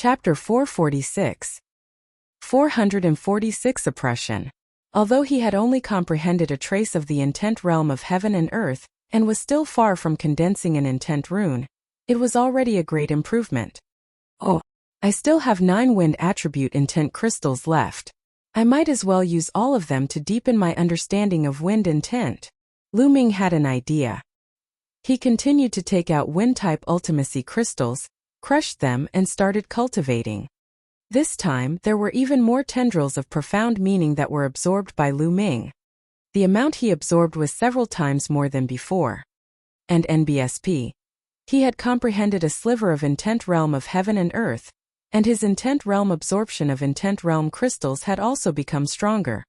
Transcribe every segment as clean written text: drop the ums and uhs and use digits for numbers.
Chapter 446. 446 Oppression. Although he had only comprehended a trace of the intent realm of heaven and earth, and was still far from condensing an intent rune, it was already a great improvement. Oh, I still have 9 wind attribute intent crystals left. I might as well use all of them to deepen my understanding of wind intent. Lu Ming had an idea. He continued to take out wind-type ultimacy crystals, crushed them and started cultivating. This time, there were even more tendrils of profound meaning that were absorbed by Lu Ming. The amount he absorbed was several times more than before. And NBSP. He had comprehended a sliver of intent realm of heaven and earth, and his intent realm absorption of intent realm crystals had also become stronger.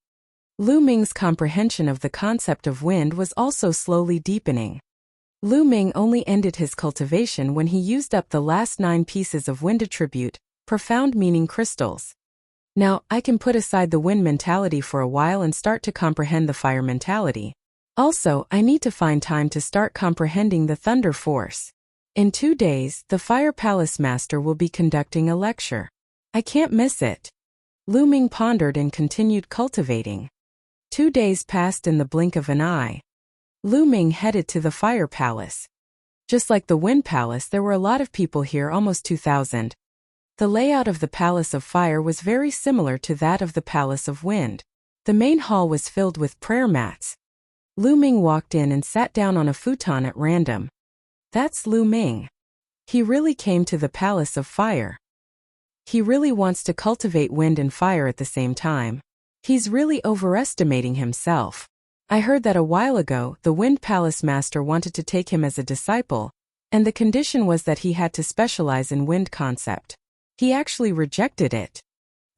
Lu Ming's comprehension of the concept of wind was also slowly deepening. Lu Ming only ended his cultivation when he used up the last 9 pieces of wind attribute, profound meaning crystals. Now, I can put aside the wind mentality for a while and start to comprehend the fire mentality. Also, I need to find time to start comprehending the thunder force. In 2 days, the Fire Palace Master will be conducting a lecture. I can't miss it. Lu Ming pondered and continued cultivating. 2 days passed in the blink of an eye. Lu Ming headed to the Fire Palace. Just like the Wind Palace, there were a lot of people here, almost 2,000. The layout of the Palace of Fire was very similar to that of the Palace of Wind. The main hall was filled with prayer mats. Lu Ming walked in and sat down on a futon at random. That's Lu Ming. He really came to the Palace of Fire. He really wants to cultivate wind and fire at the same time. He's really overestimating himself. I heard that a while ago, the Wind Palace Master wanted to take him as a disciple, and the condition was that he had to specialize in wind concept. He actually rejected it.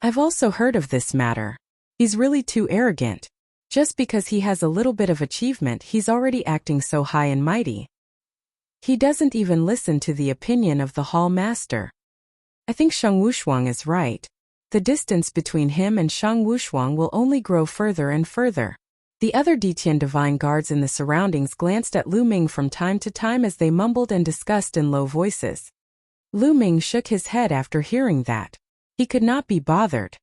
I've also heard of this matter. He's really too arrogant. Just because he has a little bit of achievement, he's already acting so high and mighty. He doesn't even listen to the opinion of the Hall Master. I think Shang Wushuang is right. The distance between him and Shang Wushuang will only grow further and further. The other Ditian divine guards in the surroundings glanced at Lu Ming from time to time as they mumbled and discussed in low voices. Lu Ming shook his head after hearing that. He could not be bothered.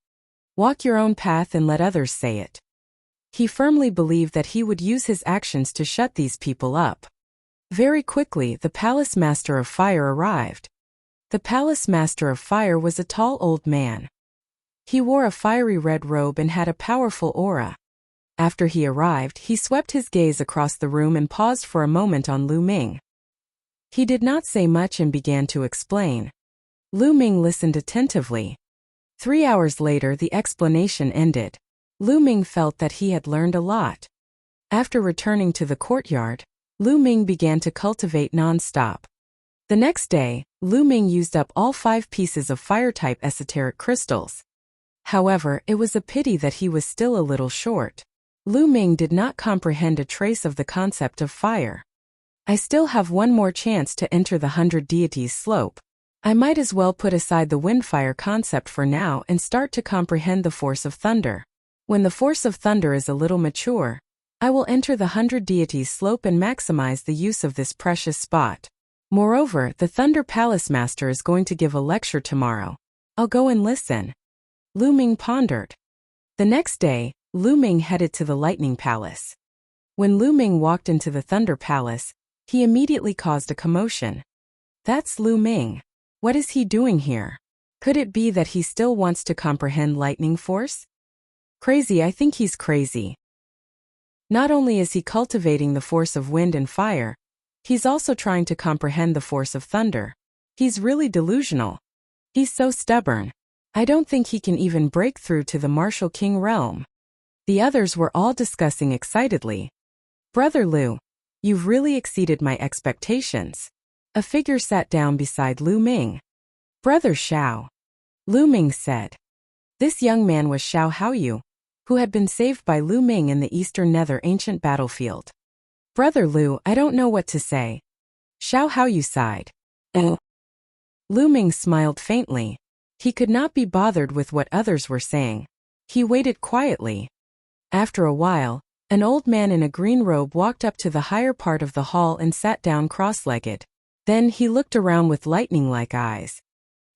Walk your own path and let others say it. He firmly believed that he would use his actions to shut these people up. Very quickly, the Palace Master of Fire arrived. The Palace Master of Fire was a tall old man. He wore a fiery red robe and had a powerful aura. After he arrived, he swept his gaze across the room and paused for a moment on Lu Ming. He did not say much and began to explain. Lu Ming listened attentively. 3 hours later, the explanation ended. Lu Ming felt that he had learned a lot. After returning to the courtyard, Lu Ming began to cultivate non-stop. The next day, Lu Ming used up all 5 pieces of fire-type esoteric crystals. However, it was a pity that he was still a little short. Lu Ming did not comprehend a trace of the concept of fire. I still have one more chance to enter the 100 deities slope. I might as well put aside the wind-fire concept for now and start to comprehend the force of thunder. When the force of thunder is a little mature, I will enter the 100 deities slope and maximize the use of this precious spot. Moreover, the Thunder Palace Master is going to give a lecture tomorrow. I'll go and listen. Lu Ming pondered. The next day, Lu Ming headed to the Lightning Palace. When Lu Ming walked into the Thunder Palace, he immediately caused a commotion. That's Lu Ming. What is he doing here? Could it be that he still wants to comprehend lightning force? Crazy, I think he's crazy. Not only is he cultivating the force of wind and fire, he's also trying to comprehend the force of thunder. He's really delusional. He's so stubborn. I don't think he can even break through to the Martial King realm. The others were all discussing excitedly. Brother Lu, you've really exceeded my expectations. A figure sat down beside Lu Ming. Brother Xiao. Lu Ming said. This young man was Xiao Haoyu, who had been saved by Lu Ming in the Eastern Nether ancient battlefield. Brother Lu, I don't know what to say. Xiao Haoyu sighed. Lu Ming smiled faintly. He could not be bothered with what others were saying. He waited quietly. After a while, an old man in a green robe walked up to the higher part of the hall and sat down cross-legged. Then he looked around with lightning-like eyes.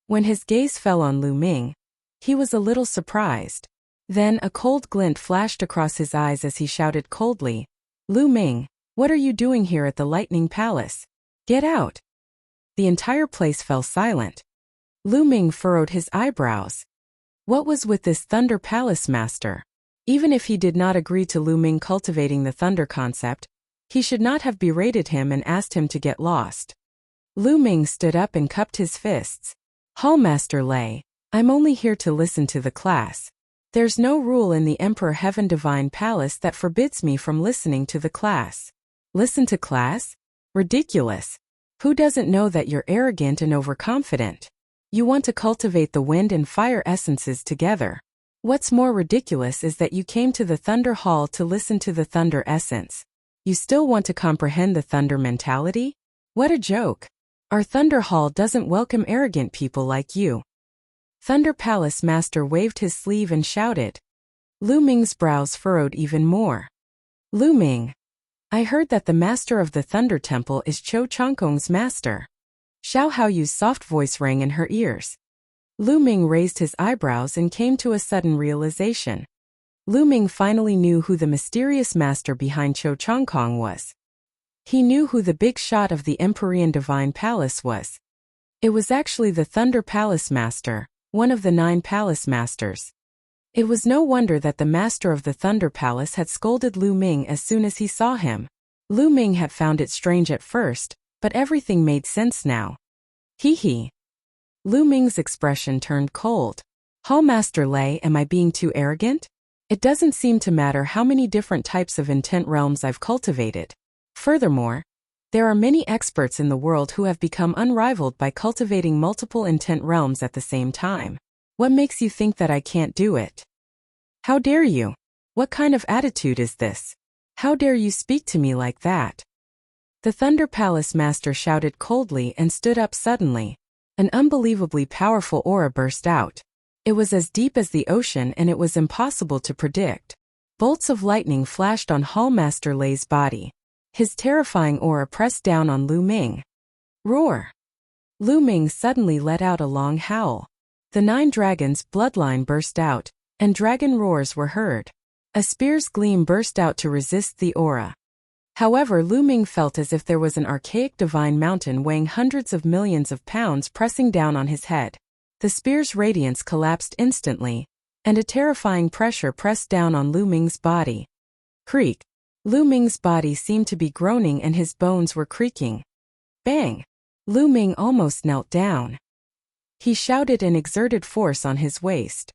When his gaze fell on Lu Ming, he was a little surprised. Then a cold glint flashed across his eyes as he shouted coldly, "Lu Ming, what are you doing here at the Lightning Palace? Get out!" The entire place fell silent. Lu Ming furrowed his eyebrows. What was with this Thunder Palace master? Even if he did not agree to Lu Ming cultivating the thunder concept, he should not have berated him and asked him to get lost. Lu Ming stood up and cupped his fists. "Hallmaster Lei, I'm only here to listen to the class. There's no rule in the Emperor Heaven Divine Palace that forbids me from listening to the class." Listen to class? Ridiculous. Who doesn't know that you're arrogant and overconfident? You want to cultivate the wind and fire essences together. What's more ridiculous is that you came to the Thunder Hall to listen to the Thunder Essence. You still want to comprehend the Thunder mentality? What a joke. Our Thunder Hall doesn't welcome arrogant people like you. Thunder Palace Master waved his sleeve and shouted. Lu Ming's brows furrowed even more. Lu Ming, I heard that the master of the Thunder Temple is Cho Changkong's master. Xiao Haoyu's soft voice rang in her ears. Lu Ming raised his eyebrows and came to a sudden realization. Lu Ming finally knew who the mysterious master behind Cho Changkong was. He knew who the big shot of the Empyrean Divine Palace was. It was actually the Thunder Palace Master, one of the 9 Palace Masters. It was no wonder that the master of the Thunder Palace had scolded Lu Ming as soon as he saw him. Lu Ming had found it strange at first, but everything made sense now. Hee. Lu Ming's expression turned cold. Hallmaster Lei, am I being too arrogant? It doesn't seem to matter how many different types of intent realms I've cultivated. Furthermore, there are many experts in the world who have become unrivaled by cultivating multiple intent realms at the same time. What makes you think that I can't do it? How dare you? What kind of attitude is this? How dare you speak to me like that? The Thunder Palace Master shouted coldly and stood up suddenly. An unbelievably powerful aura burst out. It was as deep as the ocean and it was impossible to predict. Bolts of lightning flashed on Hallmaster Lei's body. His terrifying aura pressed down on Lu Ming. Roar! Lu Ming suddenly let out a long howl. The 9 dragons' bloodline burst out, and dragon roars were heard. A spear's gleam burst out to resist the aura. However, Lu Ming felt as if there was an archaic divine mountain weighing hundreds of millions of pounds pressing down on his head. The spear's radiance collapsed instantly, and a terrifying pressure pressed down on Lu Ming's body. Creak! Lu Ming's body seemed to be groaning and his bones were creaking. Bang! Lu Ming almost knelt down. He shouted and exerted force on his waist.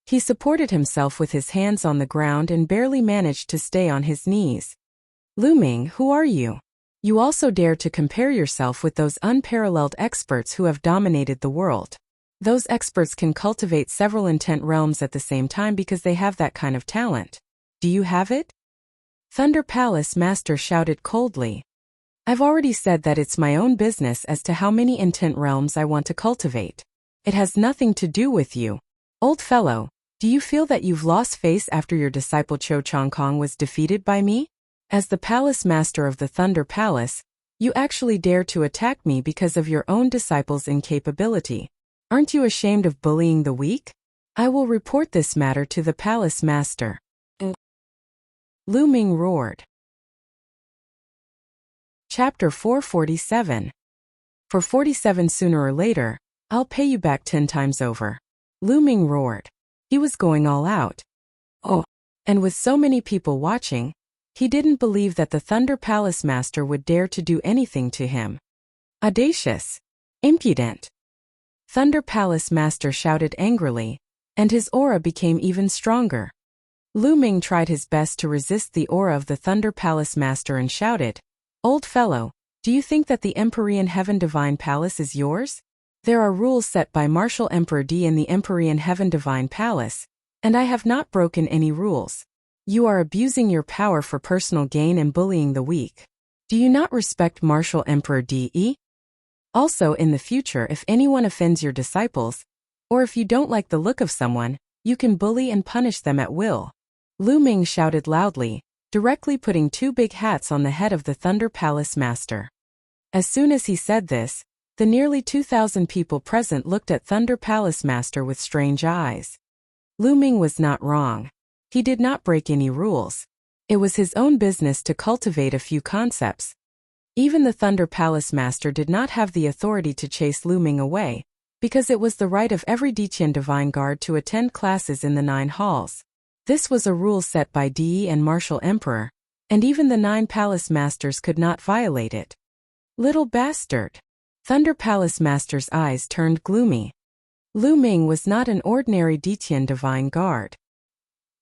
He supported himself with his hands on the ground and barely managed to stay on his knees. Lu Ming, who are you? You also dare to compare yourself with those unparalleled experts who have dominated the world. Those experts can cultivate several intent realms at the same time because they have that kind of talent. Do you have it? Thunder Palace Master shouted coldly. I've already said that it's my own business as to how many intent realms I want to cultivate. It has nothing to do with you. Old fellow, do you feel that you've lost face after your disciple Cho Changkong was defeated by me? As the Palace Master of the Thunder Palace, you actually dare to attack me because of your own disciple's incapability. Aren't you ashamed of bullying the weak? I will report this matter to the Palace Master. Lu Ming roared. Chapter 447. For 47 sooner or later, I'll pay you back 10 times over. Lu Ming roared. He was going all out. Oh, and with so many people watching, he didn't believe that the Thunder Palace Master would dare to do anything to him. Audacious. Impudent. Thunder Palace Master shouted angrily, and his aura became even stronger. Lu Ming tried his best to resist the aura of the Thunder Palace Master and shouted, Old fellow, do you think that the Empyrean Heaven Divine Palace is yours? There are rules set by Martial Emperor D in the Empyrean Heaven Divine Palace, and I have not broken any rules. You are abusing your power for personal gain and bullying the weak. Do you not respect Martial Emperor D? Also, in the future, if anyone offends your disciples, or if you don't like the look of someone, you can bully and punish them at will. Lu Ming shouted loudly, directly putting 2 big hats on the head of the Thunder Palace Master. As soon as he said this, The nearly 2,000 people present looked at Thunder Palace Master with strange eyes. Lu Ming was not wrong. He did not break any rules. It was his own business to cultivate a few concepts. Even the Thunder Palace Master did not have the authority to chase Lu Ming away, because it was the right of every Diqian Divine Guard to attend classes in the 9 halls. This was a rule set by Di and Martial Emperor, and even the 9 Palace Masters could not violate it. Little bastard! Thunder Palace Master's eyes turned gloomy. Lu Ming was not an ordinary Diqian Divine Guard.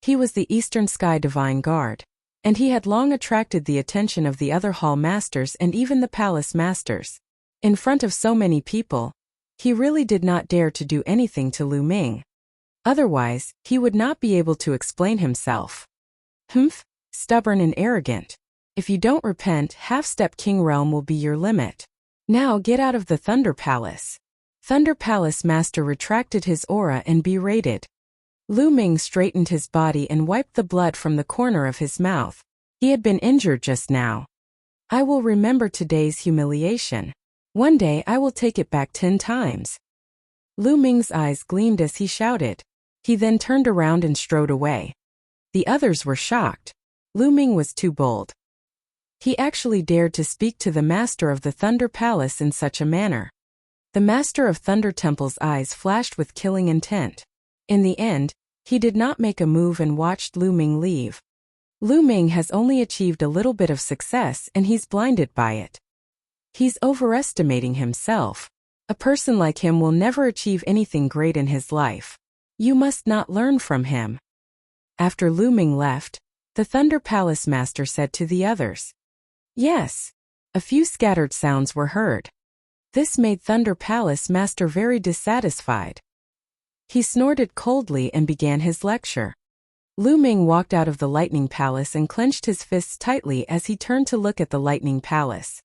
He was the Eastern Sky Divine Guard, and he had long attracted the attention of the other hall masters and even the palace masters. In front of so many people, he really did not dare to do anything to Lu Ming. Otherwise, he would not be able to explain himself. Humph, stubborn and arrogant. If you don't repent, half-step King Realm will be your limit. Now get out of the Thunder Palace. Thunder Palace Master retracted his aura and berated. Lu Ming straightened his body and wiped the blood from the corner of his mouth. He had been injured just now. I will remember today's humiliation. One day I will take it back 10 times. Lu Ming's eyes gleamed as he shouted. He then turned around and strode away. The others were shocked. Lu Ming was too bold. He actually dared to speak to the master of the Thunder Palace in such a manner. The master of Thunder Temple's eyes flashed with killing intent. In the end, he did not make a move and watched Lu Ming leave. Lu Ming has only achieved a little bit of success and he's blinded by it. He's overestimating himself. A person like him will never achieve anything great in his life. You must not learn from him. After Lu Ming left, the Thunder Palace Master said to the others. Yes. A few scattered sounds were heard. This made Thunder Palace Master very dissatisfied. He snorted coldly and began his lecture. Lu Ming walked out of the Lightning Palace and clenched his fists tightly as he turned to look at the Lightning Palace.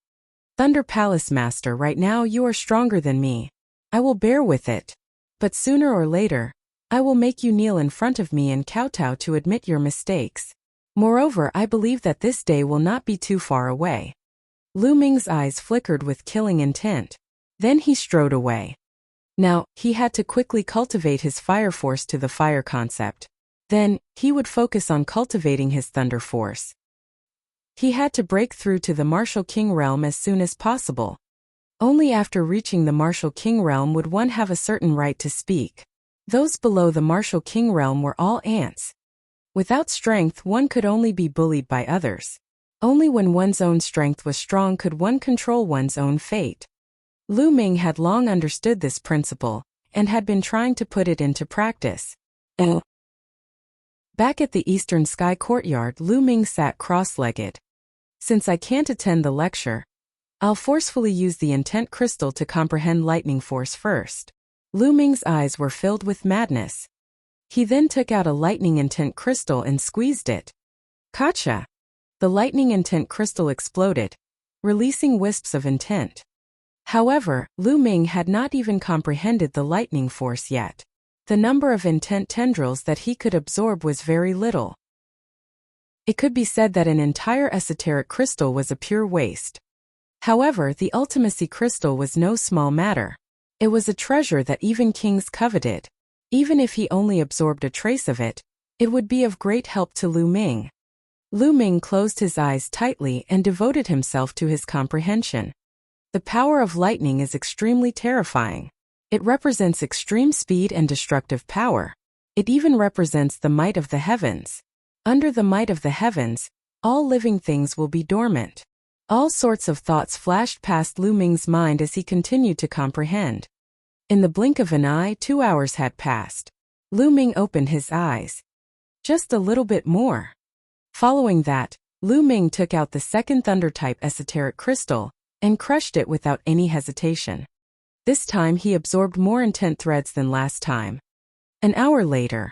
Thunder Palace Master, right now you are stronger than me. I will bear with it. But sooner or later, I will make you kneel in front of me and kowtow to admit your mistakes. Moreover, I believe that this day will not be too far away. Lu Ming's eyes flickered with killing intent. Then he strode away. Now, he had to quickly cultivate his fire force to the fire concept. Then, he would focus on cultivating his thunder force. He had to break through to the Martial King Realm as soon as possible. Only after reaching the Martial King Realm would one have a certain right to speak. Those below the Martial King Realm were all ants. Without strength, one could only be bullied by others. Only when one's own strength was strong could one control one's own fate. Lu Ming had long understood this principle, and had been trying to put it into practice. Back at the Eastern Sky Courtyard, Lu Ming sat cross-legged. Since I can't attend the lecture, I'll forcefully use the intent crystal to comprehend lightning force first. Lu Ming's eyes were filled with madness. He then took out a lightning intent crystal and squeezed it. Gotcha! The lightning intent crystal exploded, releasing wisps of intent. However, Lu Ming had not even comprehended the lightning force yet. The number of intent tendrils that he could absorb was very little. It could be said that an entire esoteric crystal was a pure waste. However, the ultimacy crystal was no small matter. It was a treasure that even kings coveted. Even if he only absorbed a trace of it, it would be of great help to Lu Ming. Lu Ming closed his eyes tightly and devoted himself to his comprehension. The power of lightning is extremely terrifying. It represents extreme speed and destructive power. It even represents the might of the heavens. Under the might of the heavens, all living things will be dormant. All sorts of thoughts flashed past Lu Ming's mind as he continued to comprehend. In the blink of an eye, 2 hours had passed. Lu Ming opened his eyes. Just a little bit more. Following that, Lu Ming took out the second thunder-type esoteric crystal and crushed it without any hesitation. This time he absorbed more intent threads than last time. An hour later.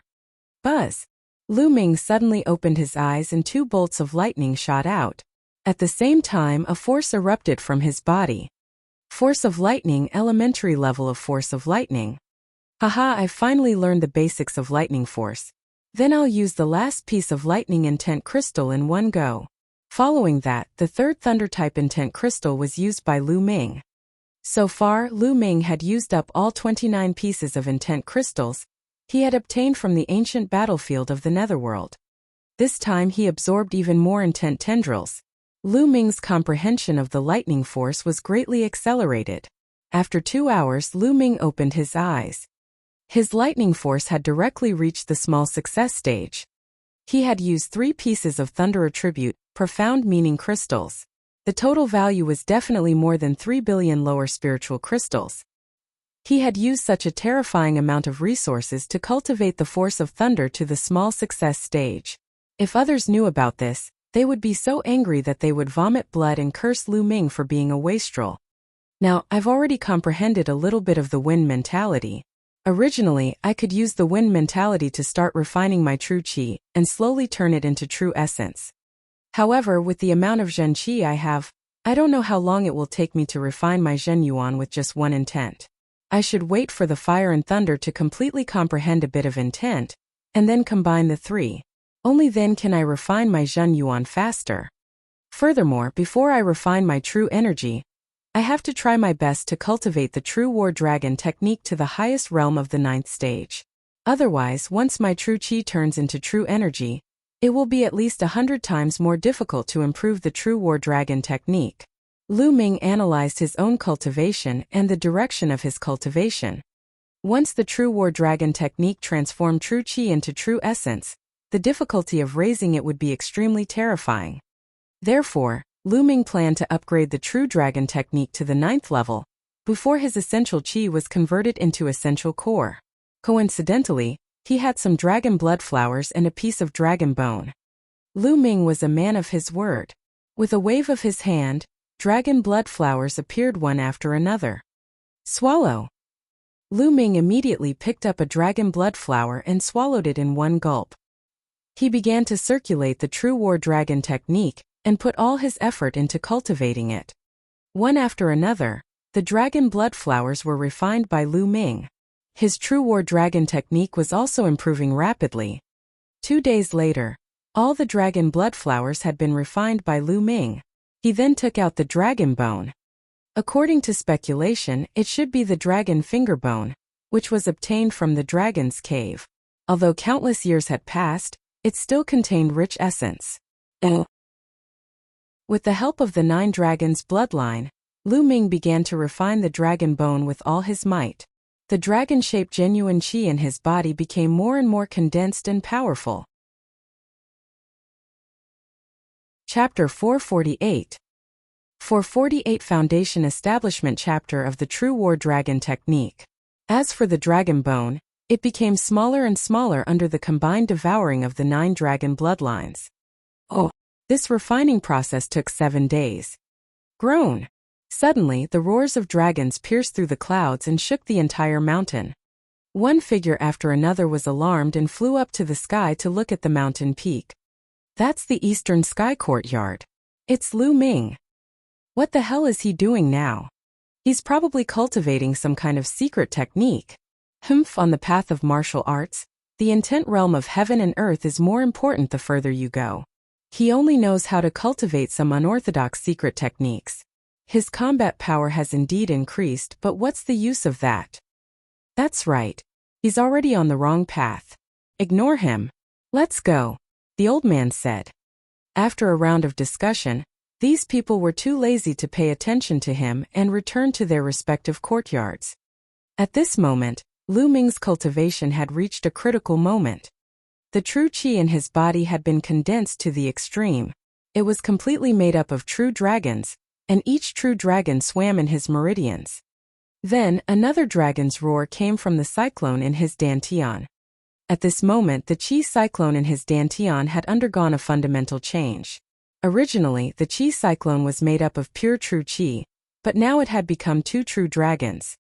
Buzz! Lu Ming suddenly opened his eyes and 2 bolts of lightning shot out. At the same time, a force erupted from his body. Force of lightning, elementary level of force of lightning. Haha, I finally learned the basics of lightning force. Then I'll use the last piece of lightning intent crystal in one go. Following that, the third thunder-type intent crystal was used by Lu Ming. So far, Lu Ming had used up all 29 pieces of intent crystals he had obtained from the ancient battlefield of the Netherworld. This time he absorbed even more intent tendrils. Lu Ming's comprehension of the lightning force was greatly accelerated. After 2 hours, Lu Ming opened his eyes. His lightning force had directly reached the small success stage. He had used 3 pieces of thunder attribute, profound meaning crystals. The total value was definitely more than 3 billion lower spiritual crystals. He had used such a terrifying amount of resources to cultivate the force of thunder to the small success stage. If others knew about this, they would be so angry that they would vomit blood and curse Lu Ming for being a wastrel. Now, I've already comprehended a little bit of the wind mentality. Originally, I could use the wind mentality to start refining my true qi and slowly turn it into true essence. However, with the amount of Zhen qi I have, I don't know how long it will take me to refine my Zhen yuan with just one intent. I should wait for the fire and thunder to completely comprehend a bit of intent, and then combine the 3. Only then can I refine my Zhen yuan faster. Furthermore, before I refine my true energy, I have to try my best to cultivate the true war dragon technique to the highest realm of the 9th stage. Otherwise, once my true qi turns into true energy, it will be at least 100 times more difficult to improve the true war dragon technique. Lu Ming analyzed his own cultivation and the direction of his cultivation. Once the true war dragon technique transformed true qi into true essence, the difficulty of raising it would be extremely terrifying. Therefore, Lu Ming planned to upgrade the true dragon technique to the 9th level, before his essential qi was converted into essential core. Coincidentally, he had some dragon blood flowers and a piece of dragon bone. Lu Ming was a man of his word. With a wave of his hand, dragon blood flowers appeared one after another. Swallow! Lu Ming immediately picked up a dragon blood flower and swallowed it in one gulp. He began to circulate the true war dragon technique and put all his effort into cultivating it. One after another, the dragon blood flowers were refined by Lu Ming. His true war dragon technique was also improving rapidly. 2 days later, all the dragon blood flowers had been refined by Lu Ming. He then took out the dragon bone. According to speculation, it should be the dragon finger bone, which was obtained from the dragon's cave. Although countless years had passed, it still contained rich essence. With the help of the 9 dragons' bloodline, Lu Ming began to refine the dragon bone with all his might. The dragon-shaped genuine qi in his body became more and more condensed and powerful. Chapter 448. 448 Foundation Establishment Chapter of the True War Dragon Technique. As for the dragon bone, it became smaller and smaller under the combined devouring of the 9 dragon bloodlines. This refining process took 7 days. Groan! Suddenly, the roars of dragons pierced through the clouds and shook the entire mountain. One figure after another was alarmed and flew up to the sky to look at the mountain peak. That's the eastern sky courtyard. It's Lu Ming. What the hell is he doing now? He's probably cultivating some kind of secret technique. On the path of martial arts, the intent realm of heaven and earth is more important the further you go. He only knows how to cultivate some unorthodox secret techniques. His combat power has indeed increased, but what's the use of that? That's right. He's already on the wrong path. Ignore him. Let's go, the old man said. After a round of discussion, these people were too lazy to pay attention to him and returned to their respective courtyards. At this moment, Lu Ming's cultivation had reached a critical moment. The true qi in his body had been condensed to the extreme. It was completely made up of true dragons, and each true dragon swam in his meridians. Then, another dragon's roar came from the cyclone in his dantian. At this moment, the qi cyclone in his dantian had undergone a fundamental change. Originally, the qi cyclone was made up of pure true qi, but now it had become 2 true dragons.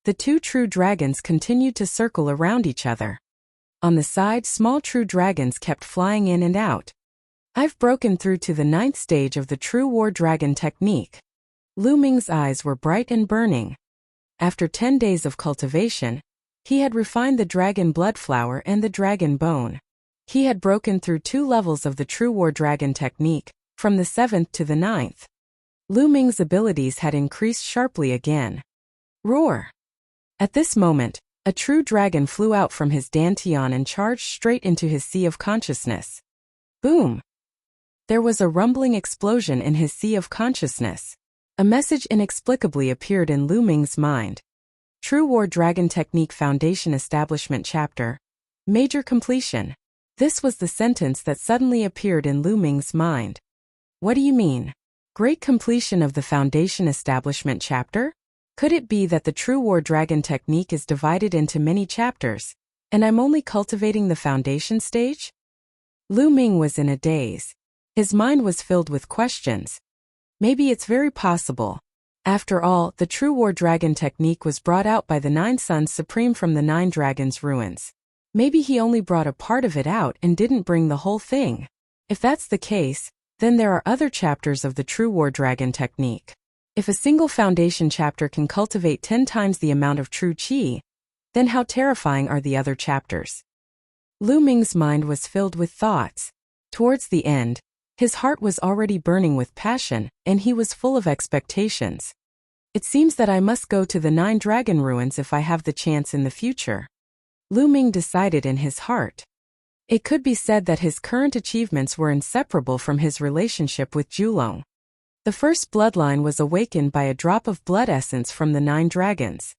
The 2 true dragons continued to circle around each other. On the side, small true dragons kept flying in and out. I've broken through to the 9th stage of the true war dragon technique. Lu Ming's eyes were bright and burning. After 10 days of cultivation, he had refined the dragon blood flower and the dragon bone. He had broken through 2 levels of the true war dragon technique, from the 7th to the 9th. Lu Ming's abilities had increased sharply again. Roar! At this moment, a true dragon flew out from his dantian and charged straight into his sea of consciousness. Boom! There was a rumbling explosion in his sea of consciousness. A message inexplicably appeared in Lu Ming's mind. True War Dragon Technique Foundation Establishment Chapter. Major completion. This was the sentence that suddenly appeared in Lu Ming's mind. What do you mean? Great completion of the Foundation Establishment Chapter? Could it be that the True War Dragon Technique is divided into many chapters, and I'm only cultivating the foundation stage? Lu Ming was in a daze. His mind was filled with questions. Maybe it's very possible. After all, the True War Dragon Technique was brought out by the 9 Sons Supreme from the 9 Dragons' ruins. Maybe he only brought a part of it out and didn't bring the whole thing. If that's the case, then there are other chapters of the True War Dragon Technique. If a single foundation chapter can cultivate 10 times the amount of true qi, then how terrifying are the other chapters? Lu Ming's mind was filled with thoughts. Towards the end, his heart was already burning with passion, and he was full of expectations. It seems that I must go to the 9 dragon ruins if I have the chance in the future. Lu Ming decided in his heart. It could be said that his current achievements were inseparable from his relationship with Julong. The first bloodline was awakened by a drop of blood essence from the 9 dragons.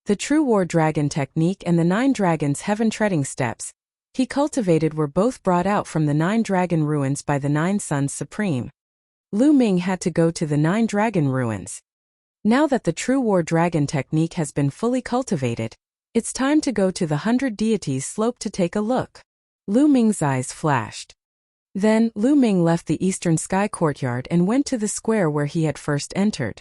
The True War Dragon Technique and the 9 dragons' heaven-treading steps he cultivated were both brought out from the 9 dragon ruins by the 9 Sons Supreme. Lu Ming had to go to the 9 dragon ruins. Now that the True War Dragon Technique has been fully cultivated, it's time to go to the 100 Deities Slope to take a look. Lu Ming's eyes flashed. Then, Lu Ming left the Eastern Sky Courtyard and went to the square where he had first entered.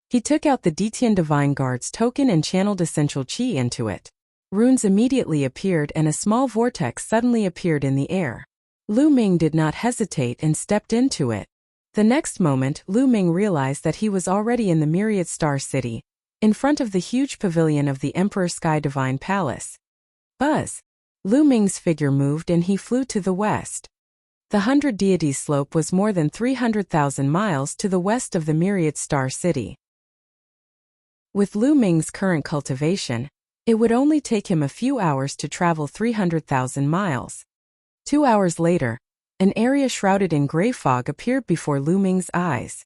He took out the Detian Divine Guard's token and channeled essential qi into it. Runes immediately appeared and a small vortex suddenly appeared in the air. Lu Ming did not hesitate and stepped into it. The next moment, Lu Ming realized that he was already in the Myriad Star City, in front of the huge pavilion of the Emperor Sky Divine Palace. Buzz! Lu Ming's figure moved and he flew to the west. The 100 Deities Slope was more than 300,000 miles to the west of the Myriad Star City. With Lu Ming's current cultivation, it would only take him a few hours to travel 300,000 miles. 2 hours later, an area shrouded in gray fog appeared before Lu Ming's eyes.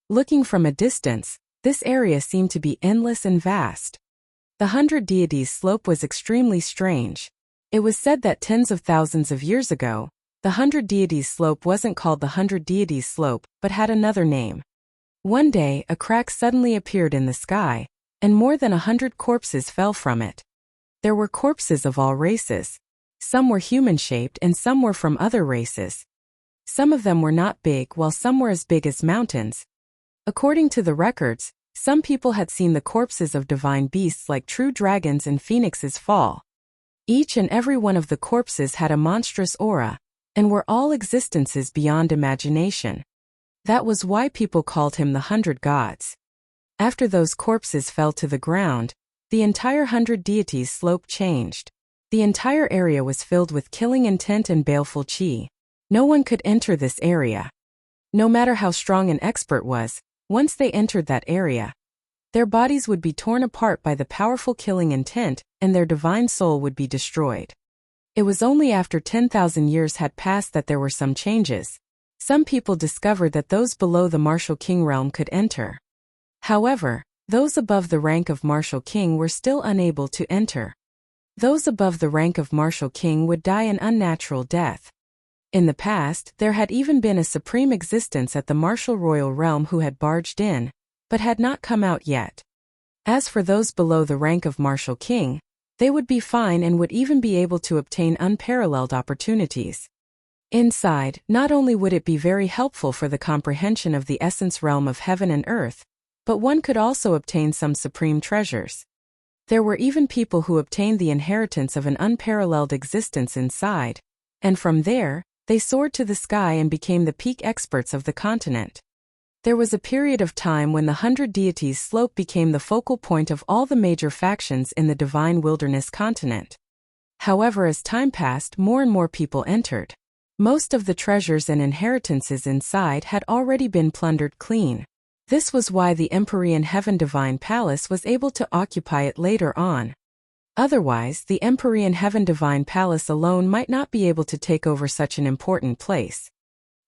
Looking from a distance, this area seemed to be endless and vast. The 100 Deities Slope was extremely strange. It was said that tens of thousands of years ago, the 100 Deities Slope wasn't called the 100 Deities Slope but had another name. One day, a crack suddenly appeared in the sky, and more than 100 corpses fell from it. There were corpses of all races. Some were human-shaped and some were from other races. Some of them were not big while some were as big as mountains. According to the records, some people had seen the corpses of divine beasts like true dragons and phoenixes fall. Each and every one of the corpses had a monstrous aura, and were all existences beyond imagination. That was why people called him the 100 Gods. After those corpses fell to the ground, the entire 100 Deities Slope changed. The entire area was filled with killing intent and baleful qi. No one could enter this area. No matter how strong an expert was, once they entered that area, their bodies would be torn apart by the powerful killing intent, and their divine soul would be destroyed. It was only after 10,000 years had passed that there were some changes. Some people discovered that those below the Martial King realm could enter. However, those above the rank of Martial King were still unable to enter. Those above the rank of Martial King would die an unnatural death. In the past, there had even been a supreme existence at the Martial Royal Realm who had barged in, but had not come out yet. As for those below the rank of Martial King, they would be fine and would even be able to obtain unparalleled opportunities. Inside, not only would it be very helpful for the comprehension of the essence realm of heaven and earth, but one could also obtain some supreme treasures. There were even people who obtained the inheritance of an unparalleled existence inside, and from there, they soared to the sky and became the peak experts of the continent. There was a period of time when the 100 Deities Slope became the focal point of all the major factions in the Divine Wilderness continent. However, as time passed, more and more people entered. Most of the treasures and inheritances inside had already been plundered clean. This was why the Empyrean Heaven Divine Palace was able to occupy it later on. Otherwise, the Empyrean Heaven Divine Palace alone might not be able to take over such an important place.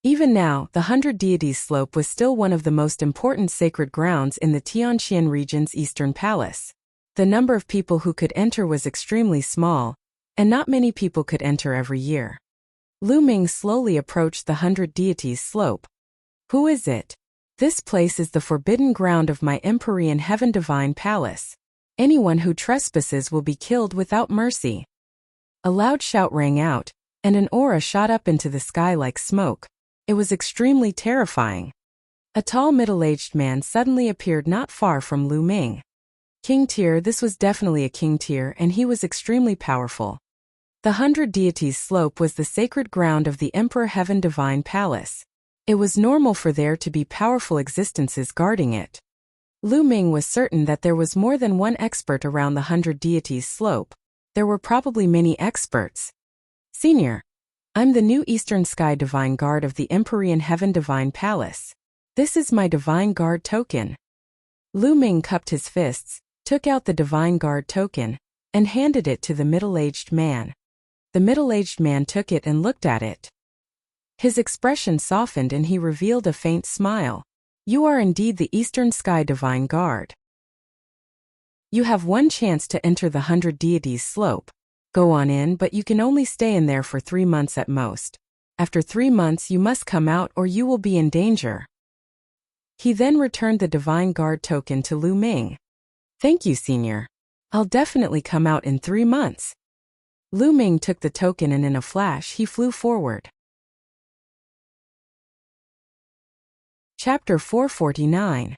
Even now, the 100 Deities Slope was still one of the most important sacred grounds in the Tianqian region's eastern palace. The number of people who could enter was extremely small, and not many people could enter every year. Lu Ming slowly approached the 100 Deities Slope. Who is it? This place is the forbidden ground of my Empyrean Heaven Divine Palace. Anyone who trespasses will be killed without mercy. A loud shout rang out, and an aura shot up into the sky like smoke. It was extremely terrifying. A tall middle-aged man suddenly appeared not far from Lu Ming. King Tier. This was definitely a King Tier, and he was extremely powerful. The 100 Deities Slope was the sacred ground of the Emperor Heaven Divine Palace. It was normal for there to be powerful existences guarding it. Lu Ming was certain that there was more than one expert around the 100 Deities Slope. There were probably many experts. Senior. I'm the new Eastern Sky Divine Guard of the Empyrean Heaven Divine Palace. This is my Divine Guard token. Lu Ming cupped his fists, took out the Divine Guard token, and handed it to the middle-aged man. The middle-aged man took it and looked at it. His expression softened and he revealed a faint smile. You are indeed the Eastern Sky Divine Guard. You have one chance to enter the 100 Deities Slope. Go on in, but you can only stay in there for 3 months at most. After 3 months you must come out or you will be in danger. He then returned the Divine Guard token to Lu Ming. Thank you, Senior. I'll definitely come out in 3 months. Lu Ming took the token and in a flash he flew forward. Chapter 449.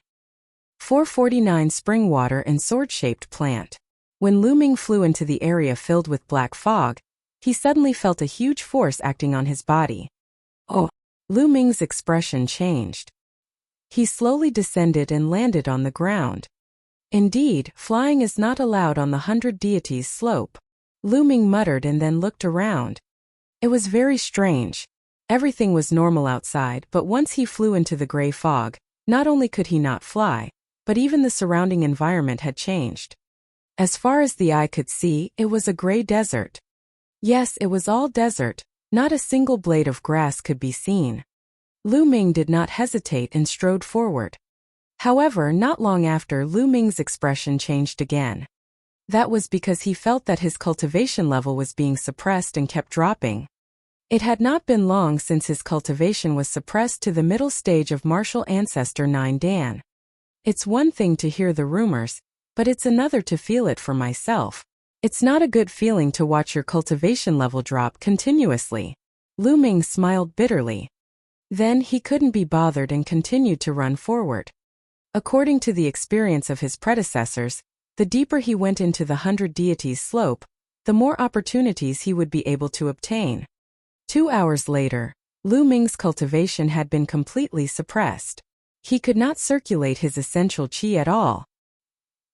449 Spring Water and Sword-Shaped Plant. When Lu Ming flew into the area filled with black fog, he suddenly felt a huge force acting on his body. Oh! Lu Ming's expression changed. He slowly descended and landed on the ground. Indeed, flying is not allowed on the 100 Deities Slope. Lu Ming muttered and then looked around. It was very strange. Everything was normal outside, but once he flew into the gray fog, not only could he not fly, but even the surrounding environment had changed. As far as the eye could see, it was a gray desert. Yes, it was all desert, not a single blade of grass could be seen. Lu Ming did not hesitate and strode forward. However, not long after, Lu Ming's expression changed again. That was because he felt that his cultivation level was being suppressed and kept dropping. It had not been long since his cultivation was suppressed to the middle stage of martial ancestor 9 Dan. It's one thing to hear the rumors, but it's another to feel it for myself. It's not a good feeling to watch your cultivation level drop continuously. Lu Ming smiled bitterly. Then he couldn't be bothered and continued to run forward. According to the experience of his predecessors, the deeper he went into the 100 Deities Slope, the more opportunities he would be able to obtain. 2 hours later, Lu Ming's cultivation had been completely suppressed. He could not circulate his essential qi at all.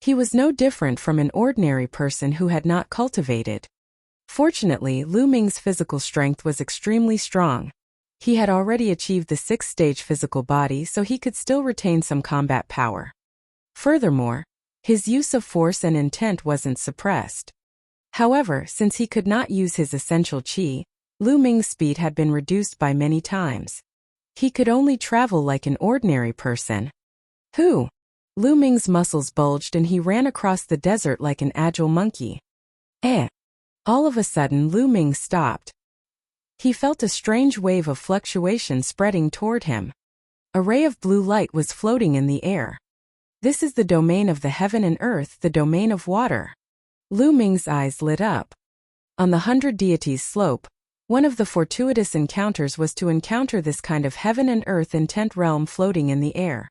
He was no different from an ordinary person who had not cultivated. Fortunately, Lu Ming's physical strength was extremely strong. He had already achieved the 6th stage physical body, so he could still retain some combat power. Furthermore, his use of force and intent wasn't suppressed. However, since he could not use his essential qi, Lu Ming's speed had been reduced by many times. He could only travel like an ordinary person. Who? Lu Ming's muscles bulged and he ran across the desert like an agile monkey. All of a sudden Lu Ming stopped. He felt a strange wave of fluctuation spreading toward him. A ray of blue light was floating in the air. This is the domain of the heaven and earth, the domain of water. Lu Ming's eyes lit up. On the 100 Deities Slope, one of the fortuitous encounters was to encounter this kind of heaven and earth intent realm floating in the air.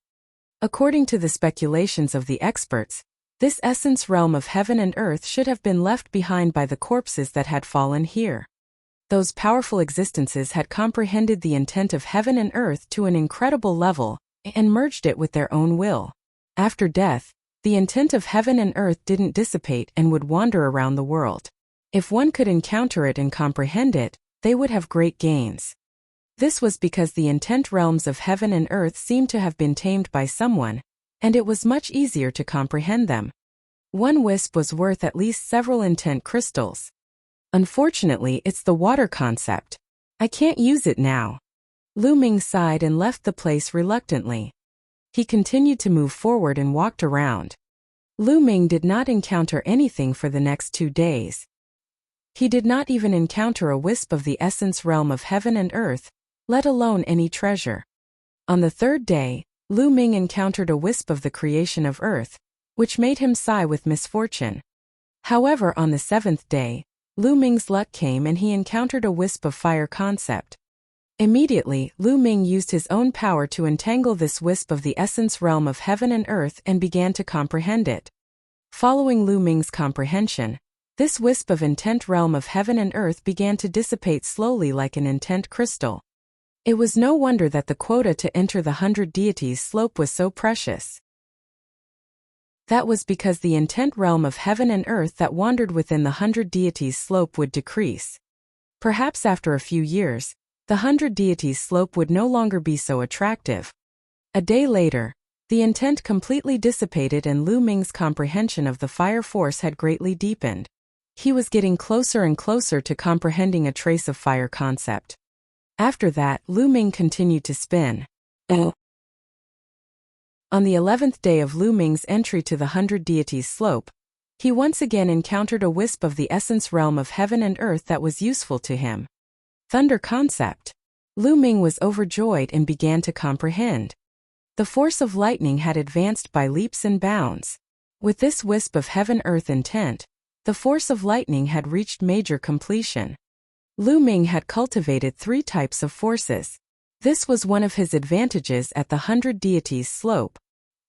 According to the speculations of the experts, this essence realm of heaven and earth should have been left behind by the corpses that had fallen here. Those powerful existences had comprehended the intent of heaven and earth to an incredible level, and merged it with their own will. After death, the intent of heaven and earth didn't dissipate and would wander around the world. If one could encounter it and comprehend it, they would have great gains. This was because the intent realms of heaven and earth seemed to have been tamed by someone, and it was much easier to comprehend them. One wisp was worth at least several intent crystals. Unfortunately, it's the water concept. I can't use it now. Lu Ming sighed and left the place reluctantly. He continued to move forward and walked around. Lu Ming did not encounter anything for the next 2 days. He did not even encounter a wisp of the essence realm of heaven and earth, let alone any treasure. On the 3rd day, Lu Ming encountered a wisp of the creation of earth, which made him sigh with misfortune. However, on the 7th day, Lu Ming's luck came and he encountered a wisp of fire concept. Immediately, Lu Ming used his own power to entangle this wisp of the essence realm of heaven and earth and began to comprehend it. Following Lu Ming's comprehension, this wisp of intent realm of heaven and earth began to dissipate slowly like an intent crystal. It was no wonder that the quota to enter the 100 deities slope was so precious. That was because the intent realm of heaven and earth that wandered within the 100 deities slope would decrease. Perhaps after a few years, the 100 deities slope would no longer be so attractive. A day later, the intent completely dissipated and Lu Ming's comprehension of the fire force had greatly deepened. He was getting closer and closer to comprehending a trace of fire concept. After that, Lu Ming continued to spin. On the 11th day of Lu Ming's entry to the 100 deities slope, he once again encountered a wisp of the essence realm of heaven and earth that was useful to him. Thunder concept. Lu Ming was overjoyed and began to comprehend. The force of lightning had advanced by leaps and bounds. With this wisp of heaven-earth intent, the force of lightning had reached major completion. Lu Ming had cultivated 3 types of forces. This was one of his advantages at the 100 deities slope.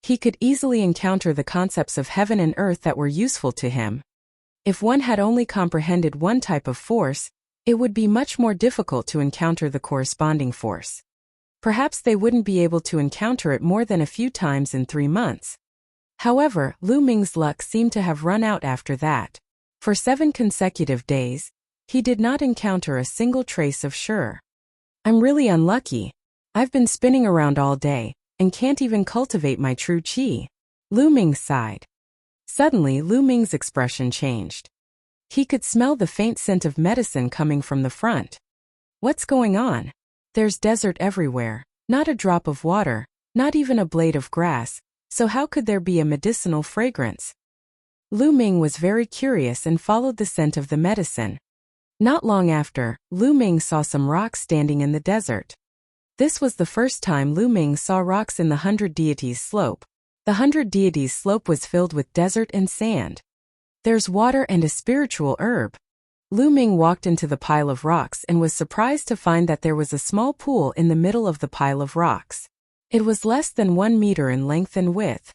He could easily encounter the concepts of heaven and earth that were useful to him. If one had only comprehended one type of force, it would be much more difficult to encounter the corresponding force. Perhaps they wouldn't be able to encounter it more than a few times in 3 months. However, Lu Ming's luck seemed to have run out after that. For 7 consecutive days, he did not encounter a single trace of Sure. I'm really unlucky. I've been spinning around all day, and can't even cultivate my true qi. Lu Ming sighed. Suddenly, Lu Ming's expression changed. He could smell the faint scent of medicine coming from the front. What's going on? There's desert everywhere, not a drop of water, not even a blade of grass, so how could there be a medicinal fragrance? Lu Ming was very curious and followed the scent of the medicine. Not long after, Lu Ming saw some rocks standing in the desert. This was the first time Lu Ming saw rocks in the 100 deities slope. The 100 deities slope was filled with desert and sand. There's water and a spiritual herb. Lu Ming walked into the pile of rocks and was surprised to find that there was a small pool in the middle of the pile of rocks. It was less than 1 meter in length and width.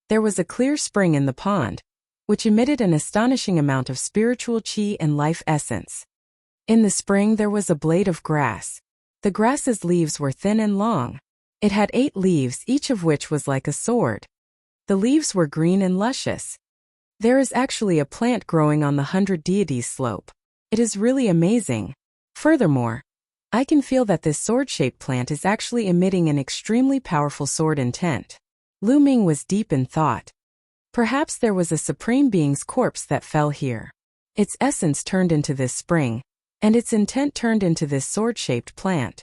There was a clear spring in the pond, which emitted an astonishing amount of spiritual qi and life essence. In the spring there was a blade of grass. The grass's leaves were thin and long. It had 8 leaves, each of which was like a sword. The leaves were green and luscious. There is actually a plant growing on the 100 deities slope. It is really amazing. Furthermore, I can feel that this sword-shaped plant is actually emitting an extremely powerful sword intent. Lu Ming was deep in thought. Perhaps there was a supreme being's corpse that fell here. Its essence turned into this spring, and its intent turned into this sword-shaped plant.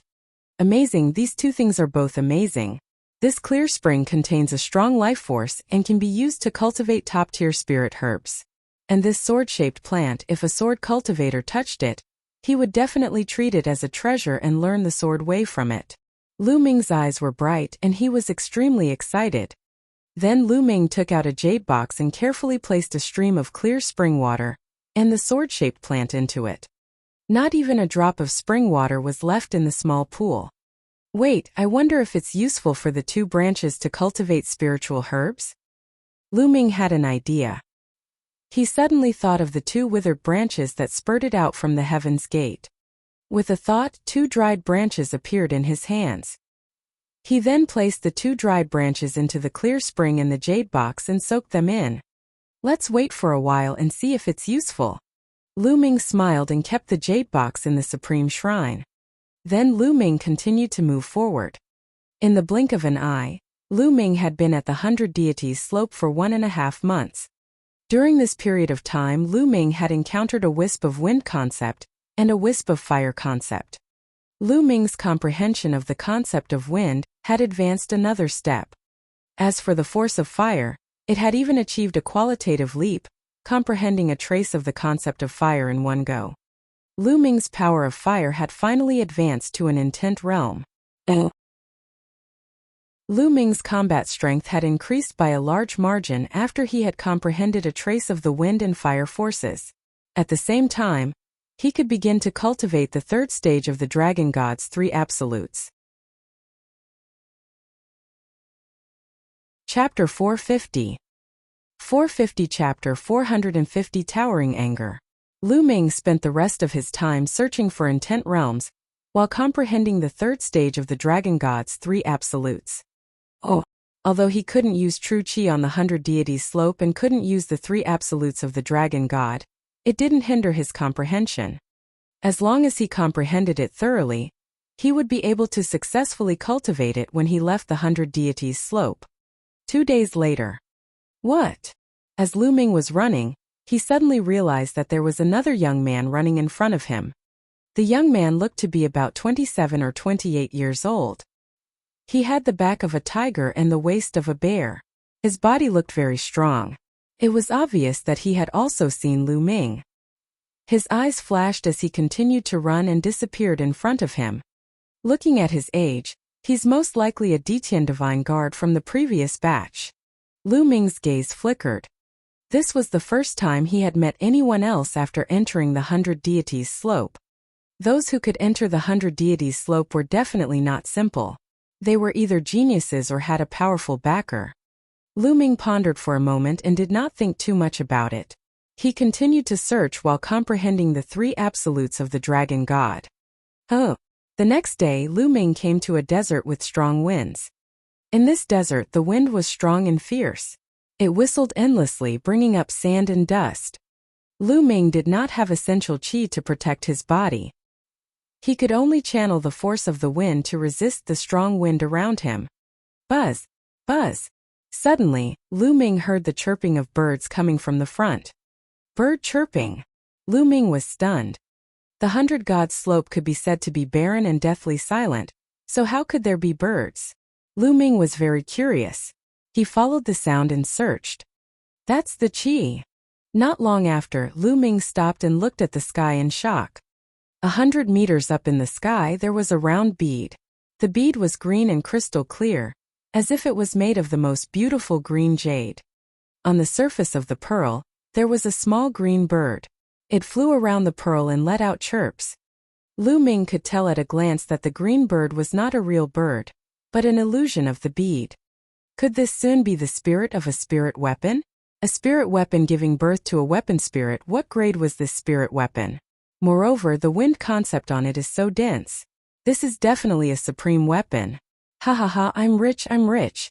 Amazing, these two things are both amazing. This clear spring contains a strong life force and can be used to cultivate top-tier spirit herbs. And this sword-shaped plant, if a sword cultivator touched it, he would definitely treat it as a treasure and learn the sword way from it. Lu Ming's eyes were bright and he was extremely excited. Then Lu Ming took out a jade box and carefully placed a stream of clear spring water and the sword-shaped plant into it. Not even a drop of spring water was left in the small pool. Wait, I wonder if it's useful for the 2 branches to cultivate spiritual herbs? Lu Ming had an idea. He suddenly thought of the 2 withered branches that spurted out from the heaven's gate. With a thought, 2 dried branches appeared in his hands. He then placed the 2 dried branches into the clear spring in the jade box and soaked them in. Let's wait for a while and see if it's useful. Lu Ming smiled and kept the jade box in the supreme shrine. Then Lu Ming continued to move forward. In the blink of an eye, Lu Ming had been at the 100 Deities slope for 1.5 months. During this period of time, Lu Ming had encountered a wisp of wind concept and a wisp of fire concept. Lu Ming's comprehension of the concept of wind had advanced another step. As for the force of fire, it had even achieved a qualitative leap, comprehending a trace of the concept of fire in one go. Lu Ming's power of fire had finally advanced to an intent realm. Lu Ming's combat strength had increased by a large margin after he had comprehended a trace of the wind and fire forces. At the same time, he could begin to cultivate the third stage of the Dragon God's 3 absolutes. Chapter 450. 450 Chapter 450 Towering Anger. Lu Ming spent the rest of his time searching for intent realms, while comprehending the third stage of the Dragon God's 3 absolutes. Although he couldn't use true chi on the 100 Deities slope and couldn't use the 3 absolutes of the Dragon God, it didn't hinder his comprehension. As long as he comprehended it thoroughly, he would be able to successfully cultivate it when he left the 100 Deities slope. 2 days later. What? As Lu Ming was running, he suddenly realized that there was another young man running in front of him. The young man looked to be about 27 or 28 years old. He had the back of a tiger and the waist of a bear. His body looked very strong. It was obvious that he had also seen Lu Ming. His eyes flashed as he continued to run and disappeared in front of him. Looking at his age, he's most likely a Detian Divine Guard from the previous batch. Lu Ming's gaze flickered. This was the first time he had met anyone else after entering the 100 Deities slope. Those who could enter the 100 Deities slope were definitely not simple. They were either geniuses or had a powerful backer. Lu Ming pondered for a moment and did not think too much about it. He continued to search while comprehending the 3 absolutes of the Dragon God. The next day, Lu Ming came to a desert with strong winds. In this desert, the wind was strong and fierce. It whistled endlessly, bringing up sand and dust. Lu Ming did not have essential chi to protect his body. He could only channel the force of the wind to resist the strong wind around him. Buzz! Buzz! Suddenly, Lu Ming heard the chirping of birds coming from the front. Bird chirping! Lu Ming was stunned. The 100 Gods slope could be said to be barren and deathly silent, so how could there be birds? Lu Ming was very curious. He followed the sound and searched. That's the chi. Not long after, Lu Ming stopped and looked at the sky in shock. 100 meters up in the sky there was a round bead. The bead was green and crystal clear, as if it was made of the most beautiful green jade. On the surface of the pearl, there was a small green bird. It flew around the pearl and let out chirps. Lu Ming could tell at a glance that the green bird was not a real bird, but an illusion of the bead. Could this soon be the spirit of a spirit weapon? A spirit weapon giving birth to a weapon spirit. What grade was this spirit weapon? Moreover, the wind concept on it is so dense. This is definitely a supreme weapon. Ha ha ha, I'm rich, I'm rich.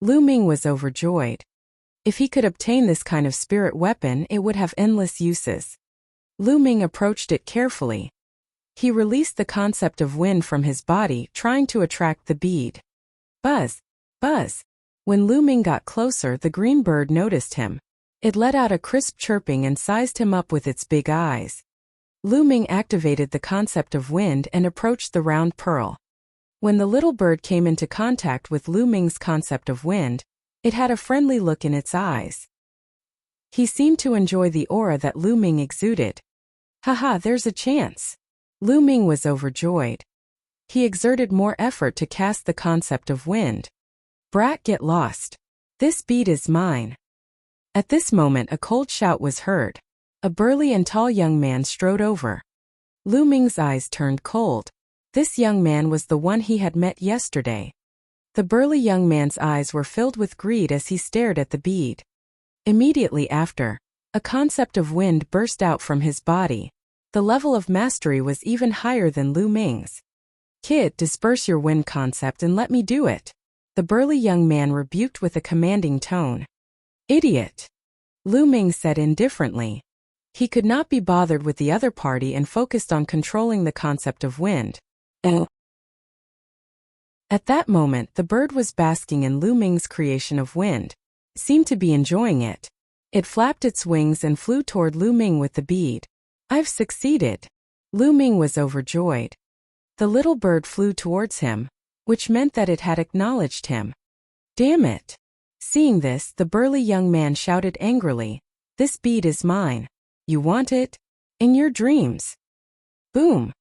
Lu Ming was overjoyed. If he could obtain this kind of spirit weapon, it would have endless uses. Lu Ming approached it carefully. He released the concept of wind from his body, trying to attract the bead. Buzz! Buzz! When Lu Ming got closer, the green bird noticed him. It let out a crisp chirping and sized him up with its big eyes. Lu Ming activated the concept of wind and approached the round pearl. When the little bird came into contact with Lu Ming's concept of wind, it had a friendly look in its eyes. He seemed to enjoy the aura that Lu Ming exuded. Haha, there's a chance. Lu Ming was overjoyed. He exerted more effort to cast the concept of wind. Brat, get lost. This bead is mine. At this moment a cold shout was heard. A burly and tall young man strode over. Lu Ming's eyes turned cold. This young man was the one he had met yesterday. The burly young man's eyes were filled with greed as he stared at the bead. Immediately after, a concept of wind burst out from his body. The level of mastery was even higher than Lu Ming's. Kid, disperse your wind concept and let me do it. The burly young man rebuked with a commanding tone. Idiot! Lu Ming said indifferently. He could not be bothered with the other party and focused on controlling the concept of wind. Oh. At that moment, the bird was basking in Lu Ming's creation of wind. Seemed to be enjoying it. It flapped its wings and flew toward Lu Ming with the bead. I've succeeded. Lu Ming was overjoyed. The little bird flew towards him, which meant that it had acknowledged him. Damn it! Seeing this, the burly young man shouted angrily, "This bead is mine. You want it? In your dreams." Boom!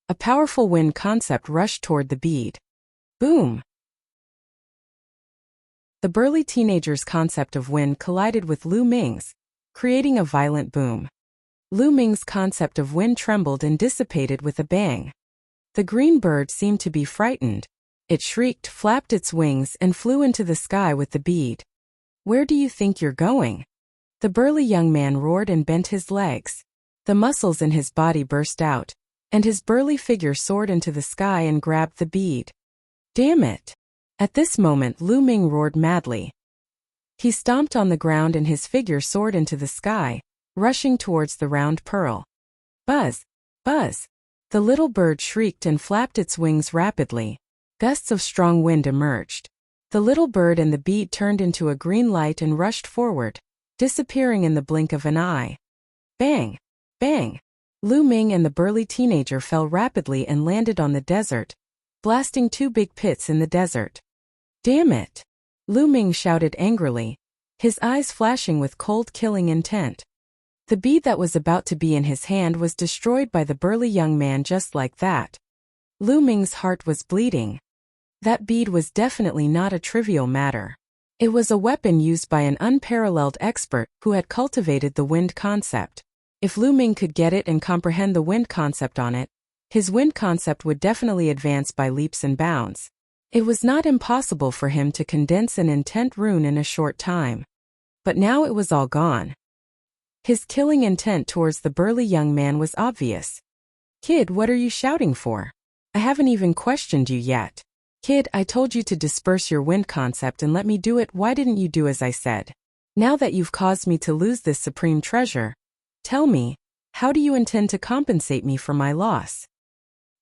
A powerful wind concept rushed toward the bead. Boom! The burly teenager's concept of wind collided with Lu Ming's, creating a violent boom. Lu Ming's concept of wind trembled and dissipated with a bang. The green bird seemed to be frightened. It shrieked, flapped its wings, and flew into the sky with the bead. "Where do you think you're going?" The burly young man roared and bent his legs. The muscles in his body burst out, and his burly figure soared into the sky and grabbed the bead. Damn it! At this moment, Lu Ming roared madly. He stomped on the ground and his figure soared into the sky, rushing towards the round pearl. Buzz! Buzz! The little bird shrieked and flapped its wings rapidly. Gusts of strong wind emerged. The little bird and the bead turned into a green light and rushed forward, disappearing in the blink of an eye. Bang! Bang! Lu Ming and the burly teenager fell rapidly and landed on the desert, blasting two big pits in the desert. Damn it! Lu Ming shouted angrily, his eyes flashing with cold killing intent. The bead that was about to be in his hand was destroyed by the burly young man just like that. Lu Ming's heart was bleeding. That bead was definitely not a trivial matter. It was a weapon used by an unparalleled expert who had cultivated the wind concept. If Lu Ming could get it and comprehend the wind concept on it, his wind concept would definitely advance by leaps and bounds. It was not impossible for him to condense an intent rune in a short time. But now it was all gone. His killing intent towards the burly young man was obvious. "Kid, what are you shouting for? I haven't even questioned you yet. Kid, I told you to disperse your wind concept and let me do it. Why didn't you do as I said? Now that you've caused me to lose this supreme treasure, tell me, how do you intend to compensate me for my loss?"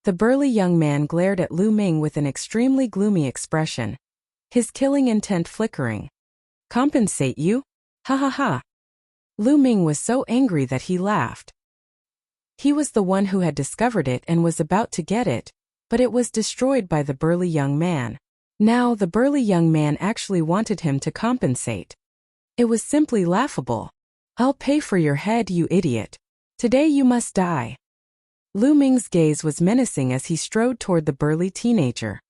The burly young man glared at Lu Ming with an extremely gloomy expression, his killing intent flickering. "Compensate you? Ha ha ha." Lu Ming was so angry that he laughed. He was the one who had discovered it and was about to get it, but it was destroyed by the burly young man. Now the burly young man actually wanted him to compensate. It was simply laughable. "I'll pay for your head, you idiot. Today you must die." Lu Ming's gaze was menacing as he strode toward the burly teenager.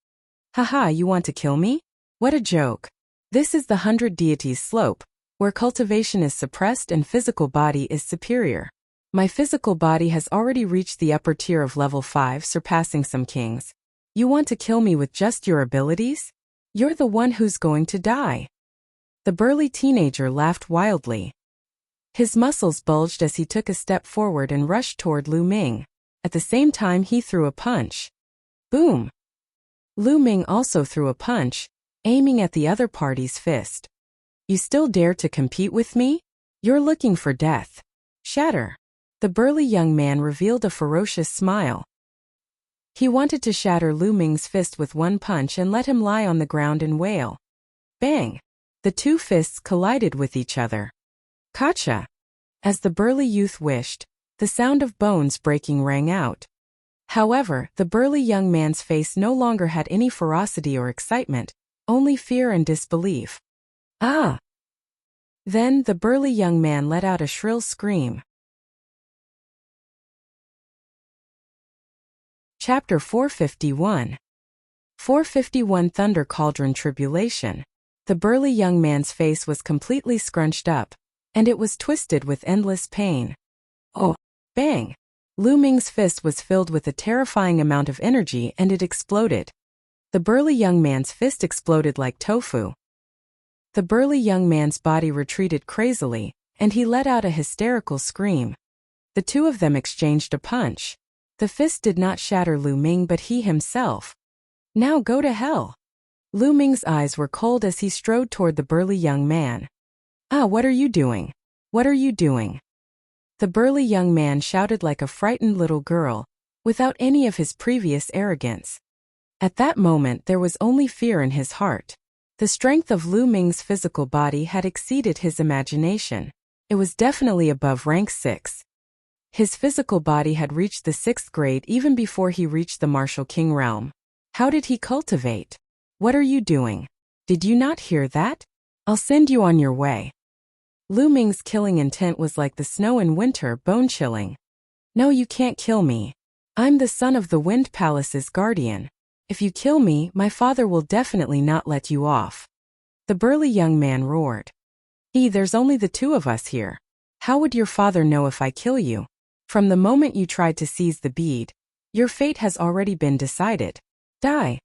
"Haha, you want to kill me? What a joke. This is the 100 deities slope, where cultivation is suppressed and physical body is superior. My physical body has already reached the upper tier of level 5, surpassing some kings. You want to kill me with just your abilities? You're the one who's going to die." The burly teenager laughed wildly. His muscles bulged as he took a step forward and rushed toward Lu Ming. At the same time, he threw a punch. Boom! Lu Ming also threw a punch, aiming at the other party's fist. "You still dare to compete with me? You're looking for death. Shatter." The burly young man revealed a ferocious smile. He wanted to shatter Lu Ming's fist with one punch and let him lie on the ground and wail. Bang! The two fists collided with each other. Gotcha! As the burly youth wished, the sound of bones breaking rang out. However, the burly young man's face no longer had any ferocity or excitement, only fear and disbelief. Ah! Then the burly young man let out a shrill scream. Chapter 451. 451 Thunder Cauldron Tribulation. The burly young man's face was completely scrunched up, and it was twisted with endless pain. Oh! Bang! Lu Ming's fist was filled with a terrifying amount of energy and it exploded. The burly young man's fist exploded like tofu. The burly young man's body retreated crazily, and he let out a hysterical scream. The two of them exchanged a punch. The fist did not shatter Lu Ming but he himself. Now go to hell! Lu Ming's eyes were cold as he strode toward the burly young man. Ah, what are you doing? What are you doing? The burly young man shouted like a frightened little girl, without any of his previous arrogance. At that moment there was only fear in his heart. The strength of Lu Ming's physical body had exceeded his imagination. It was definitely above rank 6. His physical body had reached the 6th grade even before he reached the Martial King realm. How did he cultivate? What are you doing? Did you not hear that? I'll send you on your way. Lu Ming's killing intent was like the snow in winter, bone-chilling. No, you can't kill me. I'm the son of the Wind Palace's guardian. If you kill me, my father will definitely not let you off. The burly young man roared. There's only the two of us here. How would your father know if I kill you? From the moment you tried to seize the bead, your fate has already been decided. Die.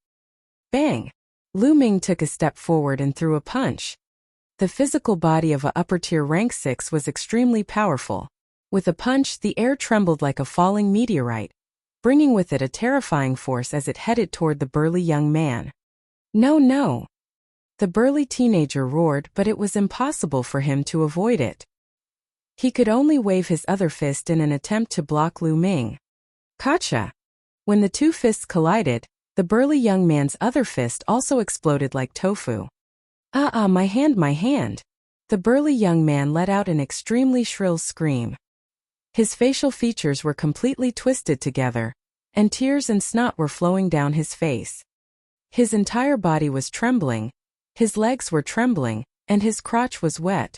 Bang. Lu Ming took a step forward and threw a punch. The physical body of a upper-tier rank 6 was extremely powerful. With a punch, the air trembled like a falling meteorite, bringing with it a terrifying force as it headed toward the burly young man. No, no. The burly teenager roared, but it was impossible for him to avoid it. He could only wave his other fist in an attempt to block Lu Ming. Gotcha! When the two fists collided, the burly young man's other fist also exploded like tofu. My hand, my hand! The burly young man let out an extremely shrill scream. His facial features were completely twisted together, and tears and snot were flowing down his face. His entire body was trembling, his legs were trembling, and his crotch was wet.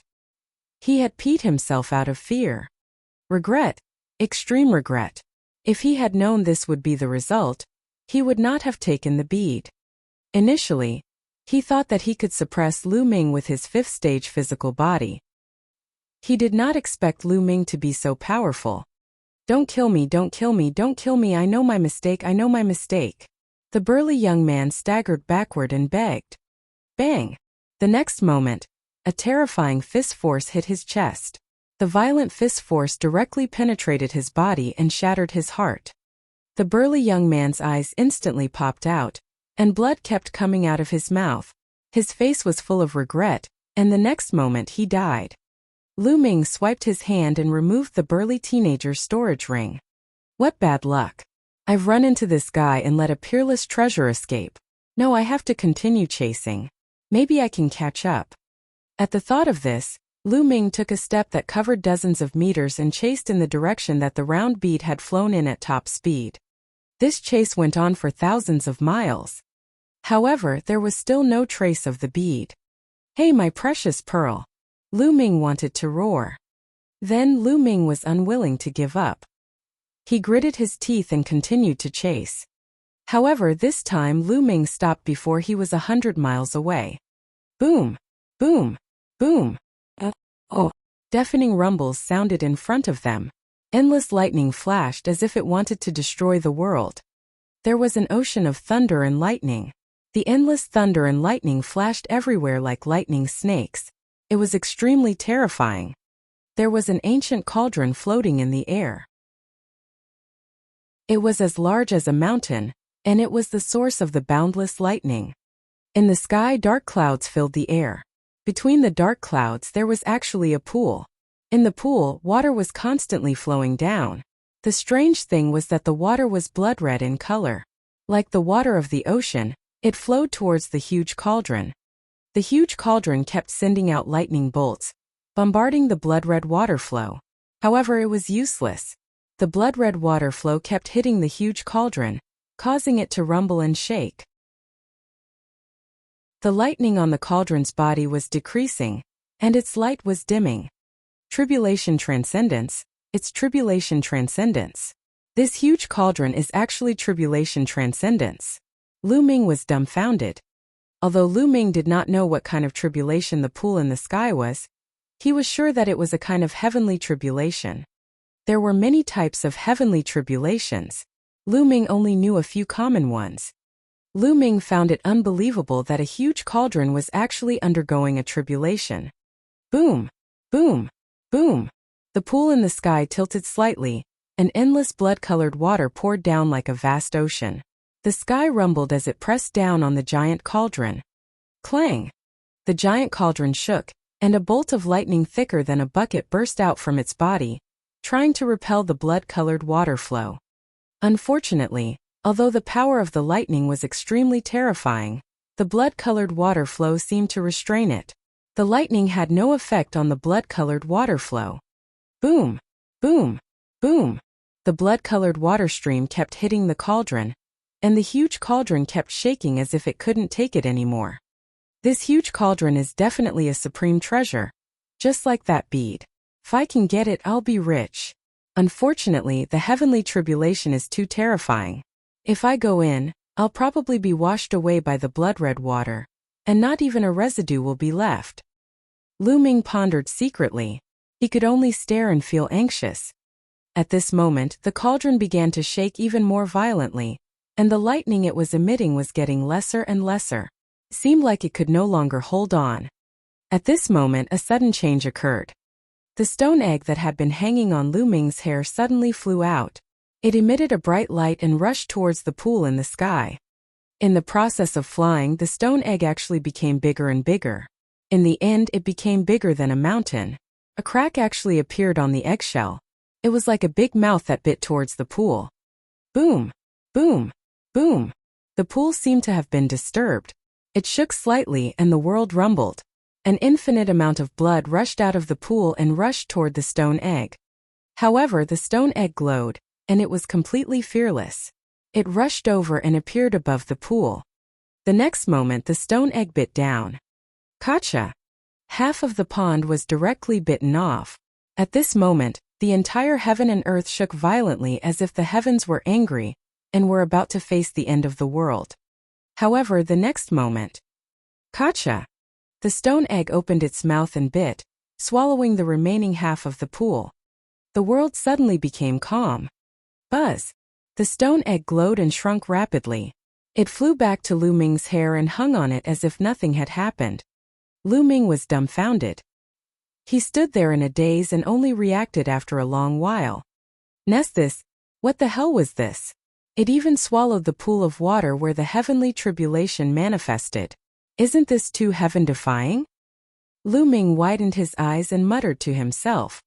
He had peed himself out of fear. Regret, extreme regret. If he had known this would be the result, he would not have taken the bead. Initially, he thought that he could suppress Lu Ming with his 5th stage physical body. He did not expect Lu Ming to be so powerful. Don't kill me, don't kill me, don't kill me, I know my mistake, I know my mistake. The burly young man staggered backward and begged. Bang! The next moment, a terrifying fist force hit his chest. The violent fist force directly penetrated his body and shattered his heart. The burly young man's eyes instantly popped out, and blood kept coming out of his mouth. His face was full of regret, and the next moment he died. Lu Ming swiped his hand and removed the burly teenager's storage ring. What bad luck. I've run into this guy and let a peerless treasure escape. No, I have to continue chasing. Maybe I can catch up. At the thought of this, Lu Ming took a step that covered dozens of meters and chased in the direction that the round bead had flown in at top speed. This chase went on for thousands of miles. However, there was still no trace of the bead. Hey, my precious pearl. Lu Ming wanted to roar. Then Lu Ming was unwilling to give up. He gritted his teeth and continued to chase. However, this time Lu Ming stopped before he was 100 miles away. Boom! Boom! Boom! Deafening rumbles sounded in front of them. Endless lightning flashed as if it wanted to destroy the world. There was an ocean of thunder and lightning. The endless thunder and lightning flashed everywhere like lightning snakes. It was extremely terrifying. There was an ancient cauldron floating in the air. It was as large as a mountain, and it was the source of the boundless lightning. In the sky, dark clouds filled the air. Between the dark clouds there was actually a pool. In the pool, water was constantly flowing down. The strange thing was that the water was blood red in color. Like the water of the ocean, it flowed towards the huge cauldron. The huge cauldron kept sending out lightning bolts, bombarding the blood-red water flow. However, it was useless. The blood-red water flow kept hitting the huge cauldron, causing it to rumble and shake. The lightning on the cauldron's body was decreasing, and its light was dimming. Tribulation Transcendence, it's Tribulation Transcendence. This huge cauldron is actually Tribulation Transcendence. Lu Ming was dumbfounded. Although Lu Ming did not know what kind of tribulation the pool in the sky was, he was sure that it was a kind of heavenly tribulation. There were many types of heavenly tribulations. Lu Ming only knew a few common ones. Lu Ming found it unbelievable that a huge cauldron was actually undergoing a tribulation. Boom! Boom! Boom! The pool in the sky tilted slightly, and endless blood-colored water poured down like a vast ocean. The sky rumbled as it pressed down on the giant cauldron. Clang! The giant cauldron shook, and a bolt of lightning thicker than a bucket burst out from its body, trying to repel the blood-colored water flow. Unfortunately, although the power of the lightning was extremely terrifying, the blood-colored water flow seemed to restrain it. The lightning had no effect on the blood-colored water flow. Boom! Boom! Boom! The blood-colored water stream kept hitting the cauldron, and the huge cauldron kept shaking as if it couldn't take it anymore. This huge cauldron is definitely a supreme treasure. Just like that bead. If I can get it, I'll be rich. Unfortunately, the heavenly tribulation is too terrifying. If I go in, I'll probably be washed away by the blood-red water, and not even a residue will be left. Lu Ming pondered secretly. He could only stare and feel anxious. At this moment, the cauldron began to shake even more violently, and the lightning it was emitting was getting lesser and lesser. It seemed like it could no longer hold on. At this moment, a sudden change occurred. The stone egg that had been hanging on Lu Ming's hair suddenly flew out. It emitted a bright light and rushed towards the pool in the sky. In the process of flying, the stone egg actually became bigger and bigger. In the end, it became bigger than a mountain. A crack actually appeared on the eggshell. It was like a big mouth that bit towards the pool. Boom! Boom! Boom! The pool seemed to have been disturbed. It shook slightly and the world rumbled. An infinite amount of blood rushed out of the pool and rushed toward the stone egg. However, the stone egg glowed, and it was completely fearless. It rushed over and appeared above the pool. The next moment, the stone egg bit down. Gotcha! Half of the pond was directly bitten off. At this moment, the entire heaven and earth shook violently as if the heavens were angry and were about to face the end of the world. However, the next moment, gotcha! The stone egg opened its mouth and bit, swallowing the remaining half of the pool. The world suddenly became calm. Buzz! The stone egg glowed and shrunk rapidly. It flew back to Lu Ming's hair and hung on it as if nothing had happened. Lu Ming was dumbfounded. He stood there in a daze and only reacted after a long while. Nesthis, what the hell was this? It even swallowed the pool of water where the heavenly tribulation manifested. Isn't this too heaven-defying? Lu Ming widened his eyes and muttered to himself.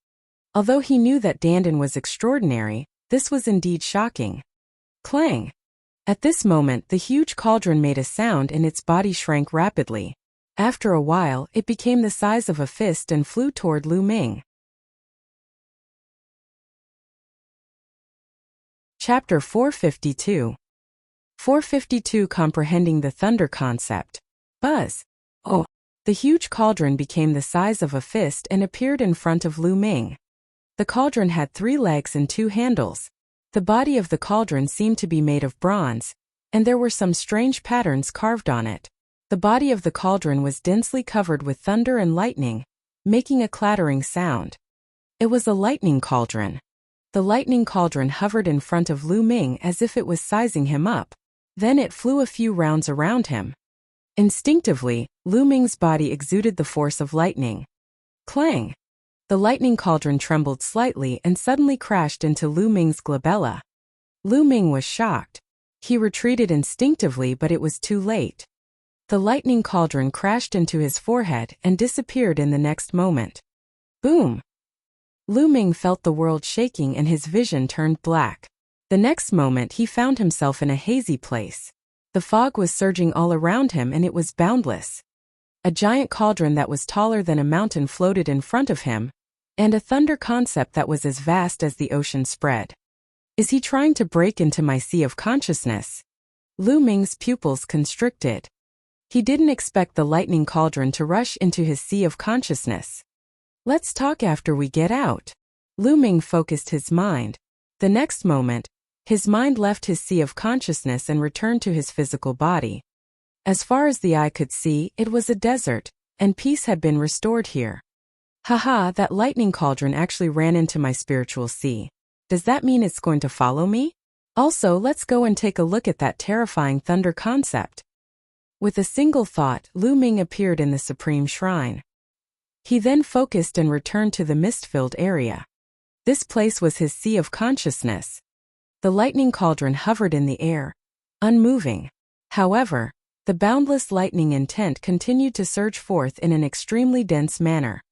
Although he knew that Dandan was extraordinary, this was indeed shocking. Clang! At this moment, the huge cauldron made a sound and its body shrank rapidly. After a while, it became the size of a fist and flew toward Lu Ming. Chapter 452. 452 Comprehending the Thunder Concept. Buzz! Oh! The huge cauldron became the size of a fist and appeared in front of Lu Ming. The cauldron had 3 legs and 2 handles. The body of the cauldron seemed to be made of bronze, and there were some strange patterns carved on it. The body of the cauldron was densely covered with thunder and lightning, making a clattering sound. It was a lightning cauldron. The lightning cauldron hovered in front of Lu Ming as if it was sizing him up. Then it flew a few rounds around him. Instinctively, Lu Ming's body exuded the force of lightning. Clang! The lightning cauldron trembled slightly and suddenly crashed into Lu Ming's glabella. Lu Ming was shocked. He retreated instinctively, but it was too late. The lightning cauldron crashed into his forehead and disappeared in the next moment. Boom! Lu Ming felt the world shaking and his vision turned black. The next moment he found himself in a hazy place. The fog was surging all around him and it was boundless. A giant cauldron that was taller than a mountain floated in front of him, and a thunder concept that was as vast as the ocean spread. Is he trying to break into my sea of consciousness? Lu Ming's pupils constricted. He didn't expect the lightning cauldron to rush into his sea of consciousness. Let's talk after we get out. Lu Ming focused his mind. The next moment, his mind left his sea of consciousness and returned to his physical body. As far as the eye could see, it was a desert, and peace had been restored here. Haha, that lightning cauldron actually ran into my spiritual sea. Does that mean it's going to follow me? Also, let's go and take a look at that terrifying thunder concept. With a single thought, Lu Ming appeared in the supreme shrine. He then focused and returned to the mist-filled area. This place was his sea of consciousness. The lightning cauldron hovered in the air, unmoving. However, the boundless lightning intent continued to surge forth in an extremely dense manner.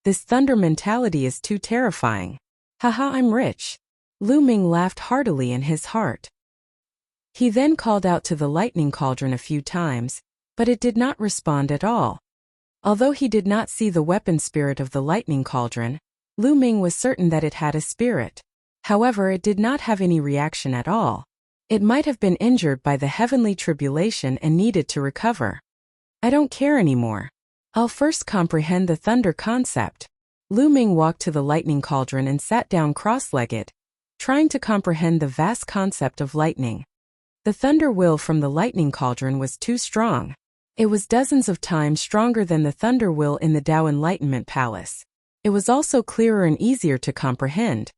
This thunder mentality is too terrifying. Haha, I'm rich. Lu Ming laughed heartily in his heart. He then called out to the lightning cauldron a few times, but it did not respond at all. Although he did not see the weapon spirit of the lightning cauldron, Lu Ming was certain that it had a spirit. However, it did not have any reaction at all. It might have been injured by the heavenly tribulation and needed to recover. I don't care anymore. I'll first comprehend the thunder concept. Lu Ming walked to the lightning cauldron and sat down cross-legged, trying to comprehend the vast concept of lightning. The thunder will from the lightning cauldron was too strong. It was dozens of times stronger than the thunder will in the Tao Enlightenment Palace. It was also clearer and easier to comprehend.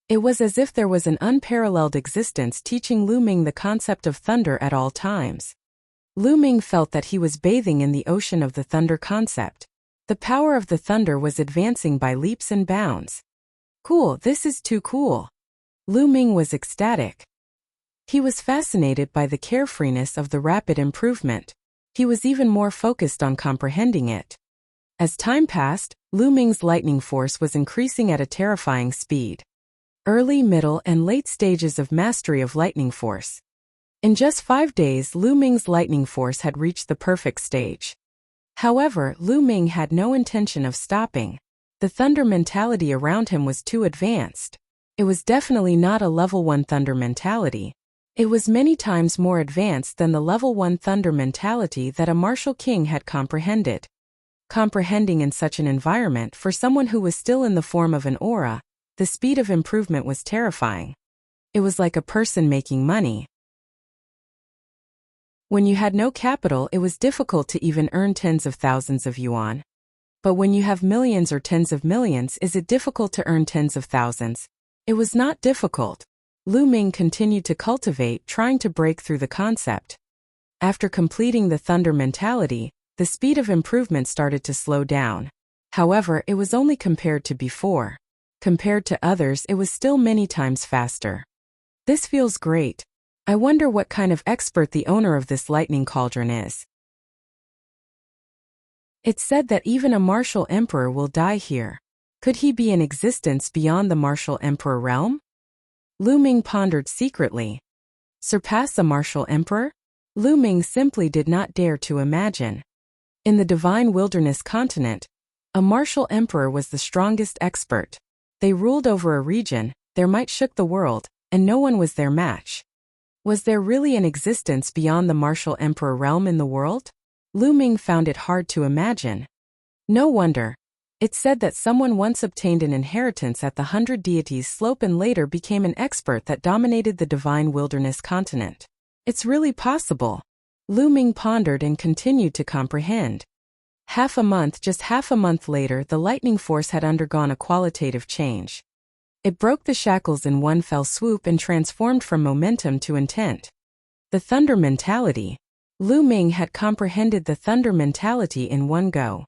It was as if there was an unparalleled existence teaching Lu Ming the concept of thunder at all times. Lu Ming felt that he was bathing in the ocean of the thunder concept. The power of the thunder was advancing by leaps and bounds. Cool, this is too cool. Lu Ming was ecstatic. He was fascinated by the carefreeness of the rapid improvement. He was even more focused on comprehending it. As time passed, Lu Ming's lightning force was increasing at a terrifying speed. Early, middle, and late stages of mastery of lightning force. In just 5 days, Lu Ming's lightning force had reached the perfect stage. However, Lu Ming had no intention of stopping. The thunder mentality around him was too advanced. It was definitely not a level 1 thunder mentality. It was many times more advanced than the level 1 thunder mentality that a martial king had comprehended. Comprehending in such an environment for someone who was still in the form of an aura, the speed of improvement was terrifying. It was like a person making money. When you had no capital, it was difficult to even earn tens of thousands of yuan. But when you have millions or tens of millions, is it difficult to earn tens of thousands? It was not difficult. Lu Ming continued to cultivate, trying to break through the concept. After completing the thunder mentality, the speed of improvement started to slow down. However, it was only compared to before. Compared to others, it was still many times faster. This feels great. I wonder what kind of expert the owner of this lightning cauldron is. It's said that even a martial emperor will die here. Could he be in existence beyond the martial emperor realm? Lu Ming pondered secretly. Surpass a martial emperor? Lu Ming simply did not dare to imagine. In the divine wilderness continent, a martial emperor was the strongest expert. They ruled over a region, their might shook the world, and no one was their match. Was there really an existence beyond the martial emperor realm in the world? Lu Ming found it hard to imagine. No wonder. It's said that someone once obtained an inheritance at the 100 Deities Slope and later became an expert that dominated the divine wilderness continent. It's really possible. Lu Ming pondered and continued to comprehend. Just half a month later, the lightning force had undergone a qualitative change. It broke the shackles in one fell swoop and transformed from momentum to intent. The thunder mentality. Lu Ming had comprehended the thunder mentality in one go.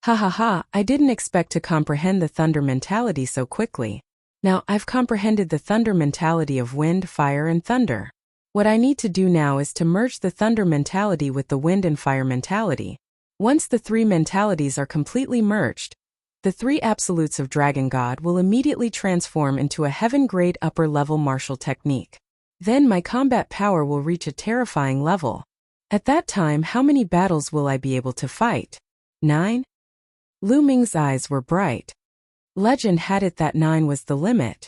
I didn't expect to comprehend the thunder mentality so quickly. Now, I've comprehended the thunder mentality of wind, fire, and thunder. What I need to do now is to merge the thunder mentality with the wind and fire mentality. Once the 3 mentalities are completely merged, the 3 absolutes of Dragon God will immediately transform into a heaven-grade upper-level martial technique. Then my combat power will reach a terrifying level. At that time, how many battles will I be able to fight? 9? Lu Ming's eyes were bright. Legend had it that 9 was the limit.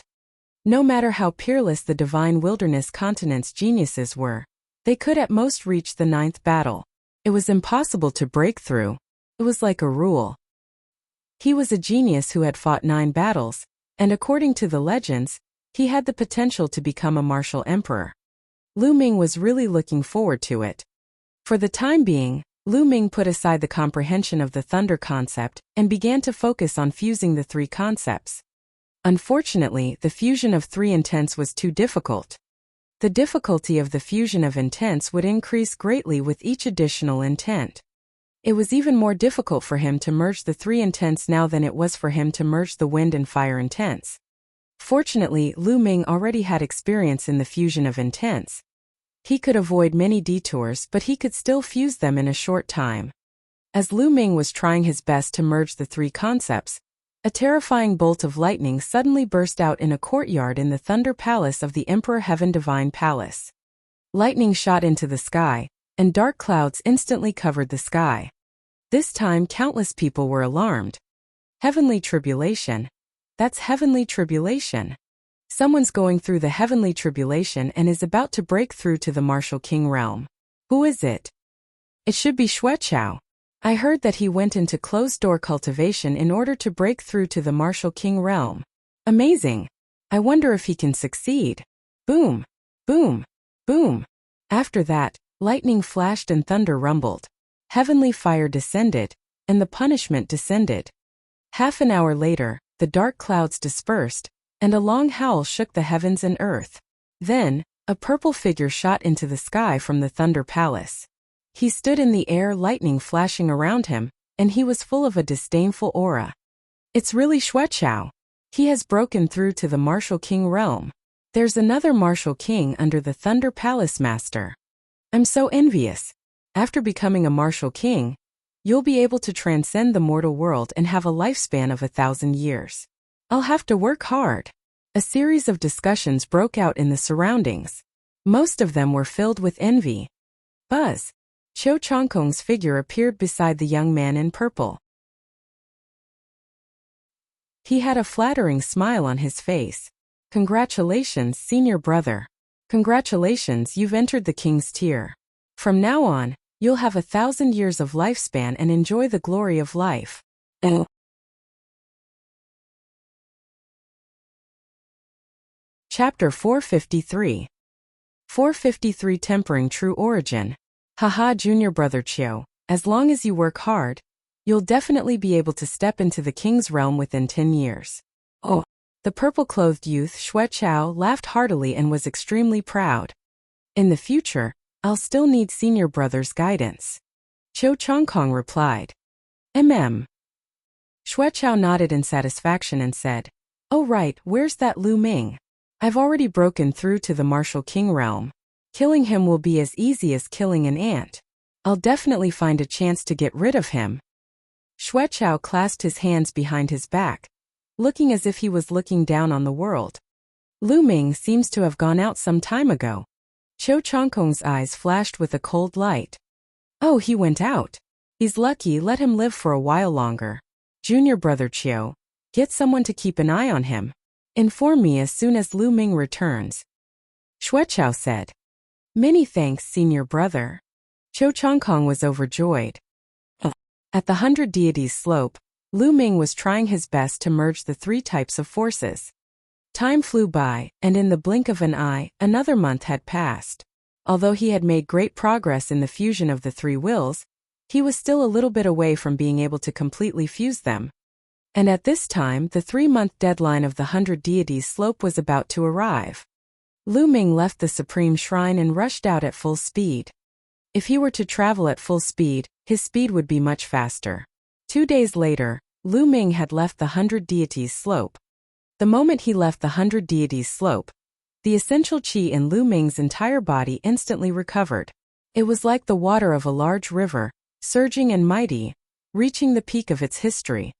No matter how peerless the divine wilderness continent's geniuses were, they could at most reach the 9th battle. It was impossible to break through. It was like a rule. He was a genius who had fought 9 battles, and according to the legends, he had the potential to become a martial emperor. Lu Ming was really looking forward to it. For the time being, Lu Ming put aside the comprehension of the thunder concept and began to focus on fusing the 3 concepts. Unfortunately, the fusion of 3 intents was too difficult. The difficulty of the fusion of intents would increase greatly with each additional intent. It was even more difficult for him to merge the 3 intents now than it was for him to merge the wind and fire intents. Fortunately, Lu Ming already had experience in the fusion of intents. He could avoid many detours, but he could still fuse them in a short time. As Lu Ming was trying his best to merge the 3 concepts, A terrifying bolt of lightning suddenly burst out in a courtyard in the Thunder Palace of the Emperor Heaven Divine Palace. Lightning shot into the sky, and dark clouds instantly covered the sky. This time countless people were alarmed. Heavenly tribulation. That's heavenly tribulation. Someone's going through the heavenly tribulation and is about to break through to the martial king realm. Who is it? It should be Xueqiao. I heard that he went into closed-door cultivation in order to break through to the martial king realm. Amazing. I wonder if he can succeed. Boom, boom, boom. After that, lightning flashed and thunder rumbled. Heavenly fire descended, and the punishment descended. Half an hour later, the dark clouds dispersed, and a long howl shook the heavens and earth. Then, a purple figure shot into the sky from the Thunder Palace. He stood in the air, lightning flashing around him, and he was full of a disdainful aura. It's really Xueqiao. He has broken through to the martial king realm. There's another martial king under the Thunder Palace master. I'm so envious. After becoming a martial king, you'll be able to transcend the mortal world and have a lifespan of 1,000 years. I'll have to work hard. A series of discussions broke out in the surroundings. Most of them were filled with envy. Buzz. Qiu Chongkong's figure appeared beside the young man in purple. He had a flattering smile on his face. Congratulations, senior brother. Congratulations, you've entered the king's tier. From now on, you'll have 1,000 years of lifespan and enjoy the glory of life. Chapter 453. 453 Tempering True Origin. Haha, junior brother Qiu, as long as you work hard, you'll definitely be able to step into the king's realm within 10 years. Oh. The purple-clothed youth Xueqiao laughed heartily and was extremely proud. In the future, I'll still need senior brother's guidance. Qiu Chongkong replied. Xueqiao nodded in satisfaction and said, Oh right, where's that Lu Ming? I've already broken through to the martial king realm. Killing him will be as easy as killing an ant. I'll definitely find a chance to get rid of him. Xueqiao clasped his hands behind his back, looking as if he was looking down on the world. Lu Ming seems to have gone out some time ago. Qiu Chongkong's eyes flashed with a cold light. Oh, he went out. He's lucky, let him live for a while longer. Junior brother Qiu, get someone to keep an eye on him. Inform me as soon as Lu Ming returns. Xueqiao said. Many thanks, senior brother. Qiu Chongkong was overjoyed. At the 100 Deities slope, Lu Ming was trying his best to merge the three types of forces. Time flew by, and in the blink of an eye, another month had passed. Although he had made great progress in the fusion of the three wills, he was still a little bit away from being able to completely fuse them. And at this time, the 3-month deadline of the 100 Deities slope was about to arrive. Lu Ming left the Supreme Shrine and rushed out at full speed. If he were to travel at full speed, his speed would be much faster. 2 days later, Lu Ming had left the 100 Deities slope. The moment he left the 100 Deities slope, the essential qi in Lu Ming's entire body instantly recovered. It was like the water of a large river, surging and mighty, reaching the peak of its history.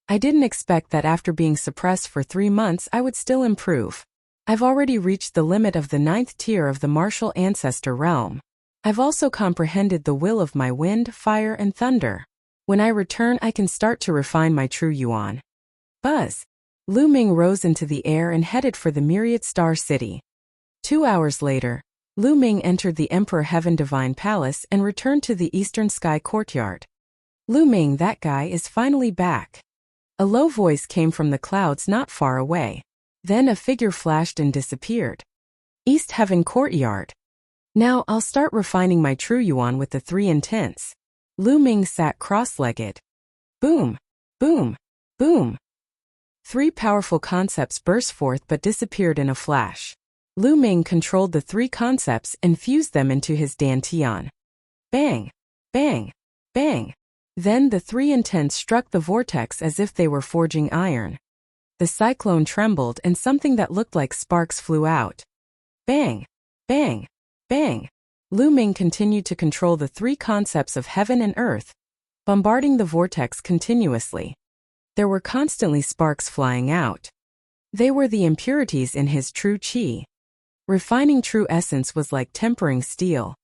I didn't expect that after being suppressed for 3 months I would still improve. I've already reached the limit of the 9th tier of the martial ancestor realm. I've also comprehended the will of my wind, fire, and thunder. When I return I can start to refine my true yuan. Buzz. Lu Ming rose into the air and headed for the Myriad Star City. 2 hours later, Lu Ming entered the Emperor Heaven Divine Palace and returned to the Eastern Sky Courtyard. Lu Ming, that guy is finally back. A low voice came from the clouds not far away. Then a figure flashed and disappeared. East Heaven Courtyard. Now I'll start refining my true yuan with the 3 intents. Lu Ming sat cross-legged. Boom, boom, boom. 3 powerful concepts burst forth but disappeared in a flash. Lu Ming controlled the 3 concepts and fused them into his dantian. Bang, bang, bang. Then the 3 intents struck the vortex as if they were forging iron. The cyclone trembled and something that looked like sparks flew out. Bang, bang, bang. Lu Ming continued to control the 3 concepts of heaven and earth, bombarding the vortex continuously. There were constantly sparks flying out. They were the impurities in his true qi. Refining true essence was like tempering steel.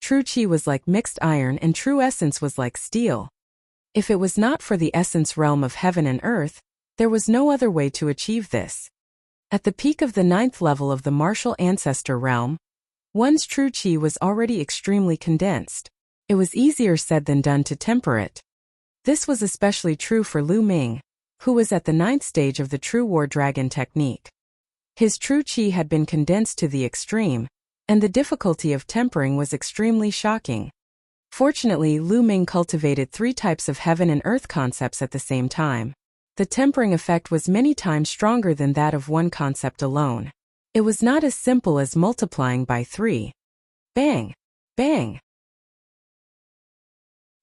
True qi was like mixed iron and true essence was like steel. If it was not for the essence realm of heaven and earth, there was no other way to achieve this. At the peak of the 9th level of the martial ancestor realm, one's true qi was already extremely condensed. It was easier said than done to temper it. This was especially true for Lu Ming, who was at the 9th stage of the true war dragon technique. His true qi had been condensed to the extreme, and the difficulty of tempering was extremely shocking. Fortunately, Lu Ming cultivated 3 types of heaven and earth concepts at the same time. The tempering effect was many times stronger than that of one concept alone. It was not as simple as multiplying by 3. Bang! Bang!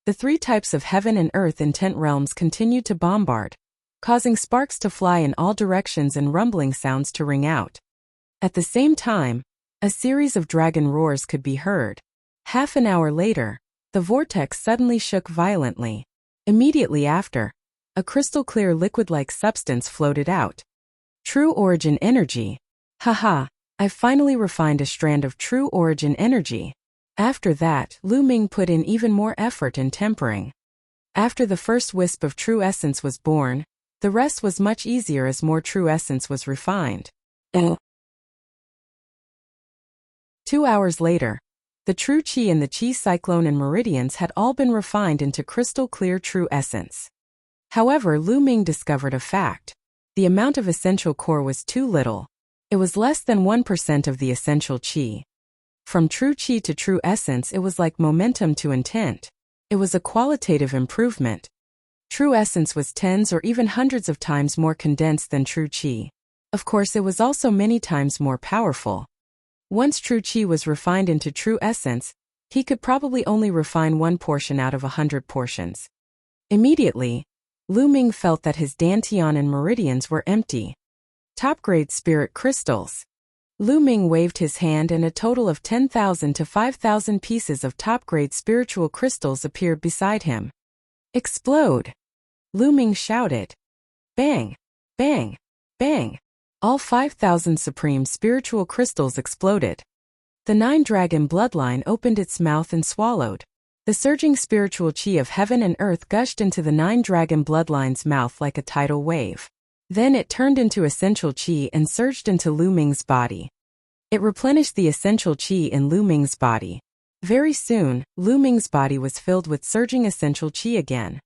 The 3 types of heaven and earth intent realms continued to bombard, causing sparks to fly in all directions and rumbling sounds to ring out. At the same time, a series of dragon roars could be heard. Half an hour later, the vortex suddenly shook violently. Immediately after, a crystal-clear liquid-like substance floated out. True origin energy. Haha, I've finally refined a strand of true origin energy. After that, Lu Ming put in even more effort in tempering. After the first wisp of true essence was born, the rest was much easier as more true essence was refined. 2 hours later, the true qi in the qi cyclone and meridians had all been refined into crystal-clear true essence. However, Lu Ming discovered a fact. The amount of essential core was too little. It was less than 1% of the essential qi. From true qi to true essence, it was like momentum to intent. It was a qualitative improvement. True essence was tens or even hundreds of times more condensed than true qi. Of course, it was also many times more powerful. Once true qi was refined into true essence, he could probably only refine 1 portion out of 100 portions. Immediately, Lu Ming felt that his dantian and meridians were empty. Top-grade spirit crystals. Lu Ming waved his hand and a total of 10,000 to 5,000 pieces of top-grade spiritual crystals appeared beside him. Explode! Lu Ming shouted. Bang! Bang! Bang! All 5,000 supreme spiritual crystals exploded. The 9-dragon bloodline opened its mouth and swallowed. The surging spiritual qi of heaven and earth gushed into the 9-dragon bloodline's mouth like a tidal wave. Then it turned into essential qi and surged into Lu Ming's body. It replenished the essential qi in Lu Ming's body. Very soon, Lu Ming's body was filled with surging essential qi again.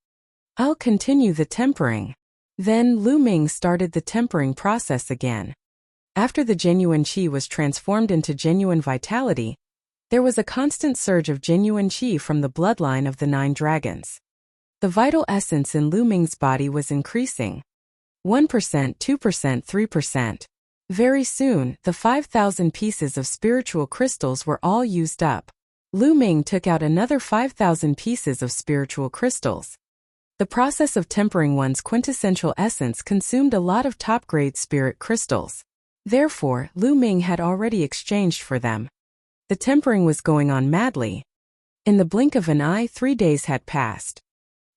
I'll continue the tempering. Then Lu Ming started the tempering process again. After the genuine qi was transformed into genuine vitality, there was a constant surge of genuine qi from the bloodline of the 9 dragons. The vital essence in Lu Ming's body was increasing. 1%, 2%, 3%. Very soon, the 5,000 pieces of spiritual crystals were all used up. Lu Ming took out another 5,000 pieces of spiritual crystals. The process of tempering one's quintessential essence consumed a lot of top-grade spirit crystals. Therefore, Lu Ming had already exchanged for them. The tempering was going on madly. In the blink of an eye, 3 days had passed.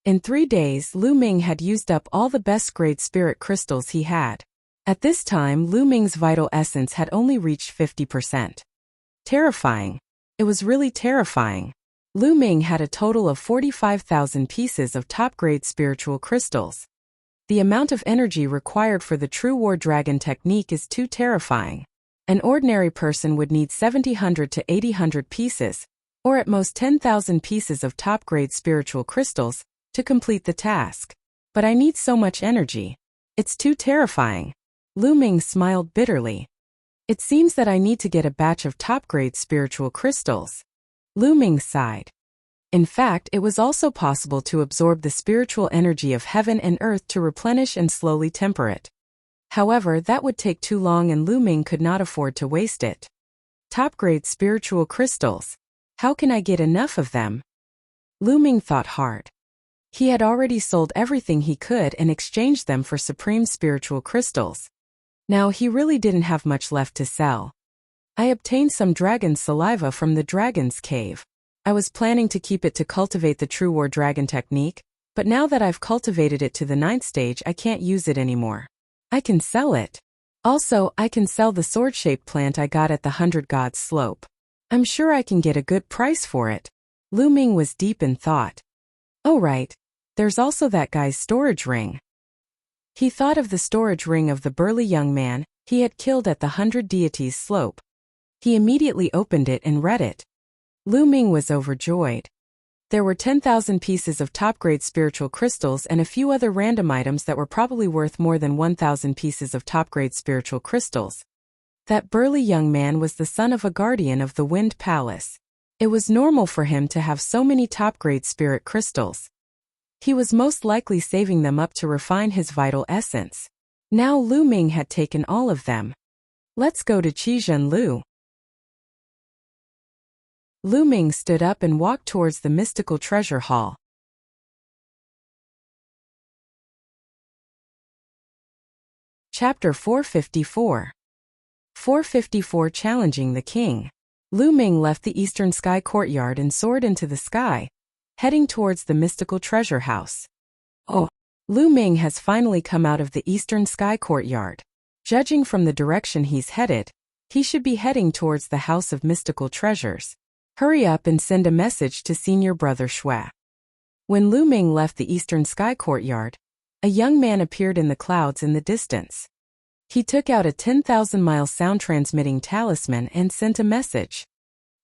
In 3 days, Lu Ming had used up all the best-grade spirit crystals he had. At this time, Lu Ming's vital essence had only reached 50%. Terrifying. It was really terrifying. Lu Ming had a total of 45,000 pieces of top-grade spiritual crystals. The amount of energy required for the true war dragon technique is too terrifying. An ordinary person would need 700 to 800 pieces, or at most 10,000 pieces of top-grade spiritual crystals, to complete the task. But I need so much energy. It's too terrifying. Lu Ming smiled bitterly. It seems that I need to get a batch of top-grade spiritual crystals. Lu Ming sighed. In fact, it was also possible to absorb the spiritual energy of heaven and earth to replenish and slowly temper it. However, that would take too long and Lu Ming could not afford to waste it. Top-grade spiritual crystals. How can I get enough of them? Lu Ming thought hard. He had already sold everything he could and exchanged them for supreme spiritual crystals. Now he really didn't have much left to sell. I obtained some dragon's saliva from the dragon's cave. I was planning to keep it to cultivate the true war dragon technique, But now that I've cultivated it to the 9th stage, I can't use it anymore. I can sell it. Also, I can sell the sword-shaped plant I got at the 100 Gods slope. I'm sure I can get a good price for it. Lu Ming was deep in thought. Oh right, there's also that guy's storage ring. He thought of the storage ring of the burly young man he had killed at the 100 Deities slope. He immediately opened it and read it. Lu Ming was overjoyed. There were 10,000 pieces of top-grade spiritual crystals and a few other random items that were probably worth more than 1,000 pieces of top-grade spiritual crystals. That burly young man was the son of a guardian of the Wind Palace. It was normal for him to have so many top-grade spirit crystals. He was most likely saving them up to refine his vital essence. Now Lu Ming had taken all of them. Let's go to Qizhen Lu. Lu Ming stood up and walked towards the mystical treasure hall. Chapter 454. 454 Challenging the King. Lu Ming left the eastern sky courtyard and soared into the sky, heading towards the mystical treasure house. Oh, Lu Ming has finally come out of the eastern sky courtyard. Judging from the direction he's headed, he should be heading towards the house of mystical treasures. Hurry up and send a message to senior brother Shui. When Lu Ming left the eastern sky courtyard, a young man appeared in the clouds in the distance. He took out a 10,000-mile sound-transmitting talisman and sent a message.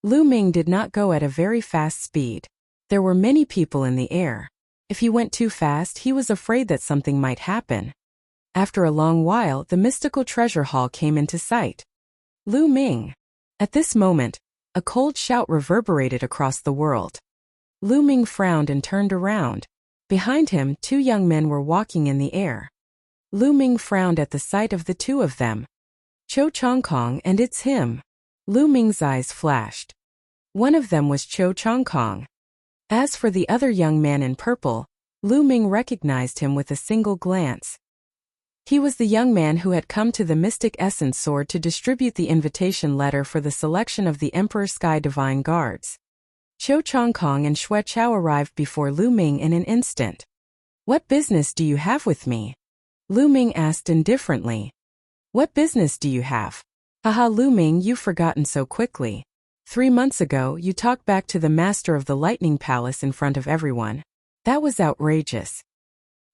Lu Ming did not go at a very fast speed. There were many people in the air. If he went too fast, he was afraid that something might happen. After a long while, the mystical treasure hall came into sight. Lu Ming. At this moment, a cold shout reverberated across the world. Lu Ming frowned and turned around. Behind him, 2 young men were walking in the air. Lu Ming frowned at the sight of the 2 of them. Cho Chongkong, and it's him. Lu Ming's eyes flashed. One of them was Cho Chongkong. As for the other young man in purple, Lu Ming recognized him with a single glance. He was the young man who had come to the Mystic Essence Sword to distribute the invitation letter for the selection of the Emperor Sky Divine Guards. Cho Chongkong and Shui Chao arrived before Lu Ming in an instant. What business do you have with me? Lu Ming asked indifferently. What business do you have? Haha, Lu Ming, you've forgotten so quickly. 3 months ago, you talked back to the master of the Lightning Palace in front of everyone. That was outrageous.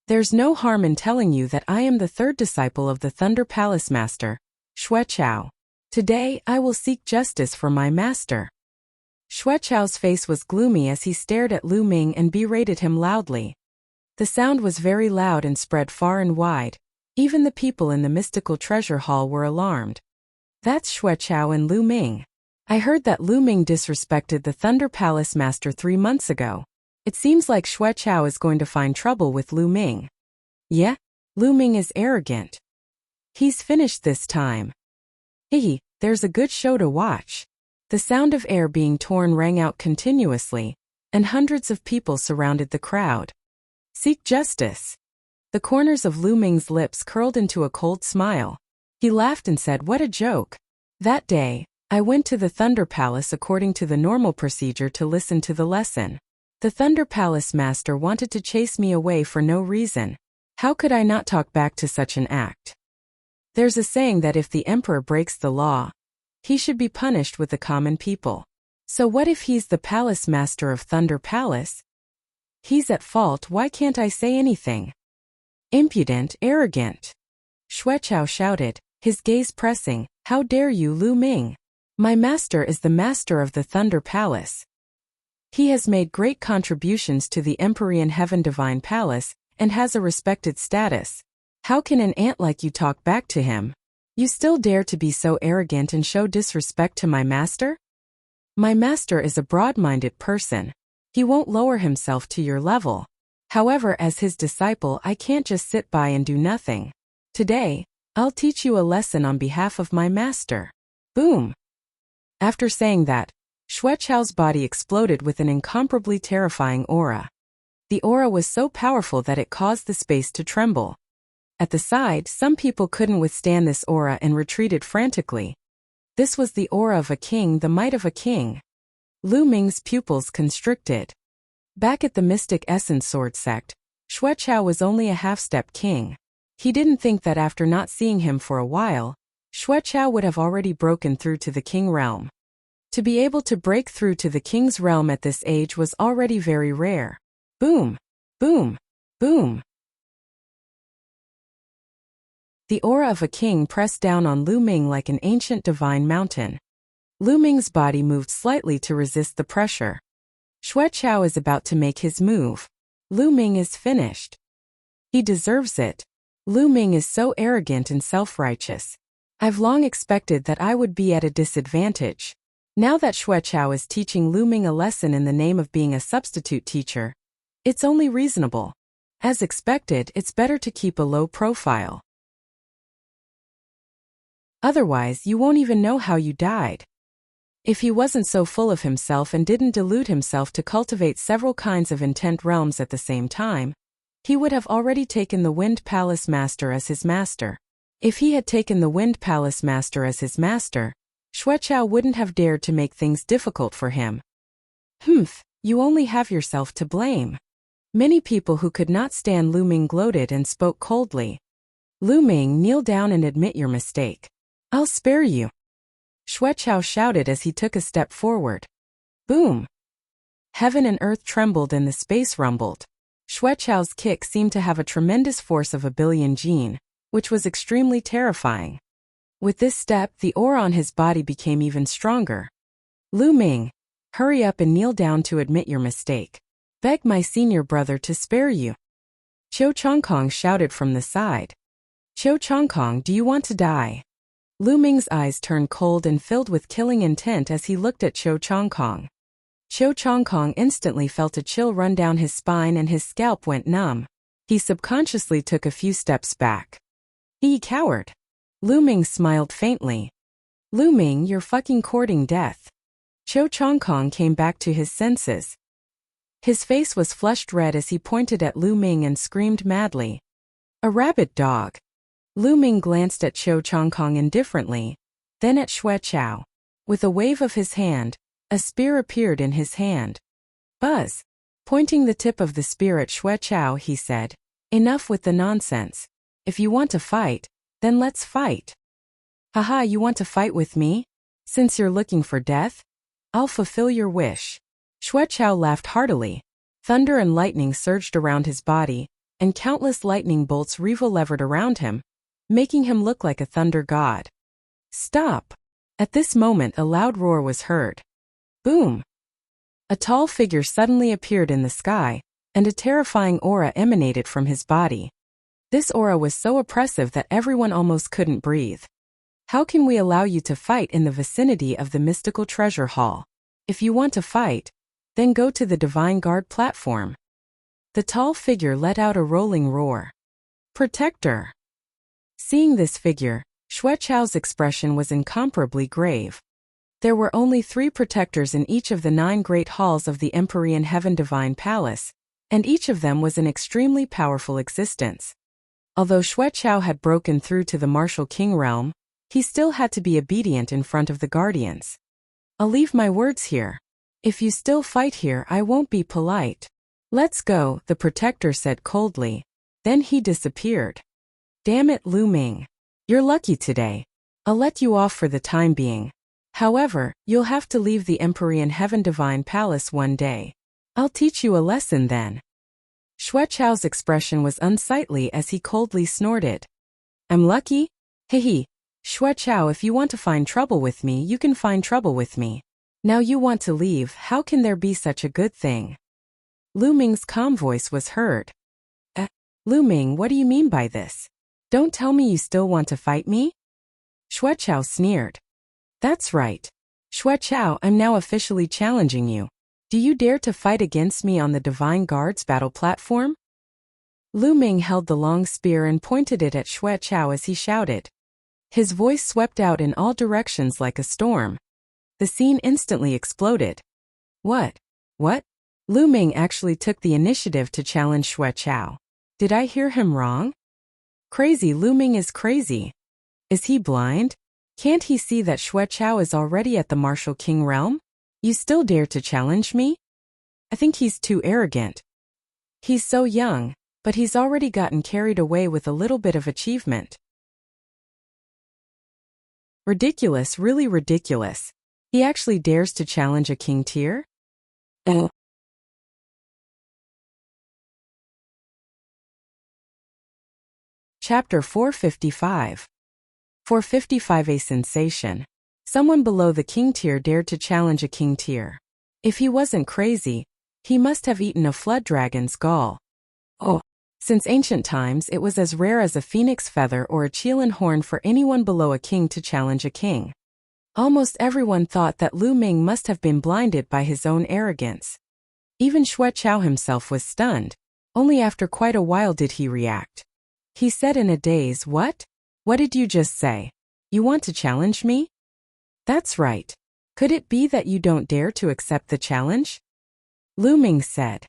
There's no harm in telling you that I am the 3rd disciple of the Thunder Palace Master, Shui Chao. Today, I will seek justice for my master. Shui Chao's face was gloomy as he stared at Lu Ming and berated him loudly. The sound was very loud and spread far and wide. Even the people in the mystical treasure hall were alarmed. That's Shui Chao and Lu Ming. I heard that Lu Ming disrespected the Thunder Palace Master 3 months ago. It seems like Shui Chao is going to find trouble with Lu Ming. Yeah? Lu Ming is arrogant. He's finished this time. Hehe, there's a good show to watch. The sound of air being torn rang out continuously, and hundreds of people surrounded the crowd. Seek justice. The corners of Lu Ming's lips curled into a cold smile. He laughed and said, what a joke. That day, I went to the Thunder Palace according to the normal procedure to listen to the lesson. The Thunder Palace Master wanted to chase me away for no reason. How could I not talk back to such an act? There's a saying that if the emperor breaks the law, he should be punished with the common people. So what if he's the Palace Master of Thunder Palace? He's at fault, why can't I say anything? Impudent, arrogant. Shui Chao shouted, his gaze pressing, how dare you, Lu Ming? My master is the master of the Thunder Palace. He has made great contributions to the Empyrean Heaven Divine Palace, and has a respected status. How can an ant like you talk back to him? You still dare to be so arrogant and show disrespect to my master? My master is a broad-minded person. He won't lower himself to your level. However, as his disciple, I can't just sit by and do nothing. Today, I'll teach you a lesson on behalf of my master. Boom! After saying that, Shui Chao's body exploded with an incomparably terrifying aura. The aura was so powerful that it caused the space to tremble. At the side, some people couldn't withstand this aura and retreated frantically. This was the aura of a king, the might of a king. Lu Ming's pupils constricted. Back at the Mystic Essence Sword Sect, Xueqiao was only a half-step king. He didn't think that after not seeing him for a while, Xueqiao would have already broken through to the king realm. To be able to break through to the king's realm at this age was already very rare. Boom! Boom! Boom! The aura of a king pressed down on Lu Ming like an ancient divine mountain. Lu Ming's body moved slightly to resist the pressure. Xueqiao is about to make his move. Lu Ming is finished. He deserves it. Lu Ming is so arrogant and self-righteous. I've long expected that I would be at a disadvantage. Now that Xueqiao is teaching Lu Ming a lesson in the name of being a substitute teacher, it's only reasonable. As expected, it's better to keep a low profile. Otherwise, you won't even know how you died. If he wasn't so full of himself and didn't delude himself to cultivate several kinds of intent realms at the same time, he would have already taken the Wind Palace Master as his master. If he had taken the Wind Palace Master as his master, Xueqiao wouldn't have dared to make things difficult for him. You only have yourself to blame. Many people who could not stand Lu Ming gloated and spoke coldly. Lu Ming, kneel down and admit your mistake. I'll spare you. Xueqiao shouted as he took a step forward. Boom! Heaven and earth trembled and the space rumbled. Xueqiao's kick seemed to have a tremendous force of 1 billion jin, which was extremely terrifying. With this step, the aura on his body became even stronger. Lu Ming, hurry up and kneel down to admit your mistake. Beg my senior brother to spare you. Qiu Chongkong shouted from the side. Qiu Chongkong, do you want to die? Lu Ming's eyes turned cold and filled with killing intent as he looked at Qiu Chongkong. Qiu Chongkong instantly felt a chill run down his spine and his scalp went numb. He subconsciously took a few steps back. Coward. Lu Ming smiled faintly. Lu Ming, you're fucking courting death. Qiu Chongkong came back to his senses. His face was flushed red as he pointed at Lu Ming and screamed madly. A rabid dog. Lu Ming glanced at Qiu Chongkong indifferently, then at Xueqiao. With a wave of his hand, a spear appeared in his hand. Buzz. Pointing the tip of the spear at Xueqiao, he said, Enough with the nonsense. If you want to fight, then let's fight. Haha, you want to fight with me? Since you're looking for death? I'll fulfill your wish. Xueqiao laughed heartily. Thunder and lightning surged around his body, and countless lightning bolts revolvered around him, making him look like a thunder god. Stop! At this moment a loud roar was heard. Boom! A tall figure suddenly appeared in the sky, and a terrifying aura emanated from his body. This aura was so oppressive that everyone almost couldn't breathe. How can we allow you to fight in the vicinity of the mystical treasure hall? If you want to fight, then go to the Divine Guard platform. The tall figure let out a rolling roar. Protector! Seeing this figure, Xueqiao's expression was incomparably grave. There were only 3 protectors in each of the 9 great halls of the Empyrean Heaven Divine Palace, and each of them was an extremely powerful existence. Although Xueqiao had broken through to the martial king realm, he still had to be obedient in front of the guardians. I'll leave my words here. If you still fight here, I won't be polite. Let's go, the protector said coldly. Then he disappeared. Damn it, Lu Ming. You're lucky today. I'll let you off for the time being. However, you'll have to leave the Empyrean Heaven Divine Palace one day. I'll teach you a lesson then. Xueqiao's expression was unsightly as he coldly snorted. I'm lucky? Hehe. Xueqiao, if you want to find trouble with me, you can find trouble with me. Now you want to leave, how can there be such a good thing? Lu Ming's calm voice was heard. Lu Ming, what do you mean by this? Don't tell me you still want to fight me? Xueqiao sneered. That's right. Xueqiao, I'm now officially challenging you. Do you dare to fight against me on the Divine Guard's battle platform? Lu Ming held the long spear and pointed it at Xueqiao as he shouted. His voice swept out in all directions like a storm. The scene instantly exploded. What? Lu Ming actually took the initiative to challenge Xueqiao. Did I hear him wrong? Crazy, Lu Ming is crazy. Is he blind? Can't he see that Xueqiao is already at the martial king realm? You still dare to challenge me? I think he's too arrogant. He's so young. but he's already gotten carried away with a little bit of achievement. Ridiculous, really ridiculous. He actually dares to challenge a king tier? Chapter 455. 455. A sensation. Someone below the king tier dared to challenge a king tier. If he wasn't crazy, he must have eaten a flood dragon's gall. Since ancient times it was as rare as a phoenix feather or a chelan horn for anyone below a king to challenge a king. Almost everyone thought that Lu Ming must have been blinded by his own arrogance. Even Xue Chao himself was stunned. Only after quite a while did he react. He said in a daze, "What? What did you just say? You want to challenge me?" "That's right. Could it be that you don't dare to accept the challenge?" Lu Ming said.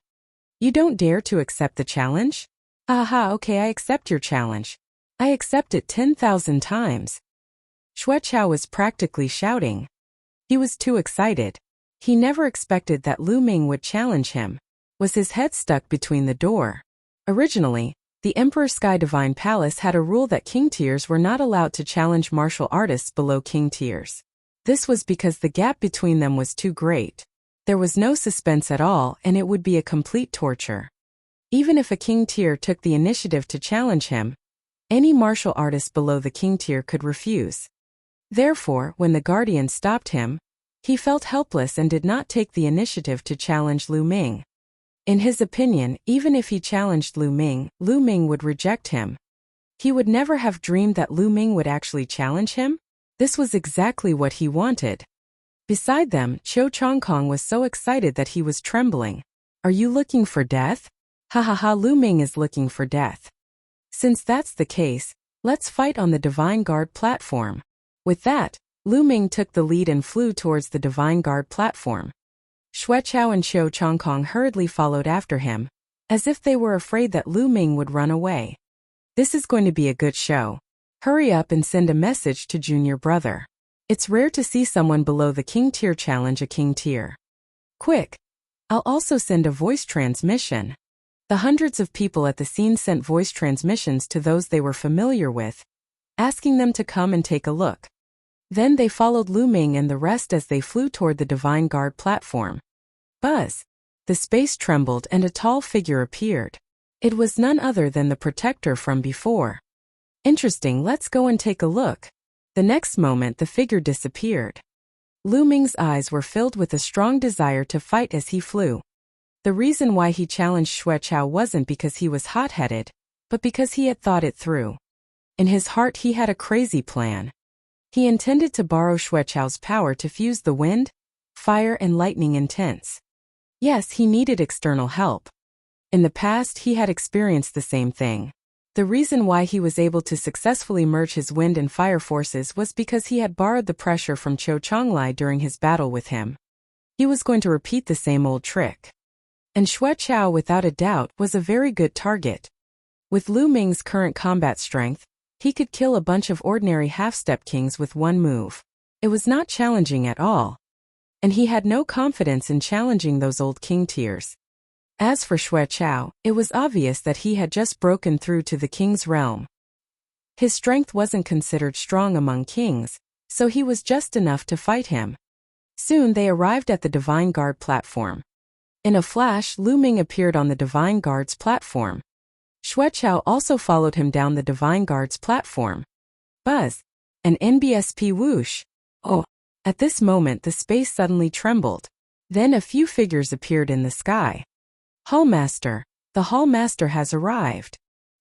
"You don't dare to accept the challenge? Aha, okay, I accept your challenge. I accept it 10,000 times. Xue Chao was practically shouting. He was too excited. He never expected that Lu Ming would challenge him. Was his head stuck between the door? Originally, the Emperor Sky Divine Palace had a rule that king tiers were not allowed to challenge martial artists below king tiers. This was because the gap between them was too great. There was no suspense at all, and it would be a complete torture. Even if a king tier took the initiative to challenge him, any martial artist below the king tier could refuse. Therefore, when the guardian stopped him, he felt helpless and did not take the initiative to challenge Lu Ming. In his opinion, even if he challenged Lu Ming would reject him. He would never have dreamed that Lu Ming would actually challenge him. This was exactly what he wanted. Beside them, Qiu Chongkong was so excited that he was trembling. "Are you looking for death?" "Ha ha ha, Lu Ming is looking for death." "Since that's the case, let's fight on the Divine Guard platform." With that, Lu Ming took the lead and flew towards the Divine Guard platform. Xue Chao and Qiu Chongkong hurriedly followed after him, as if they were afraid that Lu Ming would run away. "This is going to be a good show. Hurry up and send a message to junior brother. It's rare to see someone below the king tier challenge a king tier. Quick! I'll also send a voice transmission." The hundreds of people at the scene sent voice transmissions to those they were familiar with, asking them to come and take a look. Then they followed Lu Ming and the rest as they flew toward the Divine Guard platform. Buzz! The space trembled and a tall figure appeared. It was none other than the protector from before. "Interesting, let's go and take a look." The next moment the figure disappeared. Lu Ming's eyes were filled with a strong desire to fight as he flew. The reason why he challenged Xue Chao wasn't because he was hot-headed, but because he had thought it through. In his heart he had a crazy plan. He intended to borrow Xue Chao's power to fuse the wind, fire and lightning intense. Yes, he needed external help. In the past he had experienced the same thing. The reason why he was able to successfully merge his wind and fire forces was because he had borrowed the pressure from Qiu Chonglai during his battle with him. He was going to repeat the same old trick. And Xue Chao, without a doubt, was a very good target. With Lu Ming's current combat strength, he could kill a bunch of ordinary half-step kings with one move. It was not challenging at all. And he had no confidence in challenging those old king tiers. As for Xue Chao, it was obvious that he had just broken through to the king's realm. His strength wasn't considered strong among kings, so he was just enough to fight him. Soon they arrived at the Divine Guard platform. In a flash, Lu Ming appeared on the Divine Guard's platform. Xue Chao also followed him down the Divine Guard's platform. Buzz! An NBSP whoosh! Oh! At this moment the space suddenly trembled. Then a few figures appeared in the sky. Hallmaster! The Hallmaster has arrived.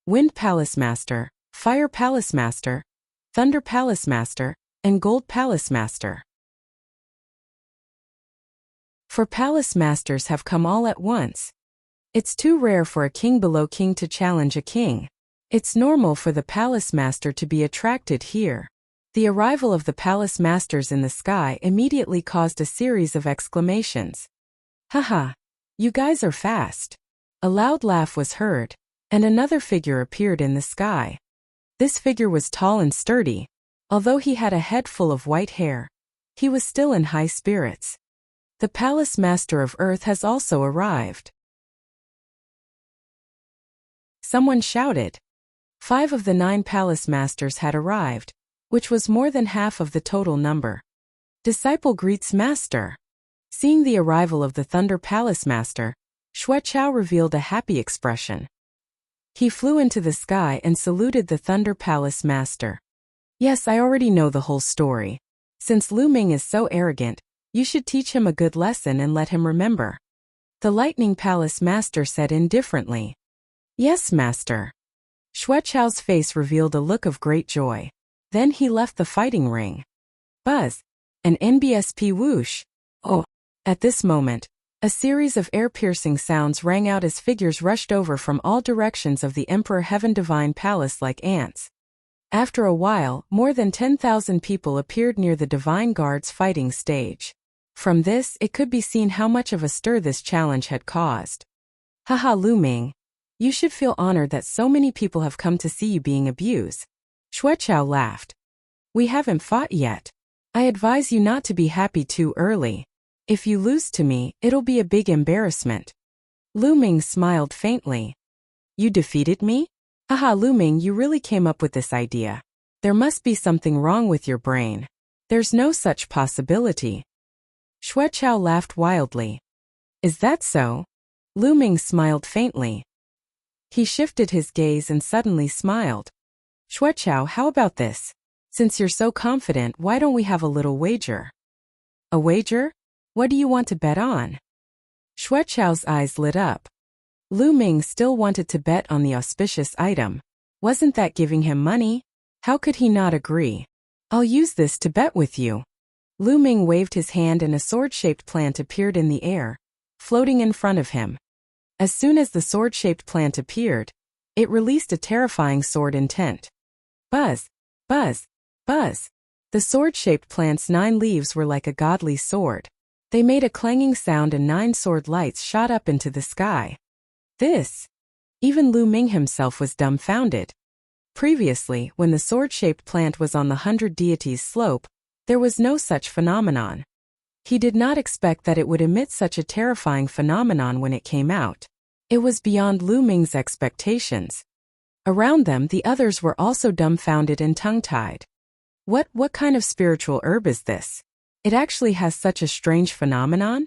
Wind Palace Master, Fire Palace Master, Thunder Palace Master, and Gold Palace Master. For Palace Masters have come all at once. It's too rare for a king below king to challenge a king. It's normal for the Palace Master to be attracted here. The arrival of the Palace Masters in the sky immediately caused a series of exclamations. Haha! You guys are fast. A loud laugh was heard, and another figure appeared in the sky. This figure was tall and sturdy. Although he had a head full of white hair, he was still in high spirits. The Palace Master of Earth has also arrived. Someone shouted. 5 of the 9 palace masters had arrived, which was more than half of the total number. Disciple greets master. Seeing the arrival of the Thunder Palace Master, Xueqiao revealed a happy expression. He flew into the sky and saluted the Thunder Palace Master. Yes, I already know the whole story. Since Lu Ming is so arrogant, you should teach him a good lesson and let him remember. The Lightning Palace Master said indifferently. Yes, Master. Xueqiao's face revealed a look of great joy. Then he left the fighting ring. Buzz. An NBSP whoosh. Oh. At this moment, a series of air-piercing sounds rang out as figures rushed over from all directions of the Emperor Heaven Divine Palace like ants. After a while, more than 10,000 people appeared near the Divine Guard's fighting stage. From this, it could be seen how much of a stir this challenge had caused. Haha, Lu Ming. You should feel honored that so many people have come to see you being abused. Xueqiao laughed. We haven't fought yet. I advise you not to be happy too early. If you lose to me, it'll be a big embarrassment. Lu Ming smiled faintly. You defeated me? Haha, Lu Ming, you really came up with this idea. There must be something wrong with your brain. There's no such possibility. Xueqiao laughed wildly. Is that so? Lu Ming smiled faintly. He shifted his gaze and suddenly smiled. Xueqiao, how about this? Since you're so confident, why don't we have a little wager? A wager? What do you want to bet on? Xueqiao's eyes lit up. Lu Ming still wanted to bet on the auspicious item. Wasn't that giving him money? How could he not agree? I'll use this to bet with you. Lu Ming waved his hand and a sword-shaped plant appeared in the air, floating in front of him. As soon as the sword-shaped plant appeared, it released a terrifying sword intent. Buzz, buzz, buzz. The sword-shaped plant's 9 leaves were like a godly sword. They made a clanging sound and 9 sword lights shot up into the sky. This. Even Lu Ming himself was dumbfounded. Previously, when the sword-shaped plant was on the 100 deities slope, there was no such phenomenon. He did not expect that it would emit such a terrifying phenomenon when it came out. It was beyond Lu Ming's expectations. Around them, the others were also dumbfounded and tongue-tied. What kind of spiritual herb is this? It actually has such a strange phenomenon?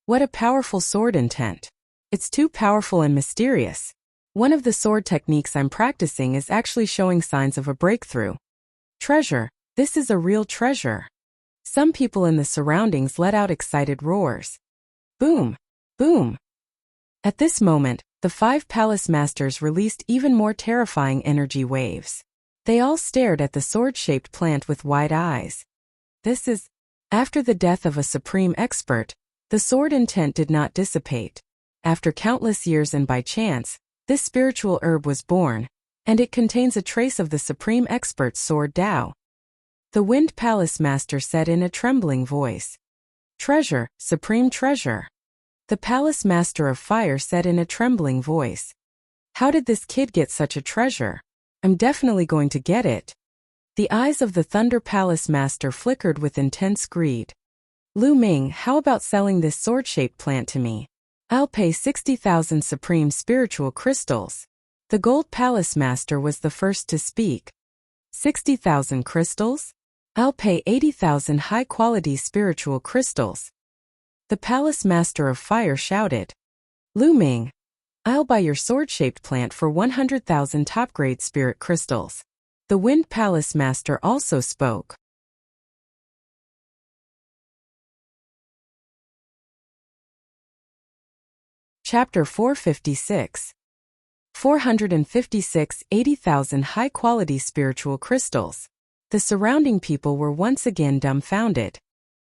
What a powerful sword intent. It's too powerful and mysterious. One of the sword techniques I'm practicing is actually showing signs of a breakthrough. Treasure. This is a real treasure. Some people in the surroundings let out excited roars. Boom! Boom! At this moment, the 5 palace masters released even more terrifying energy waves. They all stared at the sword-shaped plant with wide eyes. This is... After the death of a supreme expert, the sword intent did not dissipate. After countless years and by chance, this spiritual herb was born, and it contains a trace of the supreme expert's sword Tao. The Wind Palace Master said in a trembling voice. Treasure, supreme treasure. The Palace Master of Fire said in a trembling voice. How did this kid get such a treasure? I'm definitely going to get it. The eyes of the Thunder Palace Master flickered with intense greed. Lu Ming, how about selling this sword-shaped plant to me? I'll pay 60,000 supreme spiritual crystals. The Gold Palace Master was the first to speak. 60,000 crystals? I'll pay 80,000 high-quality spiritual crystals. The Palace Master of Fire shouted. Lu Ming, I'll buy your sword-shaped plant for 100,000 top-grade spirit crystals. The Wind Palace Master also spoke. Chapter 456. 456 80,000 high-quality spiritual crystals. The surrounding people were once again dumbfounded.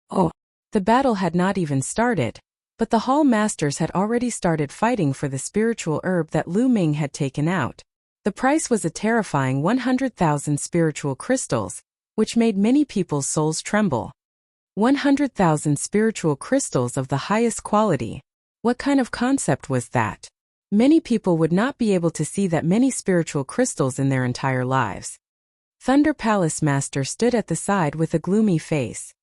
Oh, the battle had not even started, but the Hall Masters had already started fighting for the spiritual herb that Lu Ming had taken out. The price was a terrifying 100,000 spiritual crystals, which made many people's souls tremble. 100,000 spiritual crystals of the highest quality. What kind of concept was that? Many people would not be able to see that many spiritual crystals in their entire lives. Thunder Palace Master stood at the side with a gloomy face.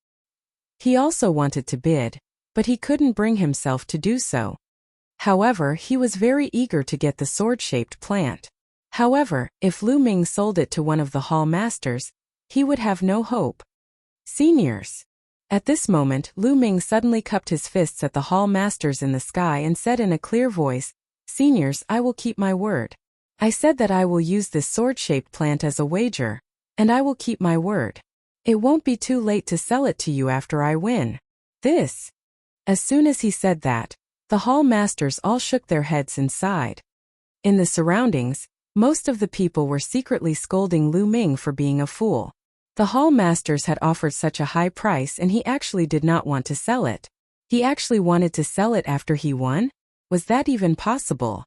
He also wanted to bid, but he couldn't bring himself to do so. However, he was very eager to get the sword-shaped plant. However, if Lu Ming sold it to one of the hall masters, he would have no hope. Seniors. At this moment, Lu Ming suddenly cupped his fists at the hall masters in the sky and said in a clear voice, "Seniors, I will keep my word. I said that I will use this sword-shaped plant as a wager, and I will keep my word. It won't be too late to sell it to you after I win." This. As soon as he said that, the hall masters all shook their heads and sighed. In the surroundings, most of the people were secretly scolding Lu Ming for being a fool. The hall masters had offered such a high price and he actually did not want to sell it. He actually wanted to sell it after he won? Was that even possible?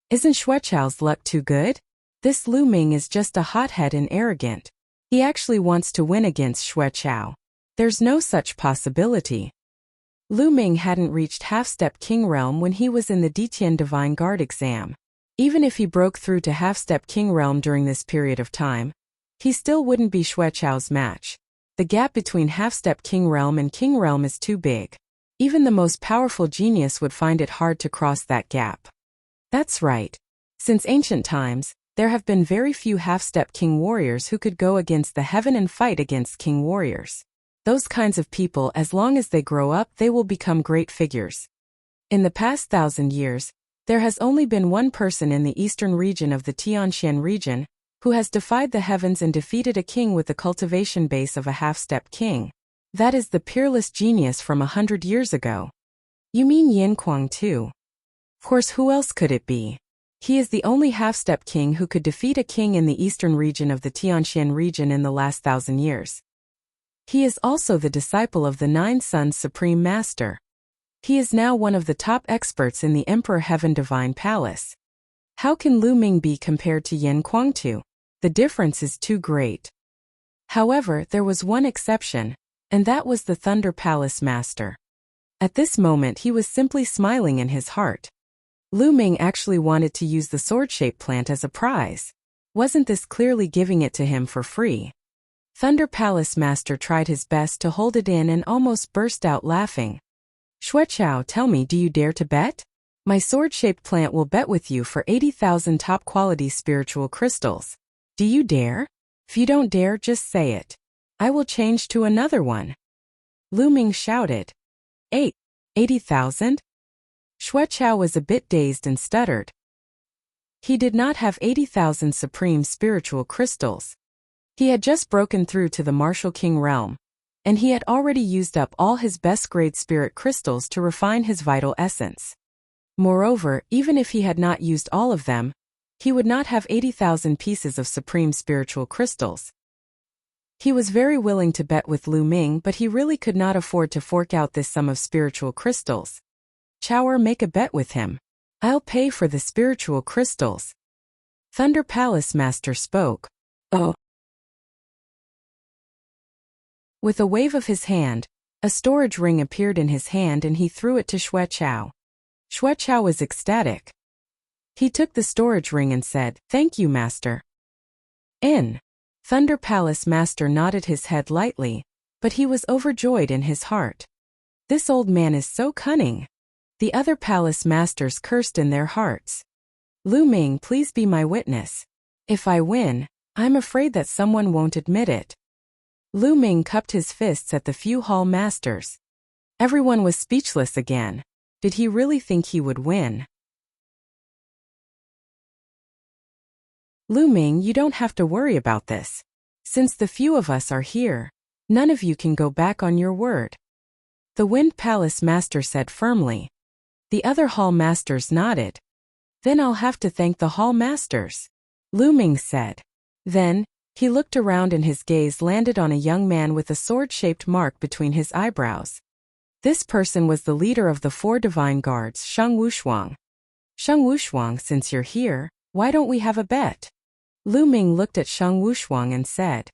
Isn't Xuechao's luck too good? This Lu Ming is just a hothead and arrogant. He actually wants to win against Xuechao. There's no such possibility. Lu Ming hadn't reached half-step king realm when he was in the Ditian Divine Guard exam. Even if he broke through to half-step king realm during this period of time, he still wouldn't be Xuechao's match. The gap between half-step king realm and king realm is too big. Even the most powerful genius would find it hard to cross that gap. That's right. Since ancient times, there have been very few half-step king warriors who could go against the heaven and fight against king warriors. Those kinds of people, as long as they grow up, they will become great figures. In the past 1,000 years, there has only been one person in the eastern region of the Tianxian region who has defied the heavens and defeated a king with the cultivation base of a half-step king. That is the peerless genius from 100 years ago. You mean Yin Kuang too? Of course, who else could it be? He is the only half-step king who could defeat a king in the eastern region of the Tianxian region in the last 1,000 years. He is also the disciple of the Nine Sons Supreme Master. He is now one of the top experts in the Emperor Heaven Divine Palace. How can Lu Ming be compared to Yin Kuangtu? The difference is too great. However, there was one exception, and that was the Thunder Palace Master. At this moment he was simply smiling in his heart. Lu Ming actually wanted to use the sword-shaped plant as a prize. Wasn't this clearly giving it to him for free? Thunder Palace Master tried his best to hold it in and almost burst out laughing. "Xuechao, tell me, do you dare to bet? My sword-shaped plant will bet with you for 80,000 top-quality spiritual crystals. Do you dare? If you don't dare, just say it. I will change to another one." Lu Ming shouted. 80,000? Xuechao was a bit dazed and stuttered. He did not have 80,000 supreme spiritual crystals. He had just broken through to the Martial King realm, and he had already used up all his best-grade spirit crystals to refine his vital essence. Moreover, even if he had not used all of them, he would not have 80,000 pieces of supreme spiritual crystals. He was very willing to bet with Lu Ming, but he really could not afford to fork out this sum of spiritual crystals. "Chaoer, make a bet with him. I'll pay for the spiritual crystals." Thunder Palace Master spoke. "Oh." With a wave of his hand, a storage ring appeared in his hand and he threw it to Xuechao. Xuechao was ecstatic. He took the storage ring and said, "Thank you, Master." Thunder Palace Master nodded his head lightly, but he was overjoyed in his heart. This old man is so cunning. The other palace masters cursed in their hearts. "Lu Ming, please be my witness. If I win, I'm afraid that someone won't admit it." Lu Ming cupped his fists at the few hall masters. Everyone was speechless again. Did he really think he would win? "Lu Ming, you don't have to worry about this. Since the few of us are here, none of you can go back on your word," the Wind Palace Master said firmly. The other hall masters nodded. "Then I'll have to thank the hall masters," Lu Ming said. Then, he looked around and his gaze landed on a young man with a sword-shaped mark between his eyebrows. This person was the leader of the 4 divine guards, Sheng Wushuang. "Sheng Wushuang, since you're here, why don't we have a bet?" Lu Ming looked at Sheng Wushuang and said,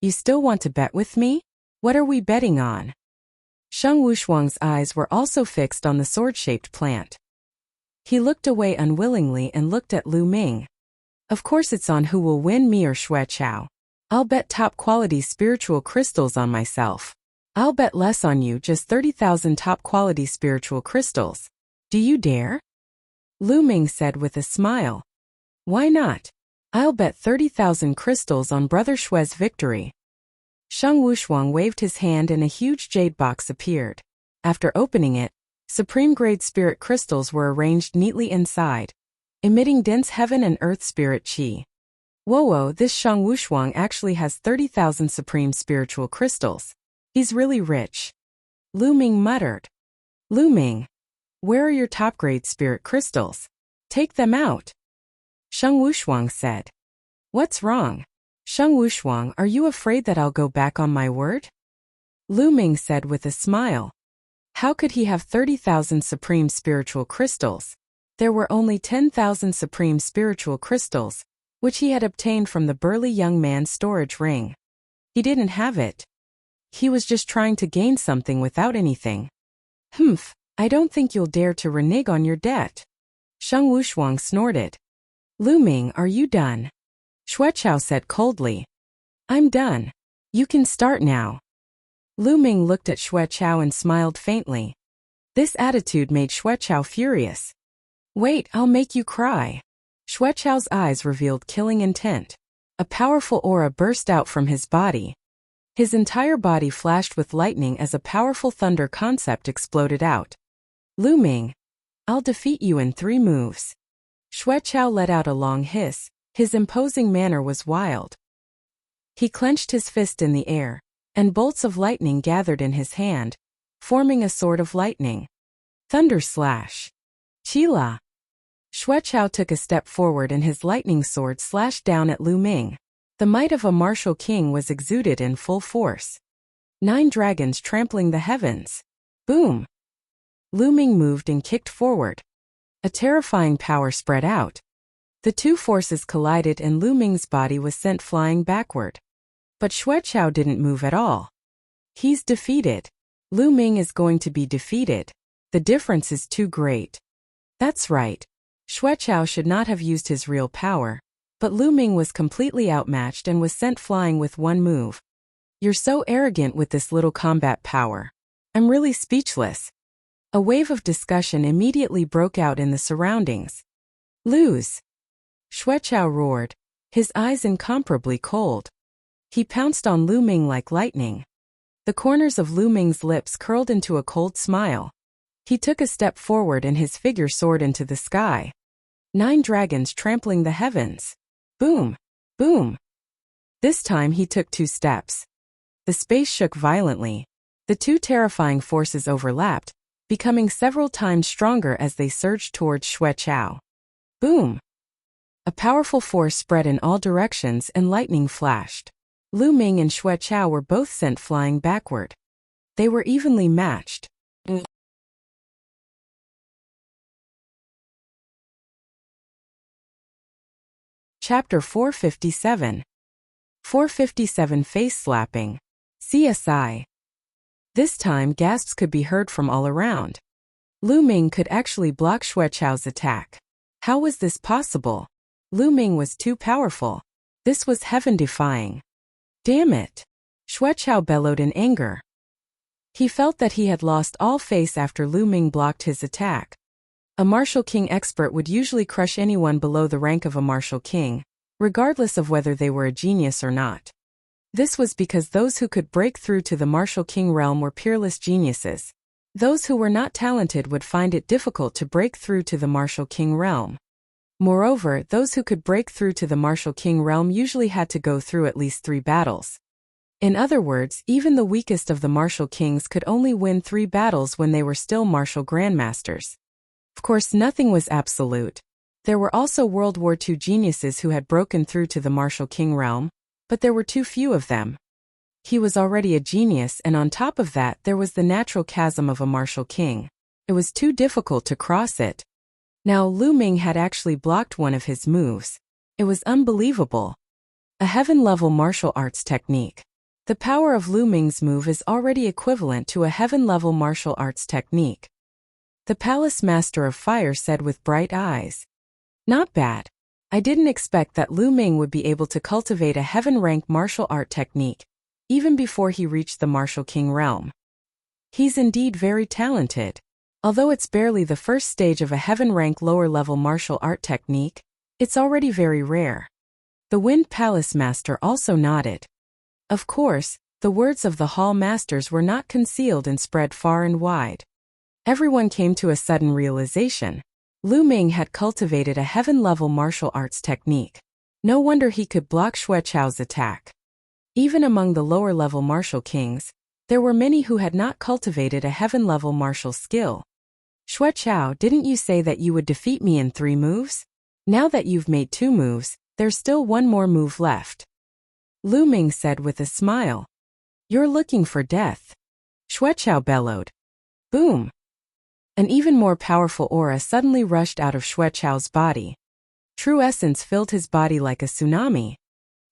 "You still want to bet with me? What are we betting on?" Sheng Wushuang's eyes were also fixed on the sword-shaped plant. He looked away unwillingly and looked at Lu Ming. "Of course it's on who will win, me or Xuechao. I'll bet top-quality spiritual crystals on myself. I'll bet less on you, just 30,000 top-quality spiritual crystals. Do you dare?" Lu Ming said with a smile. Why not? I'll bet 30,000 crystals on Brother Shue's victory. Sheng Wushuang waved his hand and a huge jade box appeared. After opening it, supreme-grade spirit crystals were arranged neatly inside, emitting dense heaven and earth spirit qi. Whoa, this Sheng Wushuang actually has 30,000 supreme spiritual crystals. He's really rich. Lu Ming muttered. Lu Ming, where are your top-grade spirit crystals? Take them out. Sheng Wushuang said. What's wrong? Sheng Wushuang, are you afraid that I'll go back on my word? Lu Ming said with a smile. How could he have 30,000 supreme spiritual crystals? There were only 10,000 supreme spiritual crystals, which he had obtained from the burly young man's storage ring. He didn't have it. He was just trying to gain something without anything. Humph, I don't think you'll dare to renege on your debt. Sheng Wushuang snorted. Lu Ming, are you done? Xueqiao said coldly. I'm done. You can start now. Lu Ming looked at Xueqiao and smiled faintly. This attitude made Xueqiao furious. Wait, I'll make you cry. Xueqiao's eyes revealed killing intent. A powerful aura burst out from his body. His entire body flashed with lightning as a powerful thunder concept exploded out. Lu Ming, I'll defeat you in 3 moves. Xueqiao let out a long hiss. His imposing manner was wild. He clenched his fist in the air, and bolts of lightning gathered in his hand, forming a sword of lightning. Thunder slash. Qila. Xueqiao took a step forward and his lightning sword slashed down at Lu Ming. The might of a martial king was exuded in full force. 9 dragons trampling the heavens. Boom! Lu Ming moved and kicked forward. A terrifying power spread out. The 2 forces collided and Lu Ming's body was sent flying backward. But Xueqiao didn't move at all. He's defeated. Lu Ming is going to be defeated. The difference is too great. That's right. Xueqiao should not have used his real power, but Lu Ming was completely outmatched and was sent flying with 1 move. You're so arrogant with this little combat power. I'm really speechless. A wave of discussion immediately broke out in the surroundings. Lose! Xueqiao roared, his eyes incomparably cold. He pounced on Lu Ming like lightning. The corners of Lu Ming's lips curled into a cold smile. He took a step forward and his figure soared into the sky. 9 dragons trampling the heavens. Boom! Boom! This time he took 2 steps. The space shook violently. The 2 terrifying forces overlapped, becoming several times stronger as they surged towards Xueqiao. Boom! A powerful force spread in all directions and lightning flashed. Lu Ming and Xueqiao were both sent flying backward. They were evenly matched. Chapter 457. 457 Face Slapping. CSI. This time gasps could be heard from all around. Lu Ming could actually block Xueqiao's attack. How was this possible? Lu Ming was too powerful. This was heaven-defying. Damn it! Xueqiao bellowed in anger. He felt that he had lost all face after Lu Ming blocked his attack. A martial king expert would usually crush anyone below the rank of a martial king, regardless of whether they were a genius or not. This was because those who could break through to the martial king realm were peerless geniuses. Those who were not talented would find it difficult to break through to the martial king realm. Moreover, those who could break through to the martial king realm usually had to go through at least 3 battles. In other words, even the weakest of the martial kings could only win 3 battles when they were still martial grandmasters. Of course, nothing was absolute. There were also World War II geniuses who had broken through to the martial king realm, but there were too few of them. He was already a genius, and on top of that there was the natural chasm of a martial king. It was too difficult to cross it. Now Lu Ming had actually blocked one of his moves. It was unbelievable. A heaven-level martial arts technique. The power of Lu Ming's move is already equivalent to a heaven-level martial arts technique. The Palace Master of Fire said with bright eyes. Not bad. I didn't expect that Lu Ming would be able to cultivate a heaven-rank martial art technique, even before he reached the martial king realm. He's indeed very talented. Although it's barely the first stage of a heaven-rank lower-level martial art technique, it's already very rare. The Wind Palace Master also nodded. Of course, the words of the Hall Masters were not concealed and spread far and wide. Everyone came to a sudden realization. Lu Ming had cultivated a heaven-level martial arts technique. No wonder he could block Xueqiao's attack. Even among the lower-level martial kings, there were many who had not cultivated a heaven-level martial skill. Xueqiao, didn't you say that you would defeat me in 3 moves? Now that you've made 2 moves, there's still 1 more move left. Lu Ming said with a smile. You're looking for death. Xueqiao bellowed. Boom! An even more powerful aura suddenly rushed out of Xueqiao's body. True essence filled his body like a tsunami.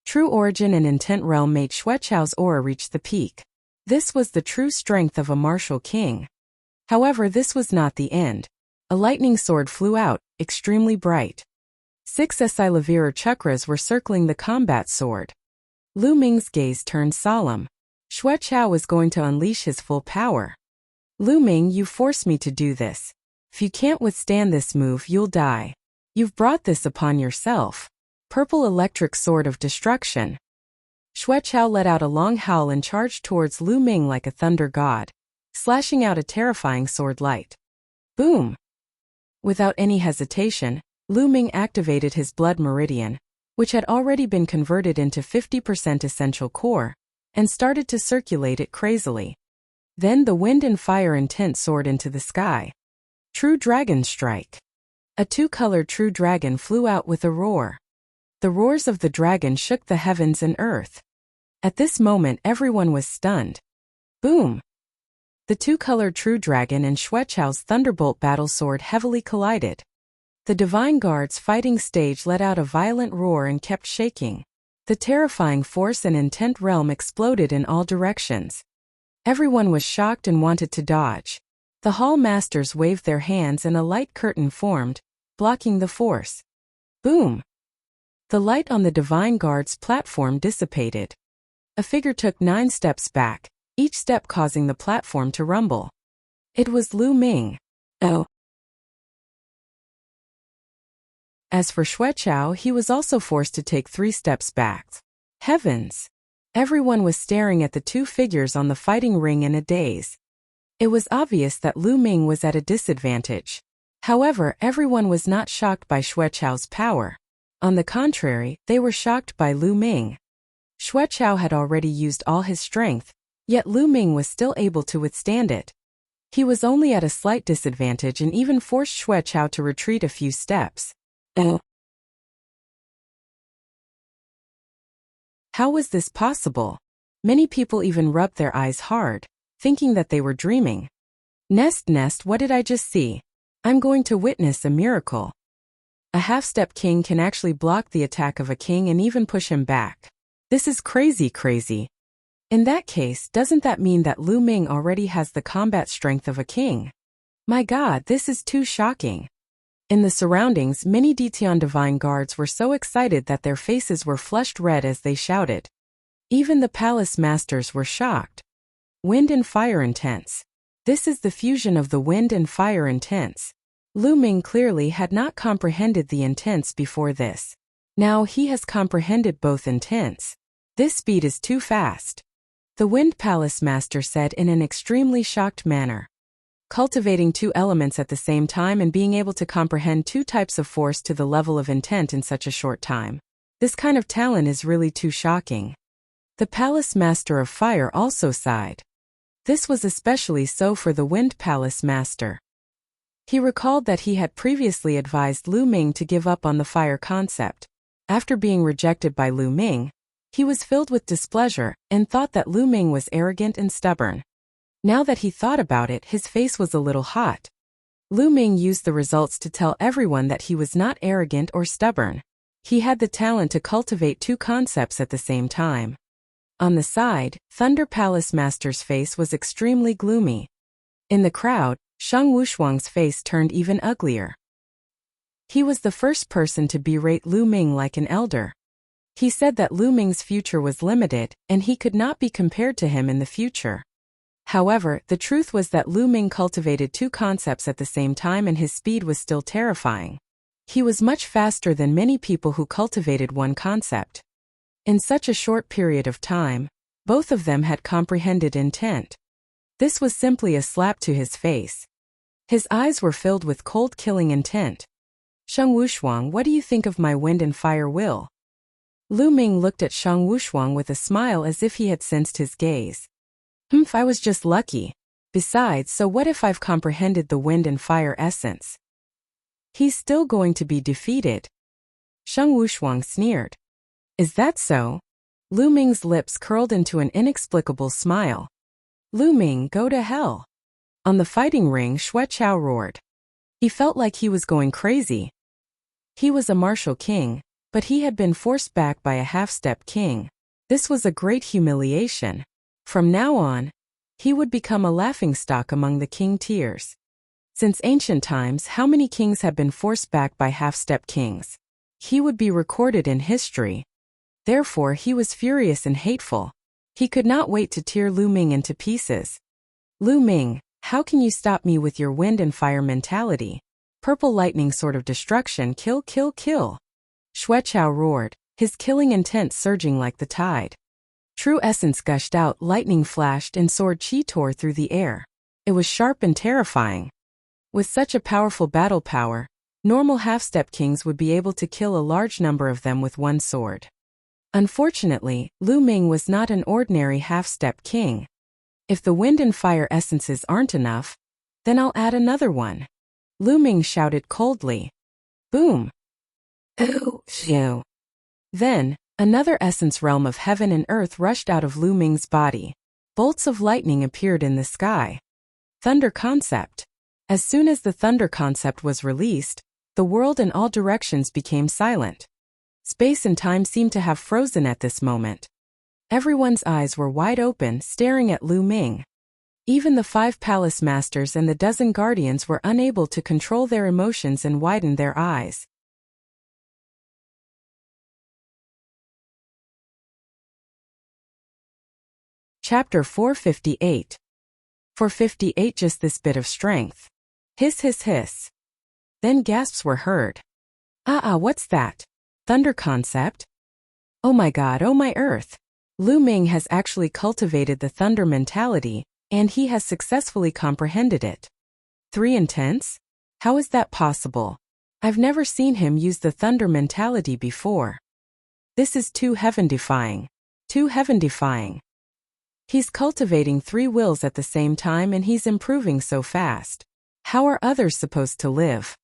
True origin and intent realm made Xueqiao's aura reach the peak. This was the true strength of a martial king. However, this was not the end. A lightning sword flew out, extremely bright. 6 Esilavira chakras were circling the combat sword. Lu Ming's gaze turned solemn. Xueqiao was going to unleash his full power. Lu Ming, you forced me to do this. If you can't withstand this move, you'll die. You've brought this upon yourself. Purple electric sword of destruction. Xueqiao let out a long howl and charged towards Lu Ming like a thunder god, slashing out a terrifying sword light. Boom! Without any hesitation, Lu Ming activated his blood meridian, which had already been converted into 50% essential core, and started to circulate it crazily. Then the wind and fire intent soared into the sky. True Dragon Strike. A 2-colored true dragon flew out with a roar. The roars of the dragon shook the heavens and earth. At this moment everyone was stunned. Boom! The 2-colored true dragon and Xueqiao's thunderbolt battle sword heavily collided. The Divine Guard's fighting stage let out a violent roar and kept shaking. The terrifying force and intent realm exploded in all directions. Everyone was shocked and wanted to dodge. The Hall Masters waved their hands and a light curtain formed, blocking the force. Boom! The light on the Divine Guard's platform dissipated. A figure took 9 steps back, each step causing the platform to rumble. It was Lu Ming. Oh. As for Xueqiao, he was also forced to take 3 steps back. Heavens! Everyone was staring at the 2 figures on the fighting ring in a daze. It was obvious that Lu Ming was at a disadvantage. However, everyone was not shocked by Xueqiao's power. On the contrary, they were shocked by Lu Ming. Xueqiao had already used all his strength, yet Lu Ming was still able to withstand it. He was only at a slight disadvantage and even forced Xueqiao to retreat a few steps. How was this possible? Many people even rubbed their eyes hard, thinking that they were dreaming. Nest, what did I just see? I'm going to witness a miracle. A half-step king can actually block the attack of a king and even push him back. This is crazy. In that case, doesn't that mean that Lu Ming already has the combat strength of a king? My god, this is too shocking. In the surroundings, many Detian Divine Guards were so excited that their faces were flushed red as they shouted. Even the Palace Masters were shocked. Wind and fire intense. This is the fusion of the wind and fire intense. Lu Ming clearly had not comprehended the intense before this. Now he has comprehended both intense. This speed is too fast. The Wind Palace Master said in an extremely shocked manner. Cultivating 2 elements at the same time and being able to comprehend 2 types of force to the level of intent in such a short time. This kind of talent is really too shocking. The Palace Master of Fire also sighed. This was especially so for the Wind Palace Master. He recalled that he had previously advised Lu Ming to give up on the fire concept. After being rejected by Lu Ming, he was filled with displeasure and thought that Lu Ming was arrogant and stubborn. Now that he thought about it, his face was a little hot. Lu Ming used the results to tell everyone that he was not arrogant or stubborn. He had the talent to cultivate 2 concepts at the same time. On the side, Thunder Palace Master's face was extremely gloomy. In the crowd, Shang Wushuang's face turned even uglier. He was the first person to berate Lu Ming like an elder. He said that Lu Ming's future was limited, and he could not be compared to him in the future. However, the truth was that Lu Ming cultivated two concepts at the same time and his speed was still terrifying. He was much faster than many people who cultivated one concept. In such a short period of time, both of them had comprehended intent. This was simply a slap to his face. His eyes were filled with cold killing intent. Sheng Wushuang, what do you think of my wind and fire will? Lu Ming looked at Sheng Wushuang with a smile as if he had sensed his gaze. I was just lucky. Besides, so what if I've comprehended the wind and fire essence? He's still going to be defeated. Sheng Wushuang sneered. Is that so? Lu Ming's lips curled into an inexplicable smile. Lu Ming, go to hell. On the fighting ring, Xue Chao roared. He felt like he was going crazy. He was a martial king, but he had been forced back by a half-step king. This was a great humiliation. From now on, he would become a laughingstock among the king tiers. Since ancient times, how many kings have been forced back by half-step kings? He would be recorded in history. Therefore, he was furious and hateful. He could not wait to tear Lu Ming into pieces. Lu Ming, how can you stop me with your wind and fire mentality? Purple lightning sort of destruction, kill, kill, kill. Xue Chao roared, his killing intent surging like the tide. True essence gushed out, lightning flashed and sword chi tore through the air. It was sharp and terrifying. With such a powerful battle power, normal half-step kings would be able to kill a large number of them with one sword. Unfortunately, Lu Ming was not an ordinary half-step king. If the wind and fire essences aren't enough, then I'll add another one. Lu Ming shouted coldly. Boom! Ooh, phew. Then, another essence realm of heaven and earth rushed out of Lu Ming's body. Bolts of lightning appeared in the sky. Thunder concept. As soon as the thunder concept was released, the world in all directions became silent. Space and time seemed to have frozen at this moment. Everyone's eyes were wide open, staring at Lu Ming. Even the 5 palace masters and the dozen guardians were unable to control their emotions and widen their eyes. Chapter 458. For 58 just this bit of strength. Hiss hiss hiss. Then gasps were heard. What's that? Thunder concept? Oh my god, oh my earth. Lu Ming has actually cultivated the thunder mentality, and he has successfully comprehended it. 3 intents? How is that possible? I've never seen him use the thunder mentality before. This is too heaven-defying. Too heaven-defying. He's cultivating 3 wills at the same time and he's improving so fast. How are others supposed to live?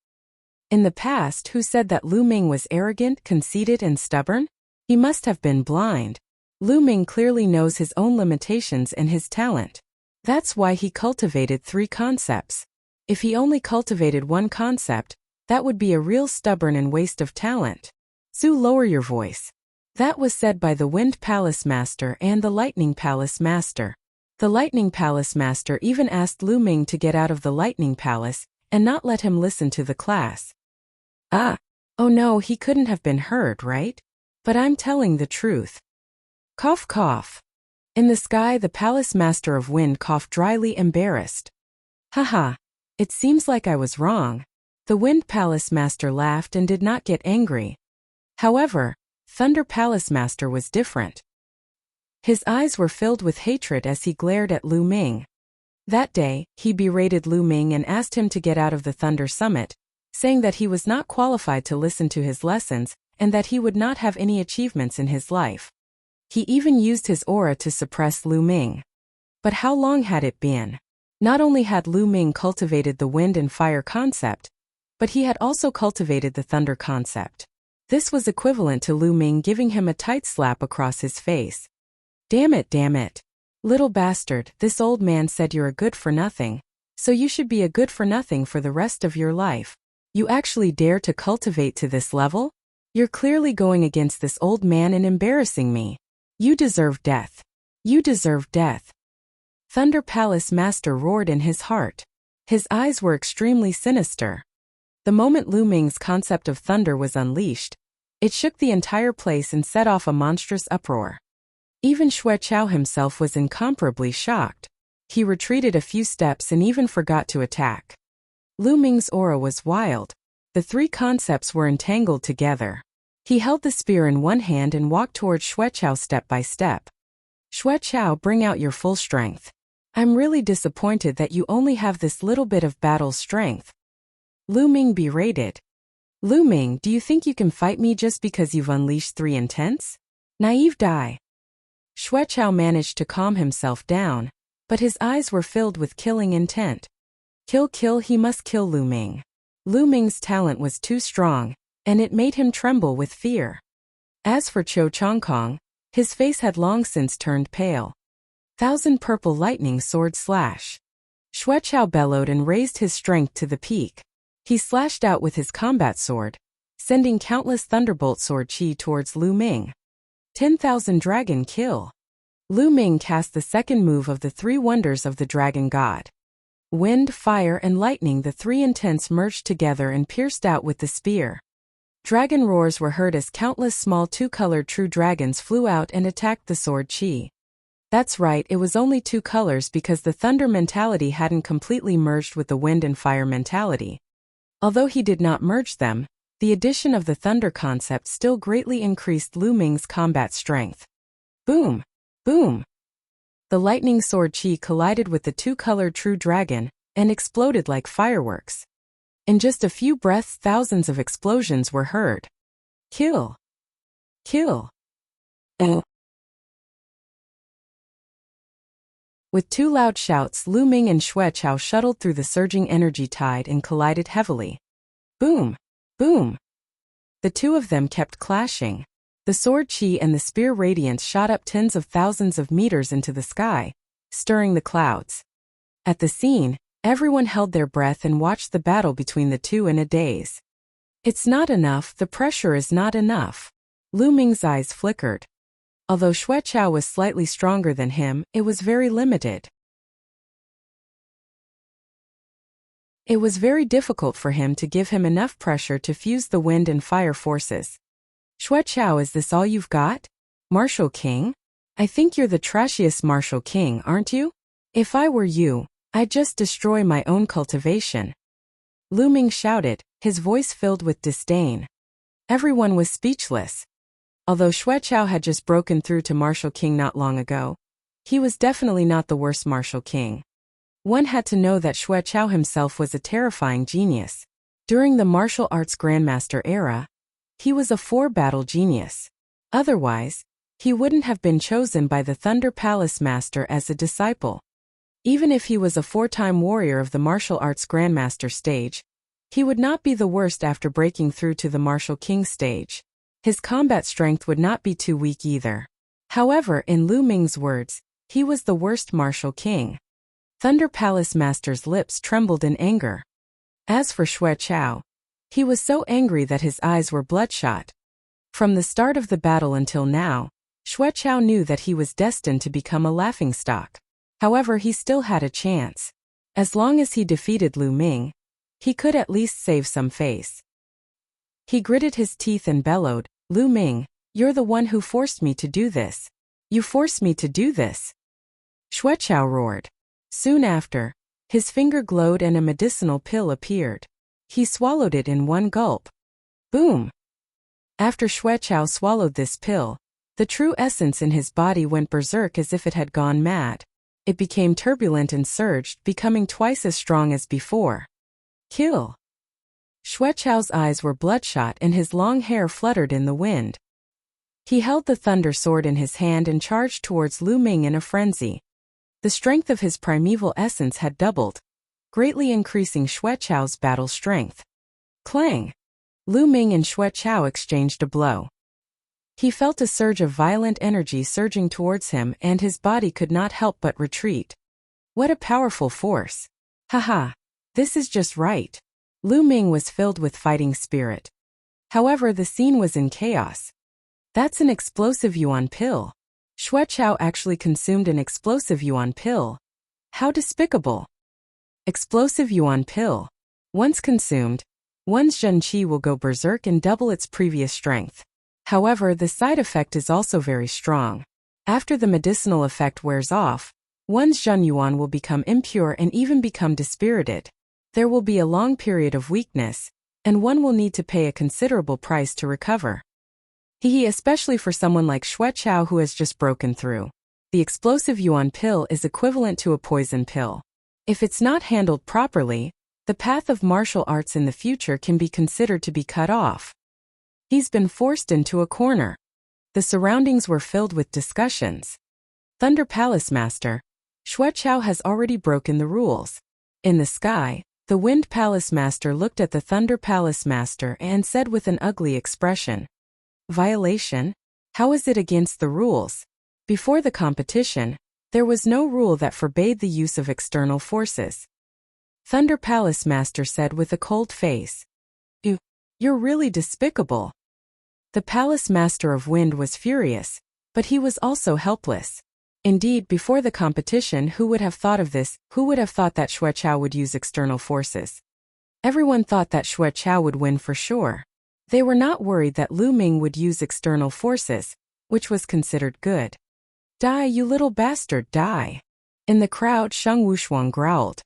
In the past, who said that Lu Ming was arrogant, conceited, and stubborn? He must have been blind. Lu Ming clearly knows his own limitations and his talent. That's why he cultivated 3 concepts. If he only cultivated 1 concept, that would be a real stubborn and waste of talent. Su, lower your voice. That was said by the Wind Palace Master and the Lightning Palace Master. The Lightning Palace Master even asked Lu Ming to get out of the Lightning Palace and not let him listen to the class. Oh no, he couldn't have been heard, right? But I'm telling the truth. Cough cough. In the sky, the Palace Master of Wind coughed dryly, embarrassed. Haha. It seems like I was wrong. The Wind Palace Master laughed and did not get angry. However, Thunder Palace Master was different. His eyes were filled with hatred as he glared at Lu Ming. That day, he berated Lu Ming and asked him to get out of the Thunder Summit, saying that he was not qualified to listen to his lessons and that he would not have any achievements in his life. He even used his aura to suppress Lu Ming. But how long had it been? Not only had Lu Ming cultivated the wind and fire concept, but he had also cultivated the thunder concept. This was equivalent to Lu Ming giving him a tight slap across his face. Damn it. Little bastard, this old man said you're a good-for-nothing, so you should be a good-for-nothing for the rest of your life. You actually dare to cultivate to this level? You're clearly going against this old man and embarrassing me. You deserve death. You deserve death. Thunder Palace Master roared in his heart. His eyes were extremely sinister. The moment Lu Ming's concept of thunder was unleashed, it shook the entire place and set off a monstrous uproar. Even Xue Chao himself was incomparably shocked. He retreated a few steps and even forgot to attack. Lu Ming's aura was wild. The three concepts were entangled together. He held the spear in one hand and walked towards Xueqiao step by step. Xueqiao, bring out your full strength. I'm really disappointed that you only have this little bit of battle strength. Lu Ming berated. Lu Ming, do you think you can fight me just because you've unleashed three intents? Naive die. Xueqiao managed to calm himself down, but his eyes were filled with killing intent. Kill, he must kill Lu Ming. Lu Ming's talent was too strong, and it made him tremble with fear. As for Qiu Chongkong, his face had long since turned pale. Thousand purple lightning sword slash. Xueqiao bellowed and raised his strength to the peak. He slashed out with his combat sword, sending countless thunderbolt sword chi towards Lu Ming. 10,000 dragon kill. Lu Ming cast the second move of the three wonders of the dragon god. Wind, fire, and lightning, the three intents merged together and pierced out with the spear. Dragon roars were heard as countless small two-colored true dragons flew out and attacked the sword chi. That's right, it was only two colors because the thunder mentality hadn't completely merged with the wind and fire mentality. Although he did not merge them, the addition of the thunder concept still greatly increased Lu Ming's combat strength. Boom! Boom! The lightning sword chi collided with the two-colored true dragon and exploded like fireworks. In just a few breaths, thousands of explosions were heard. Kill! Kill! With two loud shouts, Lu Ming and Xueqiao shuttled through the surging energy tide and collided heavily. Boom! Boom! The two of them kept clashing. The sword chi and the spear radiance shot up tens of thousands of meters into the sky, stirring the clouds. At the scene, everyone held their breath and watched the battle between the two in a daze. It's not enough, the pressure is not enough. Lu Ming's eyes flickered. Although Xueqiao was slightly stronger than him, it was very limited. It was very difficult for him to give him enough pressure to fuse the wind and fire forces. Xueqiao, is this all you've got? Martial King? I think you're the trashiest Martial King, aren't you? If I were you, I'd just destroy my own cultivation. Lu Ming shouted, his voice filled with disdain. Everyone was speechless. Although Xueqiao had just broken through to Martial King not long ago, he was definitely not the worst Martial King. One had to know that Xueqiao himself was a terrifying genius. During the martial arts grandmaster era, he was a four-battle genius. Otherwise, he wouldn't have been chosen by the Thunder Palace Master as a disciple. Even if he was a four-time warrior of the martial arts grandmaster stage, he would not be the worst after breaking through to the Martial King stage. His combat strength would not be too weak either. However, in Lu Ming's words, he was the worst Martial King. Thunder Palace Master's lips trembled in anger. As for Xueqiao, he was so angry that his eyes were bloodshot. From the start of the battle until now, Xueqiao knew that he was destined to become a laughingstock. However, he still had a chance. As long as he defeated Lu Ming, he could at least save some face. He gritted his teeth and bellowed, Lu Ming, you're the one who forced me to do this. You forced me to do this. Xueqiao roared. Soon after, his finger glowed and a medicinal pill appeared. He swallowed it in one gulp. Boom! After Xueqiao swallowed this pill, the true essence in his body went berserk as if it had gone mad. It became turbulent and surged, becoming twice as strong as before. Kill! Xueqiao's eyes were bloodshot and his long hair fluttered in the wind. He held the thunder sword in his hand and charged towards Lu Ming in a frenzy. The strength of his primeval essence had doubled, greatly increasing Xueqiao's battle strength. Clang! Lu Ming and Xueqiao exchanged a blow. He felt a surge of violent energy surging towards him and his body could not help but retreat. What a powerful force! Haha! This is just right. Lu Ming was filled with fighting spirit. However, the scene was in chaos. That's an explosive yuan pill. Xueqiao actually consumed an explosive yuan pill. How despicable! Explosive yuan pill. Once consumed, one's Zhen Qi will go berserk and double its previous strength. However, the side effect is also very strong. After the medicinal effect wears off, One's Zhenyuan will become impure and even become dispirited. There will be a long period of weakness, and one will need to pay a considerable price to recover. Especially for someone like Xueqiao who has just broken through. The explosive yuan pill is equivalent to a poison pill. If it's not handled properly, the path of martial arts in the future can be considered to be cut off. He's been forced into a corner. The surroundings were filled with discussions. Thunder Palace Master, Xueqiao has already broken the rules. In the sky, the Wind Palace Master looked at the Thunder Palace Master and said with an ugly expression, "Violation? How is it against the rules? Before the competition, there was no rule that forbade the use of external forces." Thunder Palace Master said with a cold face, You're really despicable." The Palace Master of Wind was furious, but he was also helpless. Indeed, before the competition, who would have thought of this? Who would have thought that Xueqiao would use external forces? Everyone thought that Xueqiao would win for sure. They were not worried that Lu Ming would use external forces, which was considered good. "Die, you little bastard, die." In the crowd, Sheng Wushuang growled.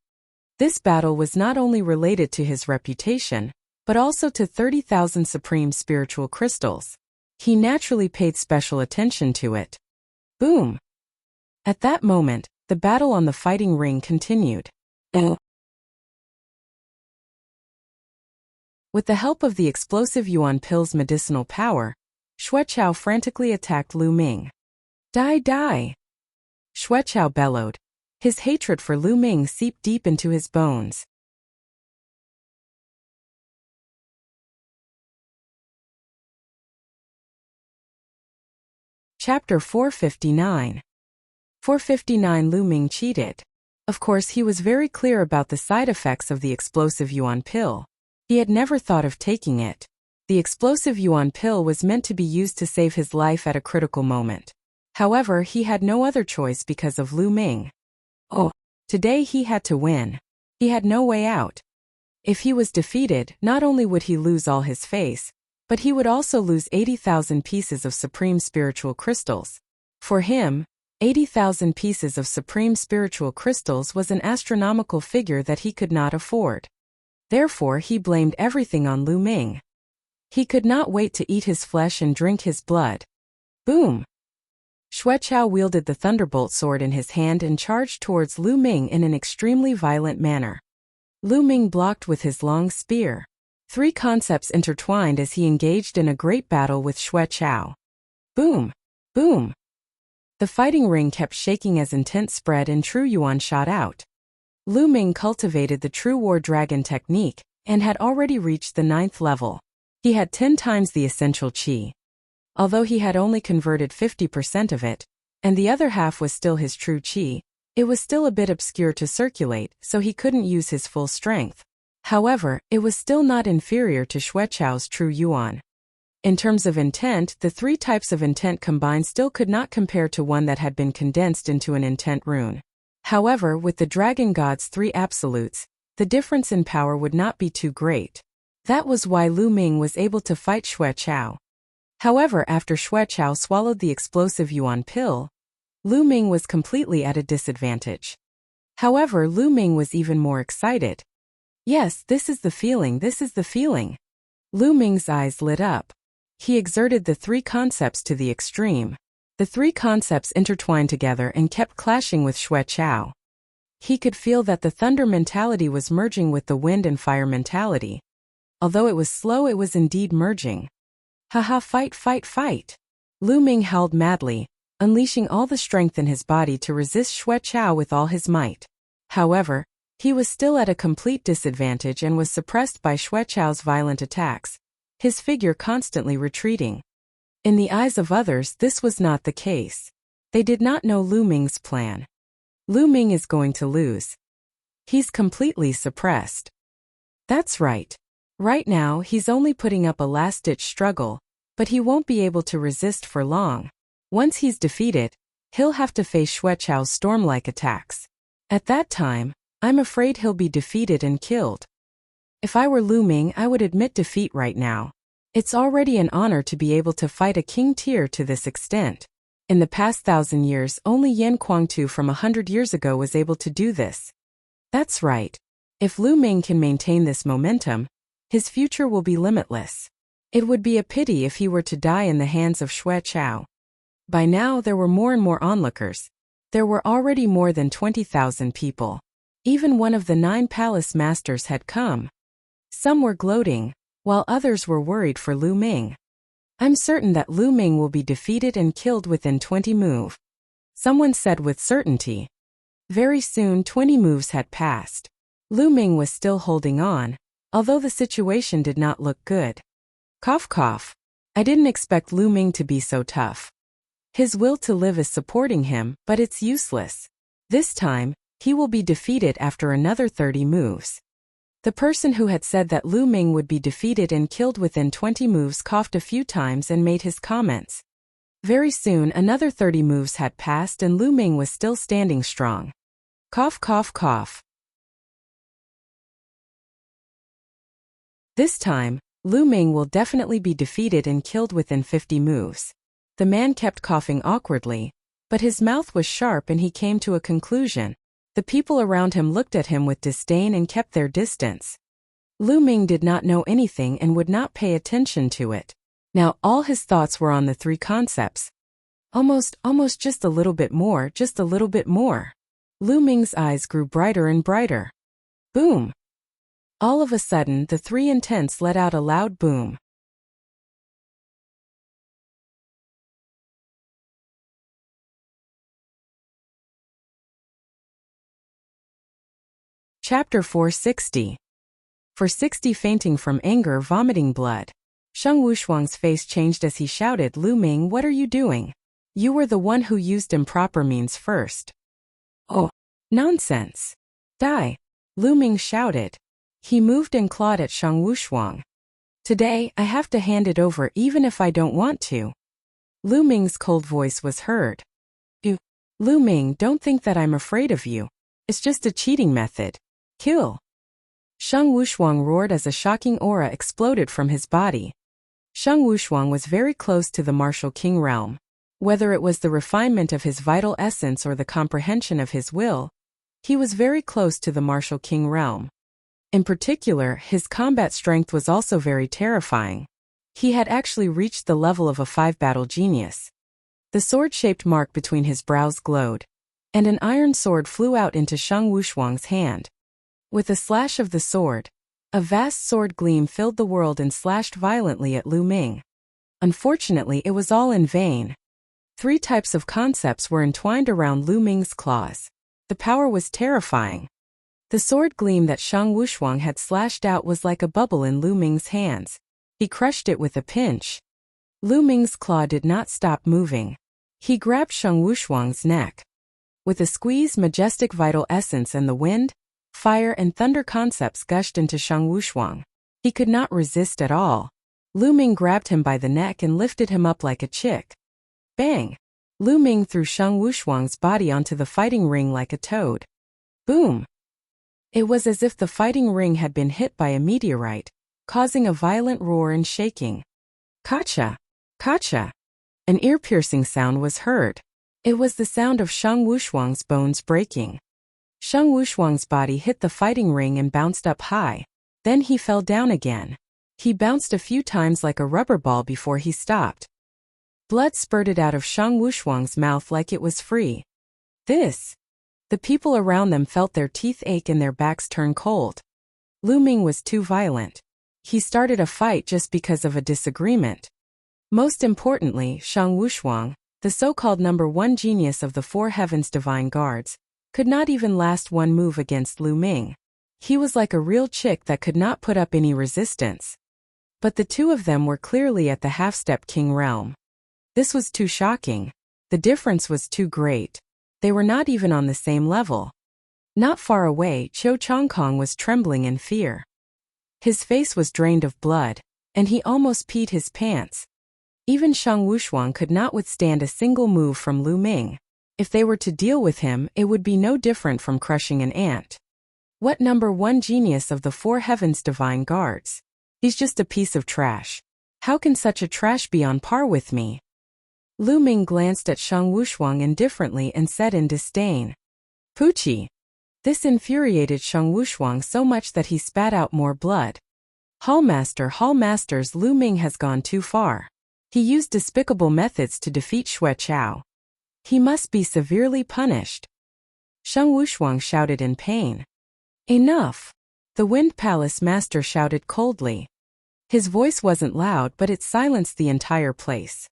This battle was not only related to his reputation, but also to 30,000 supreme spiritual crystals. He naturally paid special attention to it. Boom! At that moment, the battle on the fighting ring continued. With the help of the explosive yuan pill's medicinal power, Xueqiao frantically attacked Lu Ming. "Die, die!" Xueqiao bellowed. His hatred for Lu Ming seeped deep into his bones. Chapter 459. 459 Lu Ming cheated. Of course, he was very clear about the side effects of the explosive yuan pill. He had never thought of taking it. The explosive yuan pill was meant to be used to save his life at a critical moment. However, he had no other choice because of Lu Ming. Today he had to win. He had no way out. If he was defeated, not only would he lose all his face, but he would also lose 80,000 pieces of supreme spiritual crystals. For him, 80,000 pieces of supreme spiritual crystals was an astronomical figure that he could not afford. Therefore, he blamed everything on Lu Ming. He could not wait to eat his flesh and drink his blood. Boom! Xueqiao wielded the thunderbolt sword in his hand and charged towards Lu Ming in an extremely violent manner. Lu Ming blocked with his long spear. Three concepts intertwined as he engaged in a great battle with Xueqiao. Boom! Boom! The fighting ring kept shaking as intent spread and true yuan shot out. Lu Ming cultivated the true war dragon technique and had already reached the 9th level. He had 10 times the essential qi. Although he had only converted 50% of it, and the other half was still his true qi, it was still a bit obscure to circulate, so he couldn't use his full strength. However, it was still not inferior to Xueqiao's true yuan. In terms of intent, the 3 types of intent combined still could not compare to one that had been condensed into an intent rune. However, with the Dragon God's 3 absolutes, the difference in power would not be too great. That was why Lu Ming was able to fight Xueqiao. However, after Xueqiao swallowed the explosive yuan pill, Lu Ming was completely at a disadvantage. However, Lu Ming was even more excited. Yes, this is the feeling, this is the feeling. Lu Ming's eyes lit up. He exerted the 3 concepts to the extreme. The 3 concepts intertwined together and kept clashing with Xueqiao. He could feel that the thunder mentality was merging with the wind and fire mentality. Although it was slow, it was indeed merging. Haha, fight, fight, fight! Lu Ming howled madly, unleashing all the strength in his body to resist Xueqiao with all his might. However, he was still at a complete disadvantage and was suppressed by Xueqiao's violent attacks, his figure constantly retreating. In the eyes of others, this was not the case. They did not know Lu Ming's plan. Lu Ming is going to lose. He's completely suppressed. That's right. Right now, he's only putting up a last-ditch struggle, but he won't be able to resist for long. Once he's defeated, he'll have to face Xueqiao's storm-like attacks. At that time, I'm afraid he'll be defeated and killed. If I were Lu Ming, I would admit defeat right now. It's already an honor to be able to fight a king tier to this extent. In the past 1,000 years, only Yan Kuangtu from 100 years ago was able to do this. That's right. If Lu Ming can maintain this momentum, his future will be limitless. It would be a pity if he were to die in the hands of Xue Chao. By now there were more and more onlookers. There were already more than 20,000 people. Even one of the 9 palace masters had come. Some were gloating, while others were worried for Lu Ming. I'm certain that Lu Ming will be defeated and killed within 20 moves. Someone said with certainty. Very soon 20 moves had passed. Lu Ming was still holding on, although the situation did not look good. Cough cough. I didn't expect Lu Ming to be so tough. His will to live is supporting him, but it's useless. This time, he will be defeated after another 30 moves. The person who had said that Lu Ming would be defeated and killed within 20 moves coughed a few times and made his comments. Very soon another 30 moves had passed and Lu Ming was still standing strong. Cough cough cough. This time, Lu Ming will definitely be defeated and killed within 50 moves. The man kept coughing awkwardly, but his mouth was sharp and he came to a conclusion. The people around him looked at him with disdain and kept their distance. Lu Ming did not know anything and would not pay attention to it. Now all his thoughts were on the 3 concepts. Almost just a little bit more, just a little bit more. Lu Ming's eyes grew brighter and brighter. Boom! All of a sudden the 3 intents let out a loud boom. Chapter 460. For 60 fainting from anger, vomiting blood. Sheng Wushuang's face changed as he shouted, Lu Ming, what are you doing? You were the one who used improper means first. Oh, nonsense. Die. Lu Ming shouted. He moved and clawed at Sheng Wushuang. Today, I have to hand it over even if I don't want to. Lu Ming's cold voice was heard. Lu Ming, don't think that I'm afraid of you. It's just a cheating method. Kill. Sheng Wushuang roared as a shocking aura exploded from his body. Sheng Wushuang was very close to the martial king realm. Whether it was the refinement of his vital essence or the comprehension of his will, he was very close to the martial king realm. In particular, his combat strength was also very terrifying. He had actually reached the level of a 5-battle genius. The sword-shaped mark between his brows glowed, and an iron sword flew out into Sheng Wushuang's hand. With a slash of the sword, a vast sword gleam filled the world and slashed violently at Lu Ming. Unfortunately, it was all in vain. 3 types of concepts were entwined around Lu Ming's claws. The power was terrifying. The sword gleam that Sheng Wushuang had slashed out was like a bubble in Lu Ming's hands. He crushed it with a pinch. Lu Ming's claw did not stop moving. He grabbed Sheng Wushuang's neck. With a squeeze, majestic vital essence and the wind, fire and thunder concepts gushed into Sheng Wushuang. He could not resist at all. Lu Ming grabbed him by the neck and lifted him up like a chick. Bang! Lu Ming threw Sheng Wushuang's body onto the fighting ring like a toad. Boom! It was as if the fighting ring had been hit by a meteorite, causing a violent roar and shaking. Kacha! Kacha! An ear-piercing sound was heard. It was the sound of Sheng Wushuang's bones breaking. Sheng Wushuang's body hit the fighting ring and bounced up high. Then he fell down again. He bounced a few times like a rubber ball before he stopped. Blood spurted out of Sheng Wushuang's mouth like it was free. The people around them felt their teeth ache and their backs turn cold. Lu Ming was too violent. He started a fight just because of a disagreement. Most importantly, Sheng Wushuang, the so-called number 1 genius of the 4 heavens divine guards, could not even last 1 move against Lu Ming. He was like a real chick that could not put up any resistance. But the 2 of them were clearly at the half-step king realm. This was too shocking. The difference was too great. They were not even on the same level. Not far away, Qiu Chongkong was trembling in fear. His face was drained of blood, and he almost peed his pants. Even Sheng Wushuang could not withstand a single move from Lu Ming. If they were to deal with him, it would be no different from crushing an ant. What number 1 genius of the 4 heavens divine guards? He's just a piece of trash. How can such a trash be on par with me? Lu Ming glanced at Shang Wushuang indifferently and said in disdain, "Poochie." This infuriated Shang Wushuang so much that he spat out more blood. Hallmasters, Lu Ming has gone too far. He used despicable methods to defeat Xue Chao. He must be severely punished. Shang Wushuang shouted in pain. Enough! The Wind Palace Master shouted coldly. His voice wasn't loud, but it silenced the entire place.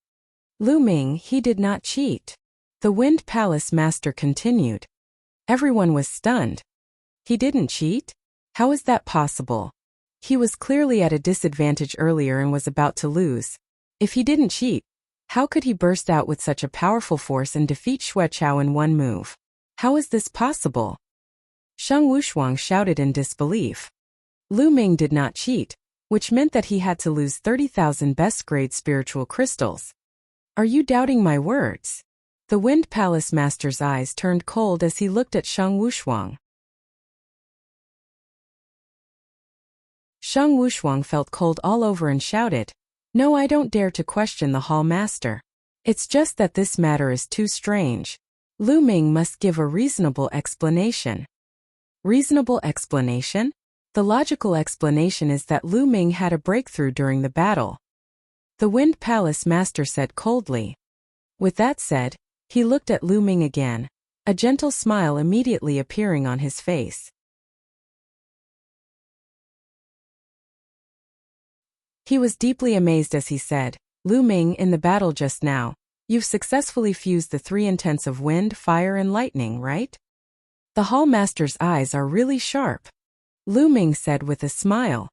Lu Ming, he did not cheat. The Wind Palace Master continued. Everyone was stunned. He didn't cheat? How is that possible? He was clearly at a disadvantage earlier and was about to lose. If he didn't cheat, how could he burst out with such a powerful force and defeat Xue Chao in one move? How is this possible? Shang Wushuang shouted in disbelief. Lu Ming did not cheat, which meant that he had to lose 30,000 best-grade spiritual crystals. Are you doubting my words? The Wind Palace Master's eyes turned cold as he looked at Shang Wushuang. Shang Wushuang felt cold all over and shouted, "No, I don't dare to question the Hall Master. It's just that this matter is too strange. Lu Ming must give a reasonable explanation." Reasonable explanation? The logical explanation is that Lu Ming had a breakthrough during the battle. The Wind Palace Master said coldly. With that said, he looked at Lu Ming again, a gentle smile immediately appearing on his face. He was deeply amazed as he said, "Lu Ming, in the battle just now, you've successfully fused the three intents of wind, fire and lightning, right?" The Hall Master's eyes are really sharp. Lu Ming said with a smile.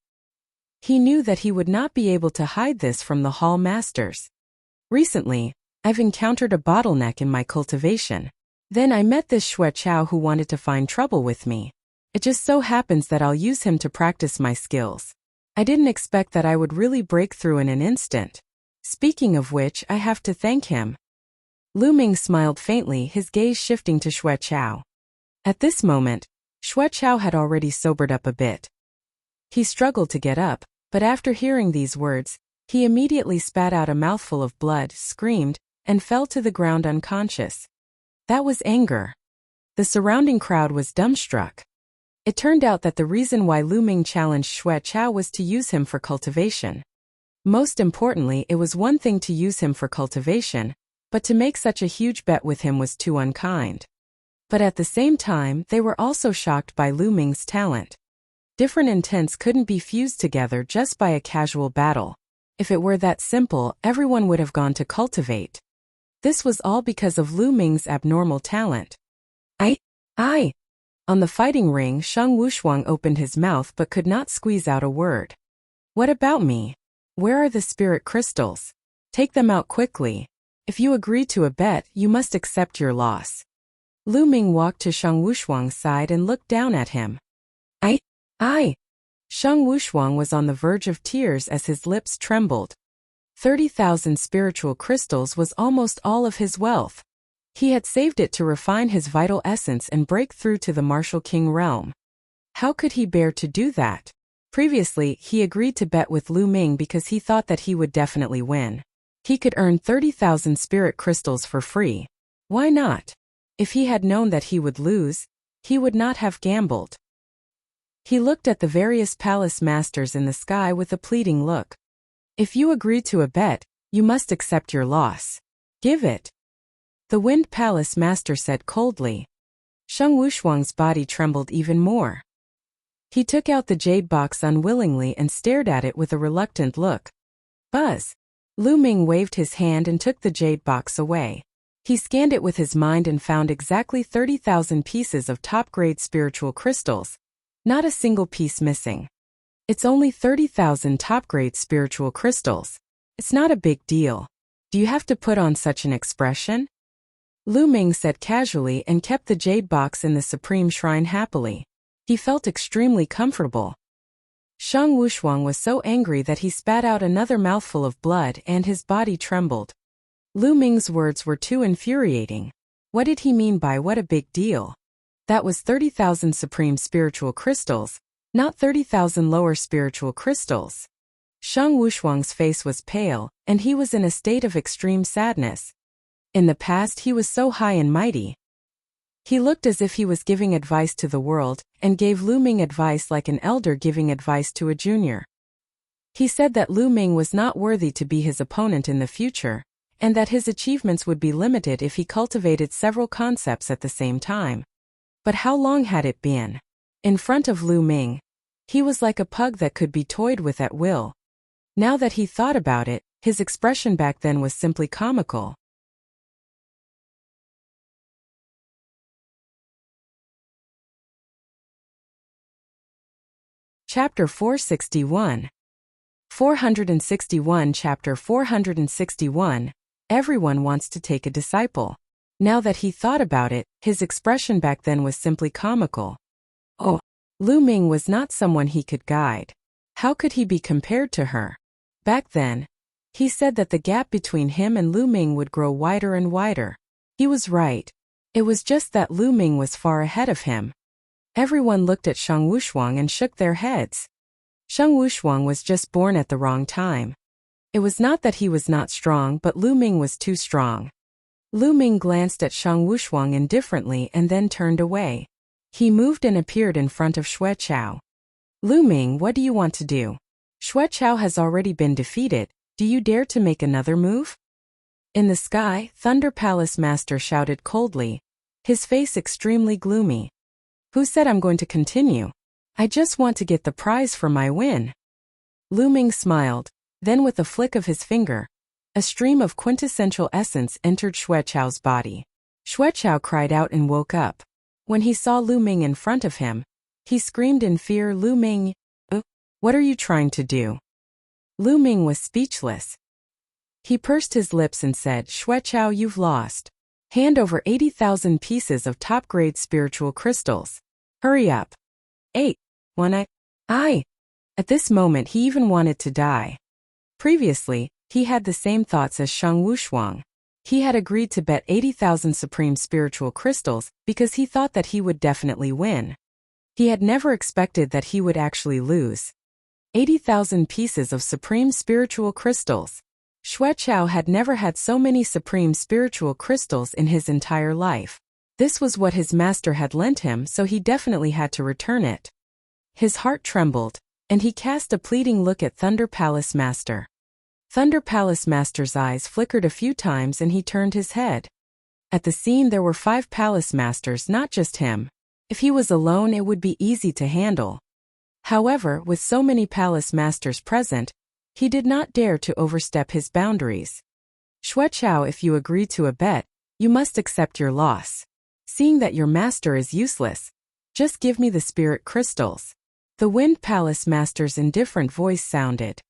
He knew that he would not be able to hide this from the Hall Masters. Recently, I've encountered a bottleneck in my cultivation. Then I met this Xue Chao who wanted to find trouble with me. It just so happens that I'll use him to practice my skills. I didn't expect that I would really break through in an instant. Speaking of which, I have to thank him. Lu Ming smiled faintly, his gaze shifting to Xue Chao. At this moment, Xue Chao had already sobered up a bit. He struggled to get up, but after hearing these words, he immediately spat out a mouthful of blood, screamed, and fell to the ground unconscious. That was anger. The surrounding crowd was dumbstruck. It turned out that the reason why Lu Ming challenged Xue Chao was to use him for cultivation. Most importantly, it was one thing to use him for cultivation, but to make such a huge bet with him was too unkind. But at the same time, they were also shocked by Lu Ming's talent. Different intents couldn't be fused together just by a casual battle. If it were that simple, everyone would have gone to cultivate. This was all because of Lu Ming's abnormal talent. I. On the fighting ring, Shang Wushuang opened his mouth but could not squeeze out a word. What about me? Where are the spirit crystals? Take them out quickly. If you agree to a bet, you must accept your loss. Lu Ming walked to Shang Wushuang's side and looked down at him. I. Shang Wushuang was on the verge of tears as his lips trembled. 30,000 spiritual crystals was almost all of his wealth. He had saved it to refine his vital essence and break through to the Martial King realm. How could he bear to do that? Previously, he agreed to bet with Lu Ming because he thought that he would definitely win. He could earn 30,000 spirit crystals for free. Why not? If he had known that he would lose, he would not have gambled. He looked at the various palace masters in the sky with a pleading look. If you agree to a bet, you must accept your loss. Give it. The Wind Palace Master said coldly. Shang Wushuang's body trembled even more. He took out the jade box unwillingly and stared at it with a reluctant look. Buzz. Lu Ming waved his hand and took the jade box away. He scanned it with his mind and found exactly 30,000 pieces of top-grade spiritual crystals. Not a single piece missing. It's only 30,000 top-grade spiritual crystals. It's not a big deal. Do you have to put on such an expression? Lu Ming said casually and kept the jade box in the Supreme Shrine happily. He felt extremely comfortable. Shang Wushuang was so angry that he spat out another mouthful of blood and his body trembled. Lu Ming's words were too infuriating. What did he mean by what a big deal? That was 30,000 supreme spiritual crystals, not 30,000 lower spiritual crystals. Shang Wushuang's face was pale, and he was in a state of extreme sadness. In the past he was so high and mighty. He looked as if he was giving advice to the world, and gave Lu Ming advice like an elder giving advice to a junior. He said that Lu Ming was not worthy to be his opponent in the future, and that his achievements would be limited if he cultivated several concepts at the same time. But how long had it been? In front of Lu Ming, he was like a pug that could be toyed with at will. Now that he thought about it, his expression back then was simply comical. Chapter 461. 461 Chapter 461. Everyone wants to take a disciple. Now that he thought about it, his expression back then was simply comical. Oh, Lu Ming was not someone he could guide. How could he be compared to her? Back then, he said that the gap between him and Lu Ming would grow wider and wider. He was right. It was just that Lu Ming was far ahead of him. Everyone looked at Shang Wushuang and shook their heads. Shang Wushuang was just born at the wrong time. It was not that he was not strong, but Lu Ming was too strong. Lu Ming glanced at Shang Wushuang indifferently and then turned away. He moved and appeared in front of Xue Chao. Lu Ming, what do you want to do? Xue Chao has already been defeated. Do you dare to make another move? In the sky, Thunder Palace Master shouted coldly, his face extremely gloomy. Who said I'm going to continue? I just want to get the prize for my win. Lu Ming smiled, then with a flick of his finger, a stream of quintessential essence entered Xue Chao's body. Xue Chao cried out and woke up. When he saw Lu Ming in front of him, he screamed in fear, Lu Ming, what are you trying to do? Lu Ming was speechless. He pursed his lips and said, Xue Chao, you've lost. Hand over 80,000 pieces of top-grade spiritual crystals. Hurry up. 8. 1. I. At this moment he even wanted to die. Previously, he had the same thoughts as Shang Wushuang. He had agreed to bet 80,000 supreme spiritual crystals because he thought that he would definitely win. He had never expected that he would actually lose. 80,000 pieces of supreme spiritual crystals. Xue Chao had never had so many supreme spiritual crystals in his entire life. This was what his master had lent him, so he definitely had to return it. His heart trembled, and he cast a pleading look at Thunder Palace Master. Thunder Palace Master's eyes flickered a few times and he turned his head. At the scene there were 5 Palace Masters, not just him. If he was alone it would be easy to handle. However, with so many Palace Masters present, he did not dare to overstep his boundaries. Xue Chao, if you agree to a bet, you must accept your loss. Seeing that your master is useless, just give me the spirit crystals. The Wind Palace Master's indifferent voice sounded.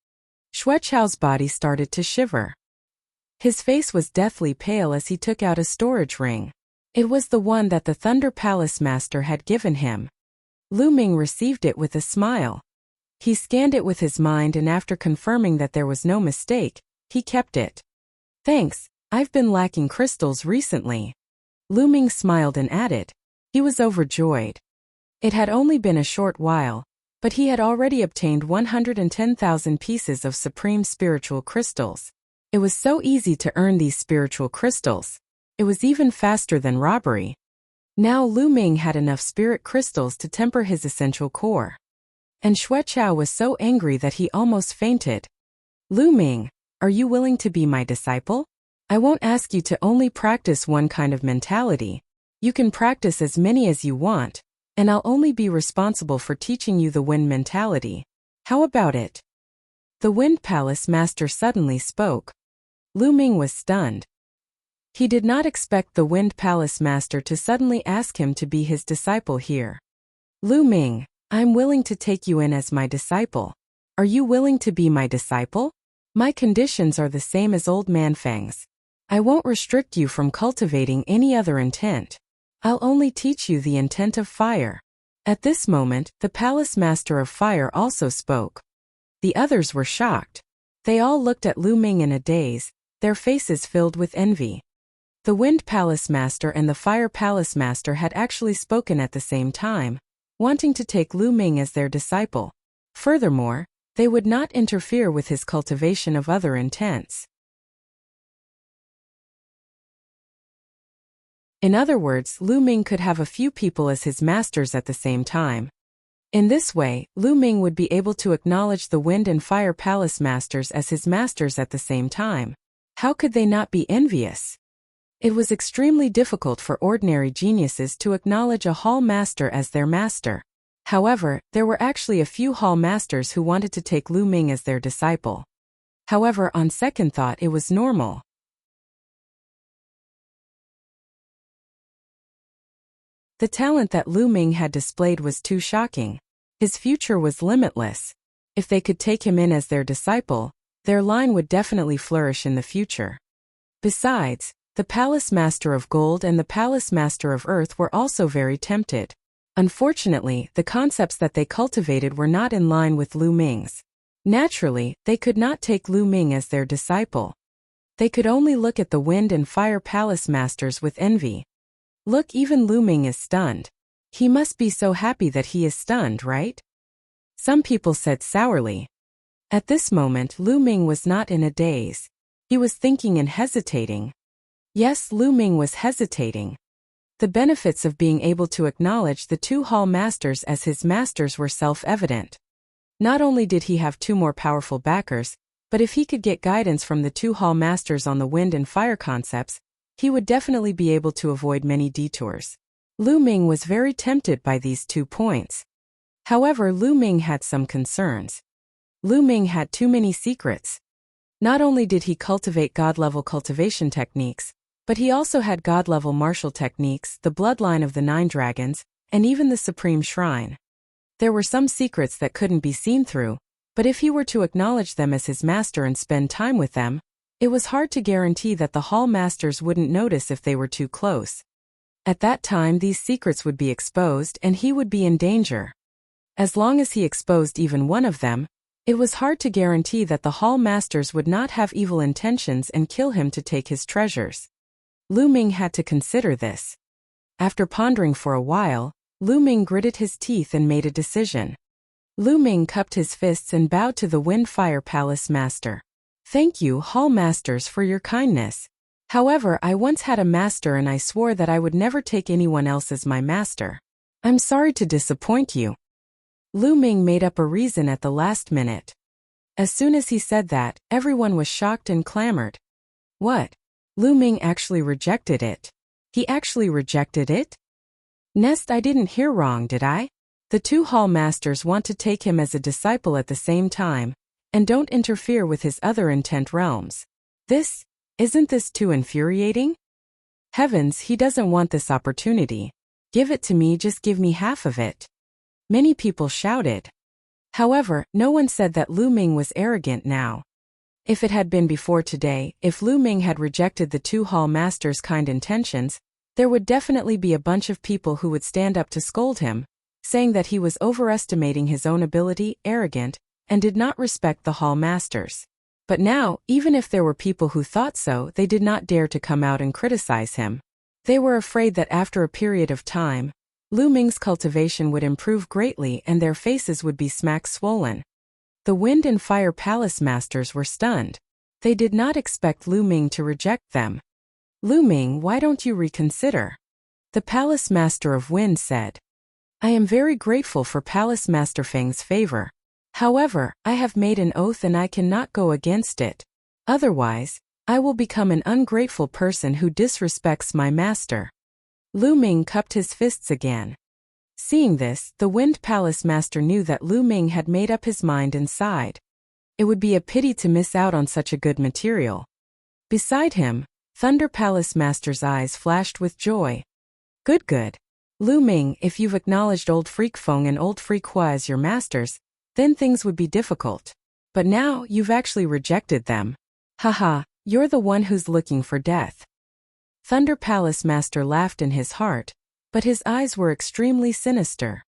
Xue Chao's body started to shiver. His face was deathly pale as he took out a storage ring. It was the one that the Thunder Palace Master had given him. Lu Ming received it with a smile. He scanned it with his mind and after confirming that there was no mistake, he kept it. Thanks, I've been lacking crystals recently. Lu Ming smiled and added. He was overjoyed. It had only been a short while, but he had already obtained 110,000 pieces of supreme spiritual crystals. It was so easy to earn these spiritual crystals. It was even faster than robbery. Now Lu Ming had enough spirit crystals to temper his essential core. And Xue Chao was so angry that he almost fainted. Lu Ming, are you willing to be my disciple? I won't ask you to only practice one kind of mentality. You can practice as many as you want, and I'll only be responsible for teaching you the wind mentality. How about it? The Wind Palace Master suddenly spoke. Lu Ming was stunned. He did not expect the Wind Palace Master to suddenly ask him to be his disciple here. Lu Ming, I'm willing to take you in as my disciple. Are you willing to be my disciple? My conditions are the same as Old Man Feng's. I won't restrict you from cultivating any other intent. I'll only teach you the intent of fire. At this moment, the Palace Master of Fire also spoke. The others were shocked. They all looked at Lu Ming in a daze, their faces filled with envy. The Wind Palace Master and the Fire Palace Master had actually spoken at the same time, wanting to take Lu Ming as their disciple. Furthermore, they would not interfere with his cultivation of other intents. In other words, Lu Ming could have a few people as his masters at the same time. In this way, Lu Ming would be able to acknowledge the Wind and Fire Palace Masters as his masters at the same time. How could they not be envious? It was extremely difficult for ordinary geniuses to acknowledge a Hall Master as their master. However, there were actually a few Hall Masters who wanted to take Lu Ming as their disciple. However, on second thought, it was normal. The talent that Lu Ming had displayed was too shocking. His future was limitless. If they could take him in as their disciple, their line would definitely flourish in the future. Besides, the Palace Master of Gold and the Palace Master of Earth were also very tempted. Unfortunately, the concepts that they cultivated were not in line with Lu Ming's. Naturally, they could not take Lu Ming as their disciple. They could only look at the Wind and Fire Palace Masters with envy. Look, even Lu Ming is stunned. He must be so happy that he is stunned, right? Some people said sourly. At this moment, Lu Ming was not in a daze. He was thinking and hesitating. Yes, Lu Ming was hesitating. The benefits of being able to acknowledge the two Hall Masters as his masters were self-evident. Not only did he have two more powerful backers, but if he could get guidance from the two Hall Masters on the Wind and Fire concepts, he would definitely be able to avoid many detours. Lu Ming was very tempted by these 2 points. However, Lu Ming had some concerns. Lu Ming had too many secrets. Not only did he cultivate God-level cultivation techniques, but he also had God-level martial techniques, the bloodline of the 9 dragons, and even the Supreme Shrine. There were some secrets that couldn't be seen through, but if he were to acknowledge them as his master and spend time with them, it was hard to guarantee that the Hall Masters wouldn't notice if they were too close. At that time, these secrets would be exposed and he would be in danger. As long as he exposed even one of them, it was hard to guarantee that the Hall Masters would not have evil intentions and kill him to take his treasures. Lu Ming had to consider this. After pondering for a while, Lu Ming gritted his teeth and made a decision. Lu Ming cupped his fists and bowed to the Wind Fire Palace Master. Thank you, Hall Masters, for your kindness. However, I once had a master and I swore that I would never take anyone else as my master. I'm sorry to disappoint you. Lu Ming made up a reason at the last minute. As soon as he said that, everyone was shocked and clamored. What? Lu Ming actually rejected it. He actually rejected it? Nest, I didn't hear wrong, did I? The 2 Hall Masters want to take him as a disciple at the same time, and don't interfere with his other intent realms. Isn't this too infuriating? Heavens, he doesn't want this opportunity. Give it to me, just give me half of it. Many people shouted. However, no one said that Lu Ming was arrogant now. If it had been before today, if Lu Ming had rejected the 2 Hall Masters' kind intentions, there would definitely be a bunch of people who would stand up to scold him, saying that he was overestimating his own ability, arrogant, and did not respect the Hall Masters. But now, even if there were people who thought so, they did not dare to come out and criticize him. They were afraid that after a period of time, Lu Ming's cultivation would improve greatly and their faces would be smack swollen. The Wind and Fire Palace Masters were stunned. They did not expect Lu Ming to reject them. Lu Ming, why don't you reconsider? The Palace Master of Wind said. I am very grateful for Palace Master Feng's favor. However, I have made an oath and I cannot go against it. Otherwise, I will become an ungrateful person who disrespects my master. Lu Ming cupped his fists again. Seeing this, the Wind Palace Master knew that Lu Ming had made up his mind and sighed. It would be a pity to miss out on such a good material. Beside him, Thunder Palace Master's eyes flashed with joy. Good. Lu Ming, if you've acknowledged Old Freak Feng and Old Freak Hua as your masters, then things would be difficult. But now, you've actually rejected them. Haha, you're the one who's looking for death. Thunder Palace Master laughed in his heart, but his eyes were extremely sinister.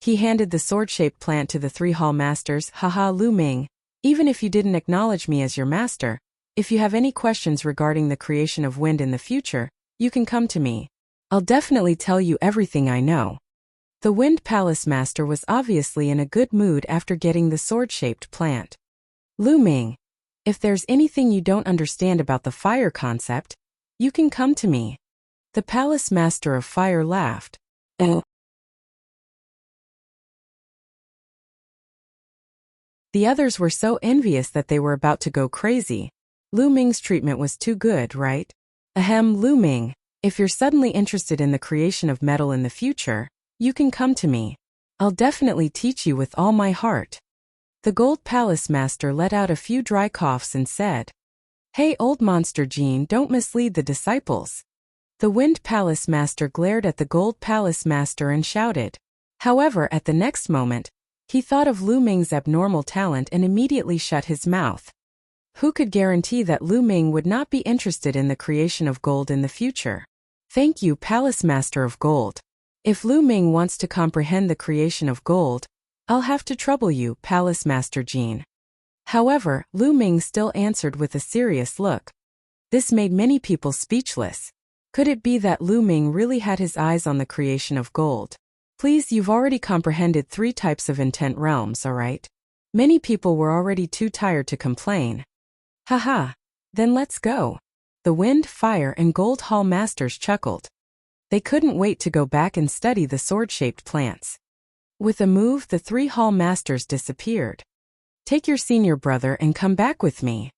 He handed the sword-shaped plant to the 3 Hall Masters. Haha, Lu Ming, even if you didn't acknowledge me as your master, if you have any questions regarding the creation of wind in the future, you can come to me. I'll definitely tell you everything I know. The Wind Palace Master was obviously in a good mood after getting the sword-shaped plant. Lu Ming, if there's anything you don't understand about the fire concept, you can come to me. The Palace Master of Fire laughed. The others were so envious that they were about to go crazy. Lu Ming's treatment was too good, right? Ahem, Lu Ming, if you're suddenly interested in the creation of metal in the future, you can come to me. I'll definitely teach you with all my heart. The Gold Palace Master let out a few dry coughs and said, Hey old monster Jean, don't mislead the disciples. The Wind Palace Master glared at the Gold Palace Master and shouted. However, at the next moment, he thought of Lu Ming's abnormal talent and immediately shut his mouth. Who could guarantee that Lu Ming would not be interested in the creation of gold in the future? Thank you, Palace Master of Gold. If Lu Ming wants to comprehend the creation of gold, I'll have to trouble you, Palace Master Jean. However, Lu Ming still answered with a serious look. This made many people speechless. Could it be that Lu Ming really had his eyes on the creation of gold? Please, you've already comprehended 3 types of intent realms, alright? Many people were already too tired to complain. Haha, then let's go. The Wind, Fire, and Gold Hall Masters chuckled. They couldn't wait to go back and study the sword-shaped plants. With a move, the 3 Hall Masters disappeared. Take your senior brother and come back with me.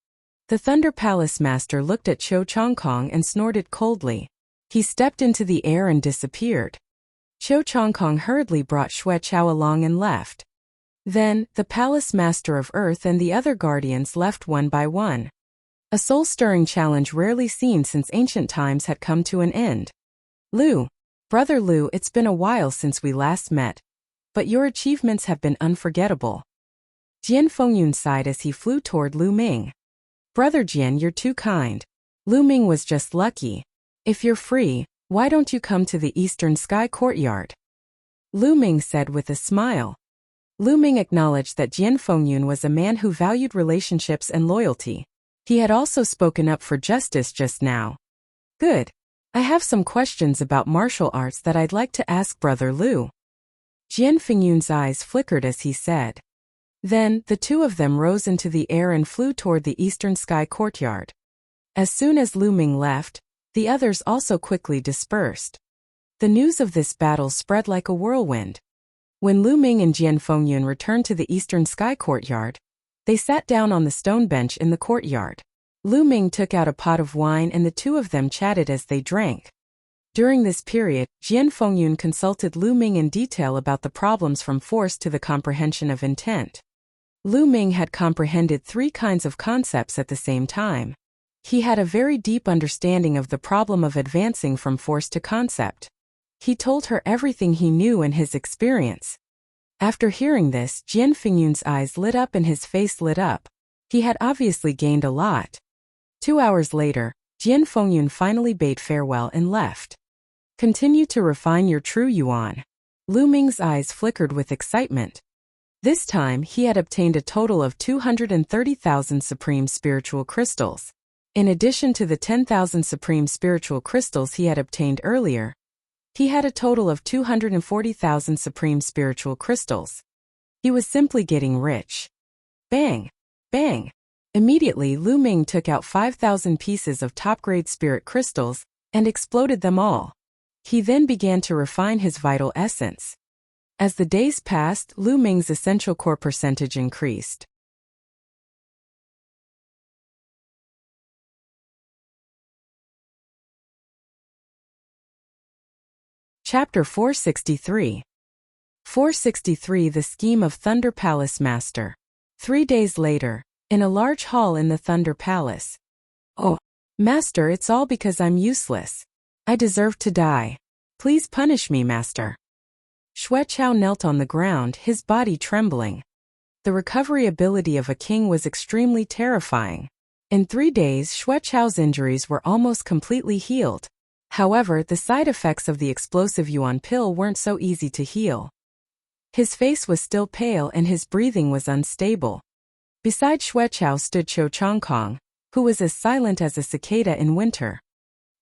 The Thunder Palace Master looked at Cho Chong Kong and snorted coldly. He stepped into the air and disappeared. Cho Chong Kong hurriedly brought Xue Chao along and left. Then, the Palace Master of Earth and the other guardians left one by one. A soul-stirring challenge rarely seen since ancient times had come to an end. Lu, Brother Lu, it's been a while since we last met, but your achievements have been unforgettable. Jian Fengyun sighed as he flew toward Lu Ming. Brother Jian, you're too kind. Lu Ming was just lucky. If you're free, why don't you come to the Eastern Sky Courtyard? Lu Ming said with a smile. Lu Ming acknowledged that Jian Fengyun was a man who valued relationships and loyalty. He had also spoken up for justice just now. Good. I have some questions about martial arts that I'd like to ask Brother Lu. Jian Fengyun's eyes flickered as he said. Then, the 2 of them rose into the air and flew toward the Eastern Sky Courtyard. As soon as Lu Ming left, the others also quickly dispersed. The news of this battle spread like a whirlwind. When Lu Ming and Jian Fengyun returned to the Eastern Sky Courtyard, they sat down on the stone bench in the courtyard. Lu Ming took out a pot of wine and the 2 of them chatted as they drank. During this period, Jian Fengyun consulted Lu Ming in detail about the problems from force to the comprehension of intent. Lu Ming had comprehended 3 kinds of concepts at the same time. He had a very deep understanding of the problem of advancing from force to concept. He told her everything he knew and his experience. After hearing this, Jian Fengyun's eyes lit up and his face lit up. He had obviously gained a lot. 2 hours later, Jian Fengyun finally bade farewell and left. Continue to refine your true yuan. Lu Ming's eyes flickered with excitement. This time, he had obtained a total of 230,000 supreme spiritual crystals. In addition to the 10,000 supreme spiritual crystals he had obtained earlier, he had a total of 240,000 supreme spiritual crystals. He was simply getting rich. Bang! Bang! Immediately, Lu Ming took out 5,000 pieces of top-grade spirit crystals and exploded them all. He then began to refine his vital essence. As the days passed, Lu Ming's essential core percentage increased. Chapter 463. 463 The Scheme of Thunder Palace Master. 3 days later, in a large hall in the Thunder Palace. Oh, Master, it's all because I'm useless. I deserve to die. Please punish me, Master. Xue Chao knelt on the ground, his body trembling. The recovery ability of a king was extremely terrifying. In 3 days, Xue Chao's injuries were almost completely healed. However, the side effects of the explosive yuan pill weren't so easy to heal. His face was still pale and his breathing was unstable. Beside Xue Chao stood Cho Chong Kong, who was as silent as a cicada in winter.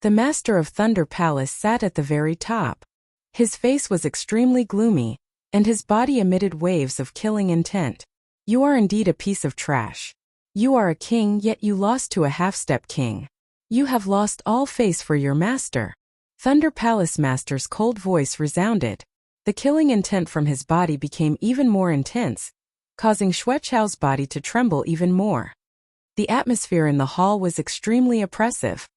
The Master of Thunder Palace sat at the very top. His face was extremely gloomy, and his body emitted waves of killing intent. You are indeed a piece of trash. You are a king, yet you lost to a half-step king. You have lost all face for your master. Thunder Palace Master's cold voice resounded. The killing intent from his body became even more intense, causing Xuechao's body to tremble even more. The atmosphere in the hall was extremely oppressive.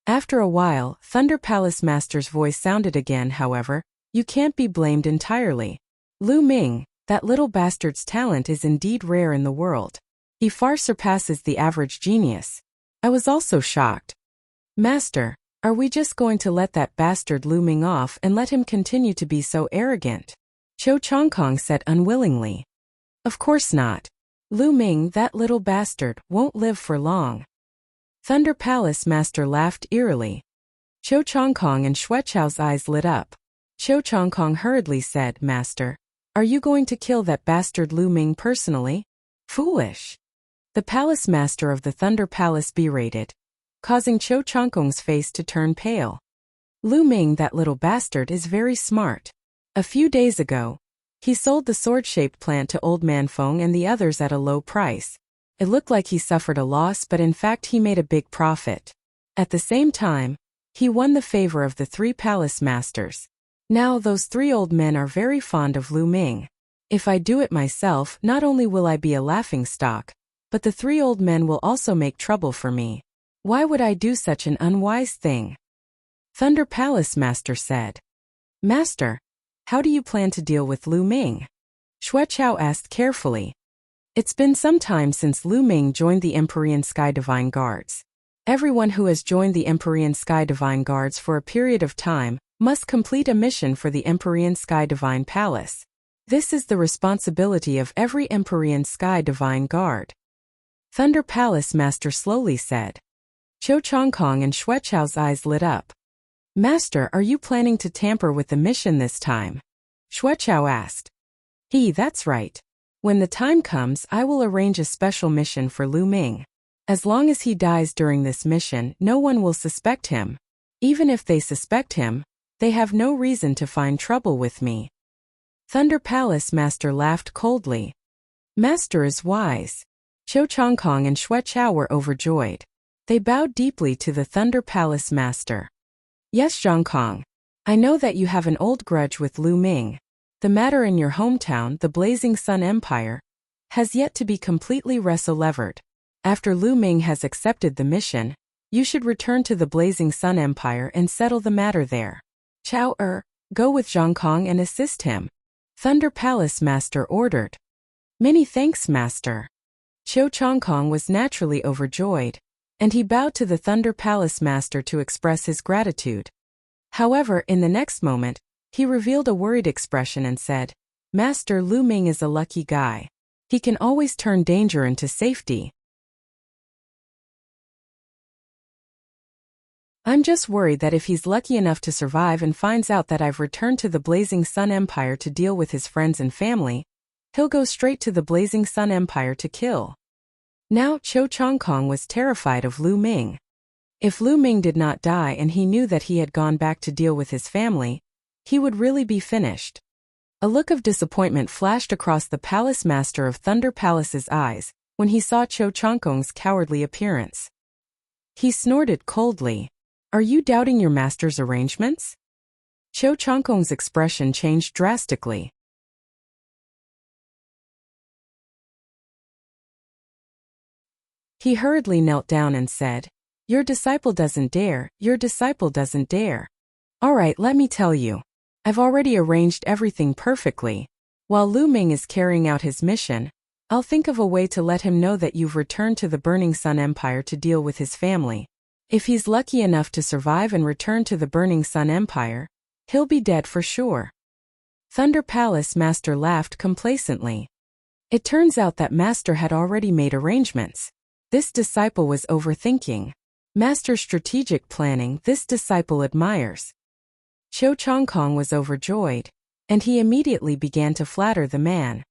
After a while, Thunder Palace Master's voice sounded again. However, you can't be blamed entirely. Lu Ming, that little bastard's talent is indeed rare in the world. He far surpasses the average genius. I was also shocked. Master, are we just going to let that bastard Lu Ming off and let him continue to be so arrogant? Cho Chongkong said unwillingly. Of course not. Lu Ming, that little bastard, won't live for long. Thunder Palace Master laughed eerily. Cho Chongkong and Xuechao's eyes lit up. Cho Chongkong hurriedly said, Master, are you going to kill that bastard Lu Ming personally? Foolish. The Palace Master of the Thunder Palace berated, causing Cho Chongkong's face to turn pale. Lu Ming, that little bastard, is very smart. A few days ago, he sold the sword-shaped plant to Old Man Feng and the others at a low price. It looked like he suffered a loss, but in fact he made a big profit. At the same time, he won the favor of the 3 palace masters. Now those 3 old men are very fond of Lu Ming. If I do it myself, not only will I be a laughingstock, but the 3 old men will also make trouble for me. Why would I do such an unwise thing? Thunder Palace Master said. Master, how do you plan to deal with Lu Ming? Xuechao asked carefully. It's been some time since Lu Ming joined the Empyrean Sky Divine Guards. Everyone who has joined the Empyrean Sky Divine Guards for a period of time must complete a mission for the Empyrean Sky Divine Palace. This is the responsibility of every Empyrean Sky Divine Guard. Thunder Palace Master slowly said. Cho Chongkong and Xuechao's eyes lit up. Master, are you planning to tamper with the mission this time? Xuechao asked. That's right. When the time comes, I will arrange a special mission for Lu Ming. As long as he dies during this mission, no one will suspect him. Even if they suspect him, they have no reason to find trouble with me. Thunder Palace Master laughed coldly. Master is wise. Cho Chongkong and Xuechao were overjoyed. They bowed deeply to the Thunder Palace Master. Yes, Zhongkong. I know that you have an old grudge with Lu Ming. The matter in your hometown, the Blazing Sun Empire, has yet to be completely resolved. After Lu Ming has accepted the mission, you should return to the Blazing Sun Empire and settle the matter there. Chao go with Zhongkong and assist him. Thunder Palace Master ordered. Many thanks, Master. Cho Chongkong was naturally overjoyed, and he bowed to the Thunder Palace Master to express his gratitude. However, in the next moment, he revealed a worried expression and said, Master, Lu Ming is a lucky guy. He can always turn danger into safety. I'm just worried that if he's lucky enough to survive and finds out that I've returned to the Blazing Sun Empire to deal with his friends and family, he'll go straight to the Blazing Sun Empire to kill. Now Cho Chongkong was terrified of Lu Ming. If Lu Ming did not die and he knew that he had gone back to deal with his family, he would really be finished. A look of disappointment flashed across the Palace Master of Thunder Palace's eyes when he saw Cho Chongkong's cowardly appearance. He snorted coldly. Are you doubting your master's arrangements? Cho Chongkong's expression changed drastically. He hurriedly knelt down and said, Your disciple doesn't dare, your disciple doesn't dare. All right, let me tell you. I've already arranged everything perfectly. While Lu Ming is carrying out his mission, I'll think of a way to let him know that you've returned to the Burning Sun Empire to deal with his family. If he's lucky enough to survive and return to the Burning Sun Empire, he'll be dead for sure. Thunder Palace Master laughed complacently. It turns out that Master had already made arrangements. This disciple was overthinking. Master's strategic planning, this disciple admires. Cho Chongkong was overjoyed, and he immediately began to flatter the man.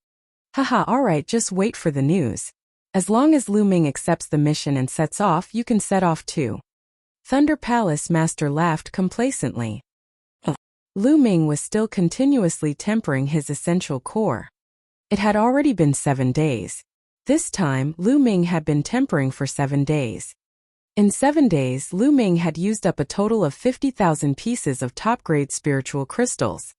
Haha, alright, just wait for the news. As long as Lu Ming accepts the mission and sets off, you can set off too. Thunder Palace Master laughed complacently. Lu Ming was still continuously tempering his essential core. It had already been 7 days. This time, Lu Ming had been tempering for 7 days. In 7 days, Lu Ming had used up a total of 50,000 pieces of top-grade spiritual crystals.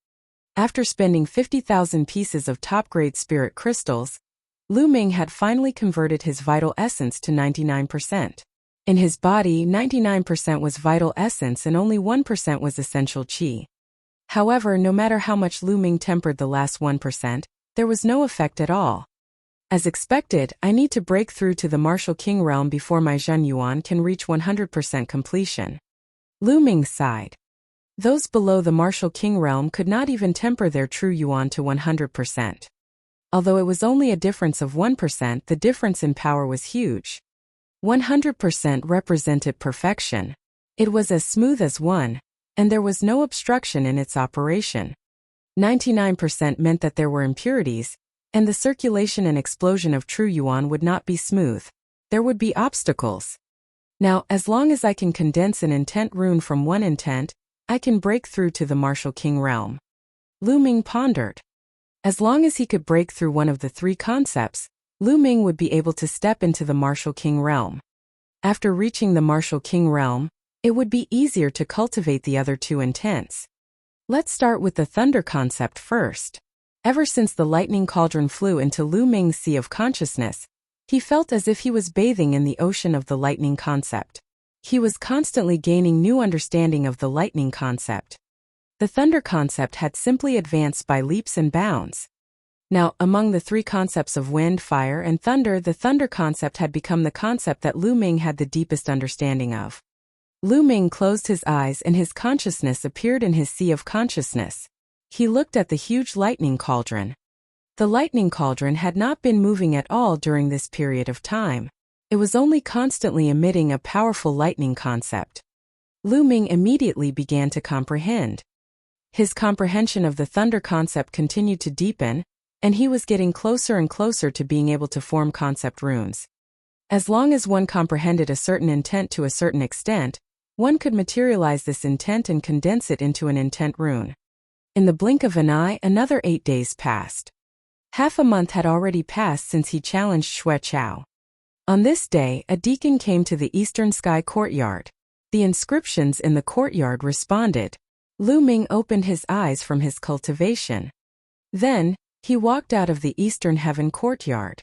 After spending 50,000 pieces of top-grade spirit crystals, Lu Ming had finally converted his vital essence to 99%. In his body, 99% was vital essence and only 1% was essential qi. However, no matter how much Lu Ming tempered the last 1%, there was no effect at all. As expected, I need to break through to the martial king realm before my Zhen Yuan can reach 100% completion. Lu Ming sighed. Those below the martial king realm could not even temper their true yuan to 100%. Although it was only a difference of 1%, the difference in power was huge. 100% represented perfection. It was as smooth as 1, and there was no obstruction in its operation. 99% meant that there were impurities, and the circulation and explosion of true yuan would not be smooth. There would be obstacles. Now, as long as I can condense an intent rune from one intent, I can break through to the martial king realm. Lu Ming pondered. As long as he could break through one of the 3 concepts, Lu Ming would be able to step into the martial king realm. After reaching the martial king realm, it would be easier to cultivate the other 2 intents. Let's start with the thunder concept first. Ever since the lightning cauldron flew into Lu Ming's sea of consciousness, he felt as if he was bathing in the ocean of the lightning concept. He was constantly gaining new understanding of the lightning concept. The thunder concept had simply advanced by leaps and bounds. Now, among the 3 concepts of wind, fire, and thunder, the thunder concept had become the concept that Lu Ming had the deepest understanding of. Lu Ming closed his eyes and his consciousness appeared in his sea of consciousness. He looked at the huge lightning cauldron. The lightning cauldron had not been moving at all during this period of time. It was only constantly emitting a powerful lightning concept. Lu Ming immediately began to comprehend. His comprehension of the thunder concept continued to deepen, and he was getting closer and closer to being able to form concept runes. As long as one comprehended a certain intent to a certain extent, one could materialize this intent and condense it into an intent rune. In the blink of an eye, another 8 days passed. Half a month had already passed since he challenged Xue Chao. On this day, a deacon came to the eastern sky courtyard. The inscriptions in the courtyard responded. Lu Ming opened his eyes from his cultivation. Then, he walked out of the eastern heaven courtyard.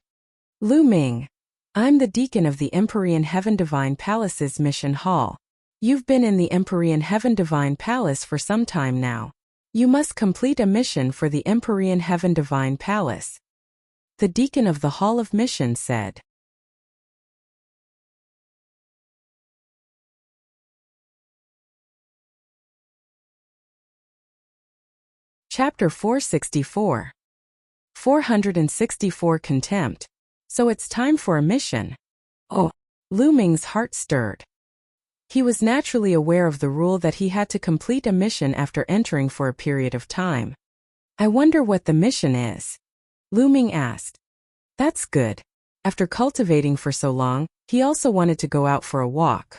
Lu Ming, I'm the deacon of the Empyrean Heaven Divine Palace's mission hall. You've been in the Empyrean Heaven Divine Palace for some time now. You must complete a mission for the Empyrean Heaven Divine Palace. The deacon of the Hall of Mission said. Chapter 464. 464 Contempt. So it's time for a mission. Oh, Lu Ming's heart stirred. He was naturally aware of the rule that he had to complete a mission after entering for a period of time. I wonder what the mission is? Lu Ming asked. That's good. After cultivating for so long, he also wanted to go out for a walk.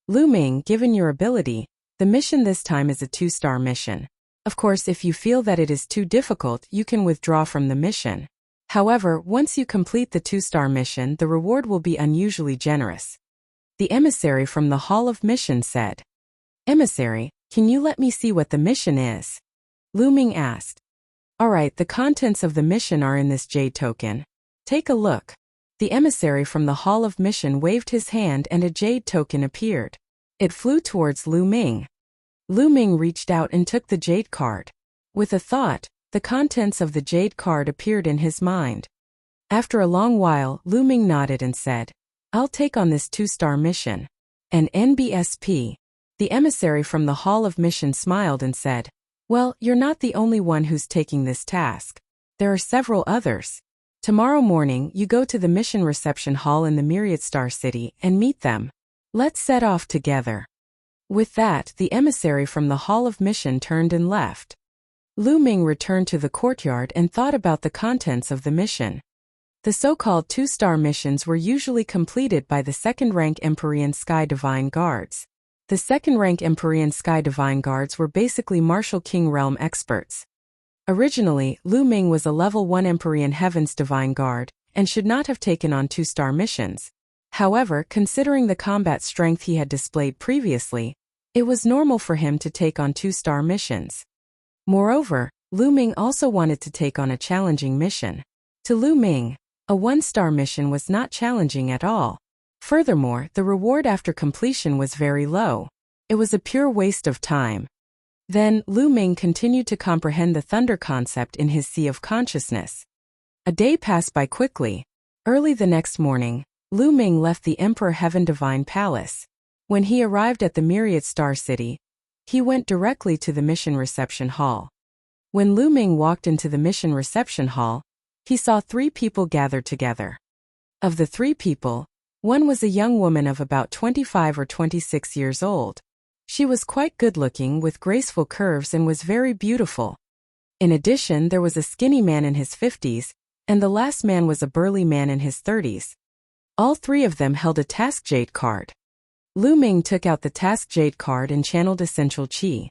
Lu Ming, given your ability, the mission this time is a 2-star mission. Of course, if you feel that it is too difficult, you can withdraw from the mission. However, once you complete the 2-star mission, the reward will be unusually generous. The emissary from the Hall of Mission said. Emissary, can you let me see what the mission is? Lu Ming asked. Alright, the contents of the mission are in this jade token. Take a look. The emissary from the Hall of Mission waved his hand and a jade token appeared. It flew towards Lu Ming. Lu Ming reached out and took the jade card. With a thought, the contents of the jade card appeared in his mind. After a long while, Lu Ming nodded and said, I'll take on this 2-star mission. An NBSP. The emissary from the Hall of Mission smiled and said, Well, you're not the only one who's taking this task. There are several others. Tomorrow morning, you go to the mission reception hall in the Myriad Star City and meet them. Let's set off together. With that, the emissary from the Hall of Mission turned and left. Lu Ming returned to the courtyard and thought about the contents of the mission. The so-called 2-star missions were usually completed by the 2nd-rank Empyrean Sky Divine Guards. The second-rank Empyrean Sky Divine Guards were basically Martial King Realm experts. Originally, Lu Ming was a level 1 Empyrean Heavens Divine Guard, and should not have taken on 2-star missions. However, considering the combat strength he had displayed previously, it was normal for him to take on 2-star missions. Moreover, Lu Ming also wanted to take on a challenging mission. To Lu Ming, a 1-star mission was not challenging at all. Furthermore, the reward after completion was very low. It was a pure waste of time. Then, Lu Ming continued to comprehend the thunder concept in his sea of consciousness. A day passed by quickly. Early the next morning, Lu Ming left the Emperor Heaven Divine Palace. When he arrived at the Myriad Star City, he went directly to the mission reception hall. When Lu Ming walked into the mission reception hall, he saw 3 people gathered together. Of the 3 people, one was a young woman of about 25 or 26 years old. She was quite good-looking with graceful curves and was very beautiful. In addition, there was a skinny man in his 50s, and the last man was a burly man in his 30s. All 3 of them held a Task Jade card. Lu Ming took out the Task Jade card and channeled Essential Qi.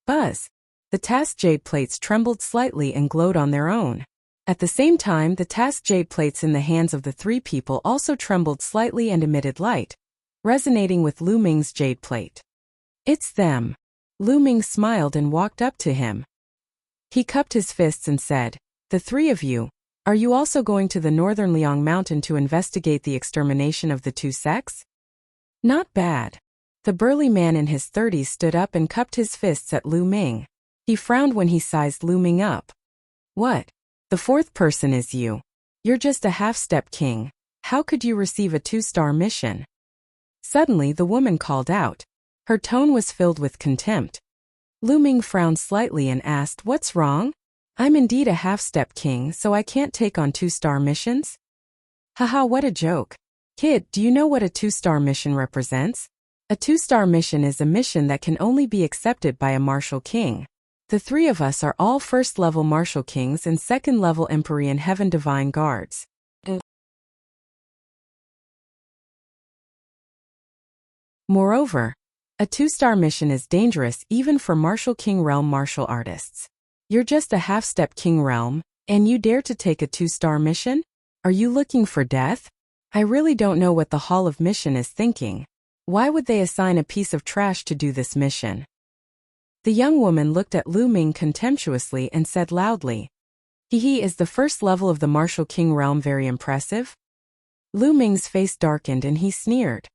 Buzz! The Task Jade plates trembled slightly and glowed on their own. At the same time, the Task Jade plates in the hands of the 3 people also trembled slightly and emitted light, resonating with Lu Ming's jade plate. It's them. Lu Ming smiled and walked up to him. He cupped his fists and said, "The 3 of you, are you also going to the northern Liang Mountain to investigate the extermination of the 2 sects?" Not bad. The burly man in his 30s stood up and cupped his fists at Lu Ming. He frowned when he sized Lu Ming up. "What? The 4th person is you. You're just a half-step king. How could you receive a 2-star mission?" Suddenly the woman called out. Her tone was filled with contempt. Lu Ming frowned slightly and asked, "What's wrong? I'm indeed a half-step king, so I can't take on 2-star missions?" Haha, what a joke. Kid, do you know what a 2-star mission represents? A 2-star mission is a mission that can only be accepted by a martial king. The 3 of us are all 1st-level martial kings and 2nd-level Empyrean Heaven Divine Guards. Moreover, a 2-star mission is dangerous even for Martial King Realm martial artists. You're just a half-step King Realm, and you dare to take a 2-star mission? Are you looking for death? I really don't know what the Hall of Mission is thinking. Why would they assign a piece of trash to do this mission? The young woman looked at Lu Ming contemptuously and said loudly, "He is the 1st level of the Martial King Realm very impressive?" Lu Ming's face darkened and he sneered.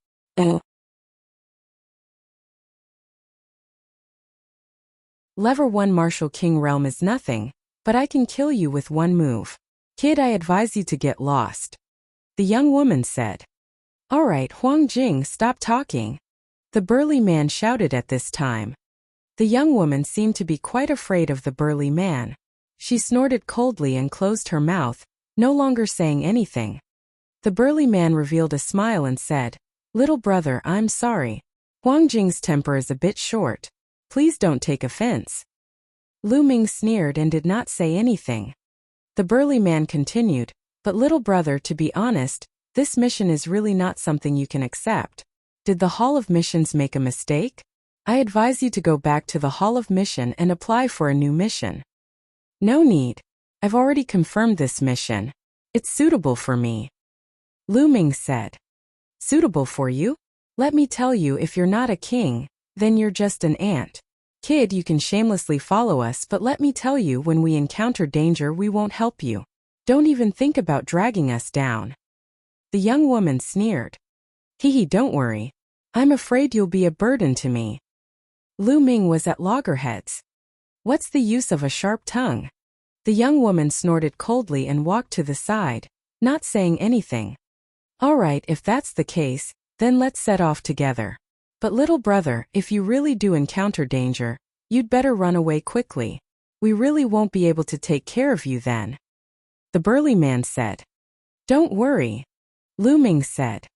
Level 1 Martial King Realm is nothing, but I can kill you with 1 move. Kid, I advise you to get lost. The young woman said. Alright, Huang Jing, stop talking. The burly man shouted at this time. The young woman seemed to be quite afraid of the burly man. She snorted coldly and closed her mouth, no longer saying anything. The burly man revealed a smile and said, "Little brother, I'm sorry. Huang Jing's temper is a bit short. Please don't take offense." Lu Ming sneered and did not say anything. The burly man continued, "But little brother, to be honest, this mission is really not something you can accept. Did the Hall of Missions make a mistake? I advise you to go back to the Hall of Mission and apply for a new mission." "No need. I've already confirmed this mission. It's suitable for me." Lu Ming said. "Suitable for you? Let me tell you, if you're not a king, then you're just an ant. Kid, you can shamelessly follow us, but let me tell you, when we encounter danger we won't help you. Don't even think about dragging us down." The young woman sneered. Hee, don't worry. I'm afraid you'll be a burden to me." Lu Ming was at loggerheads. What's the use of a sharp tongue? The young woman snorted coldly and walked to the side, not saying anything. Alright, if that's the case, then let's set off together. But little brother, if you really do encounter danger, you'd better run away quickly. We really won't be able to take care of you then." The burly man said. "Don't worry," Lu Ming said.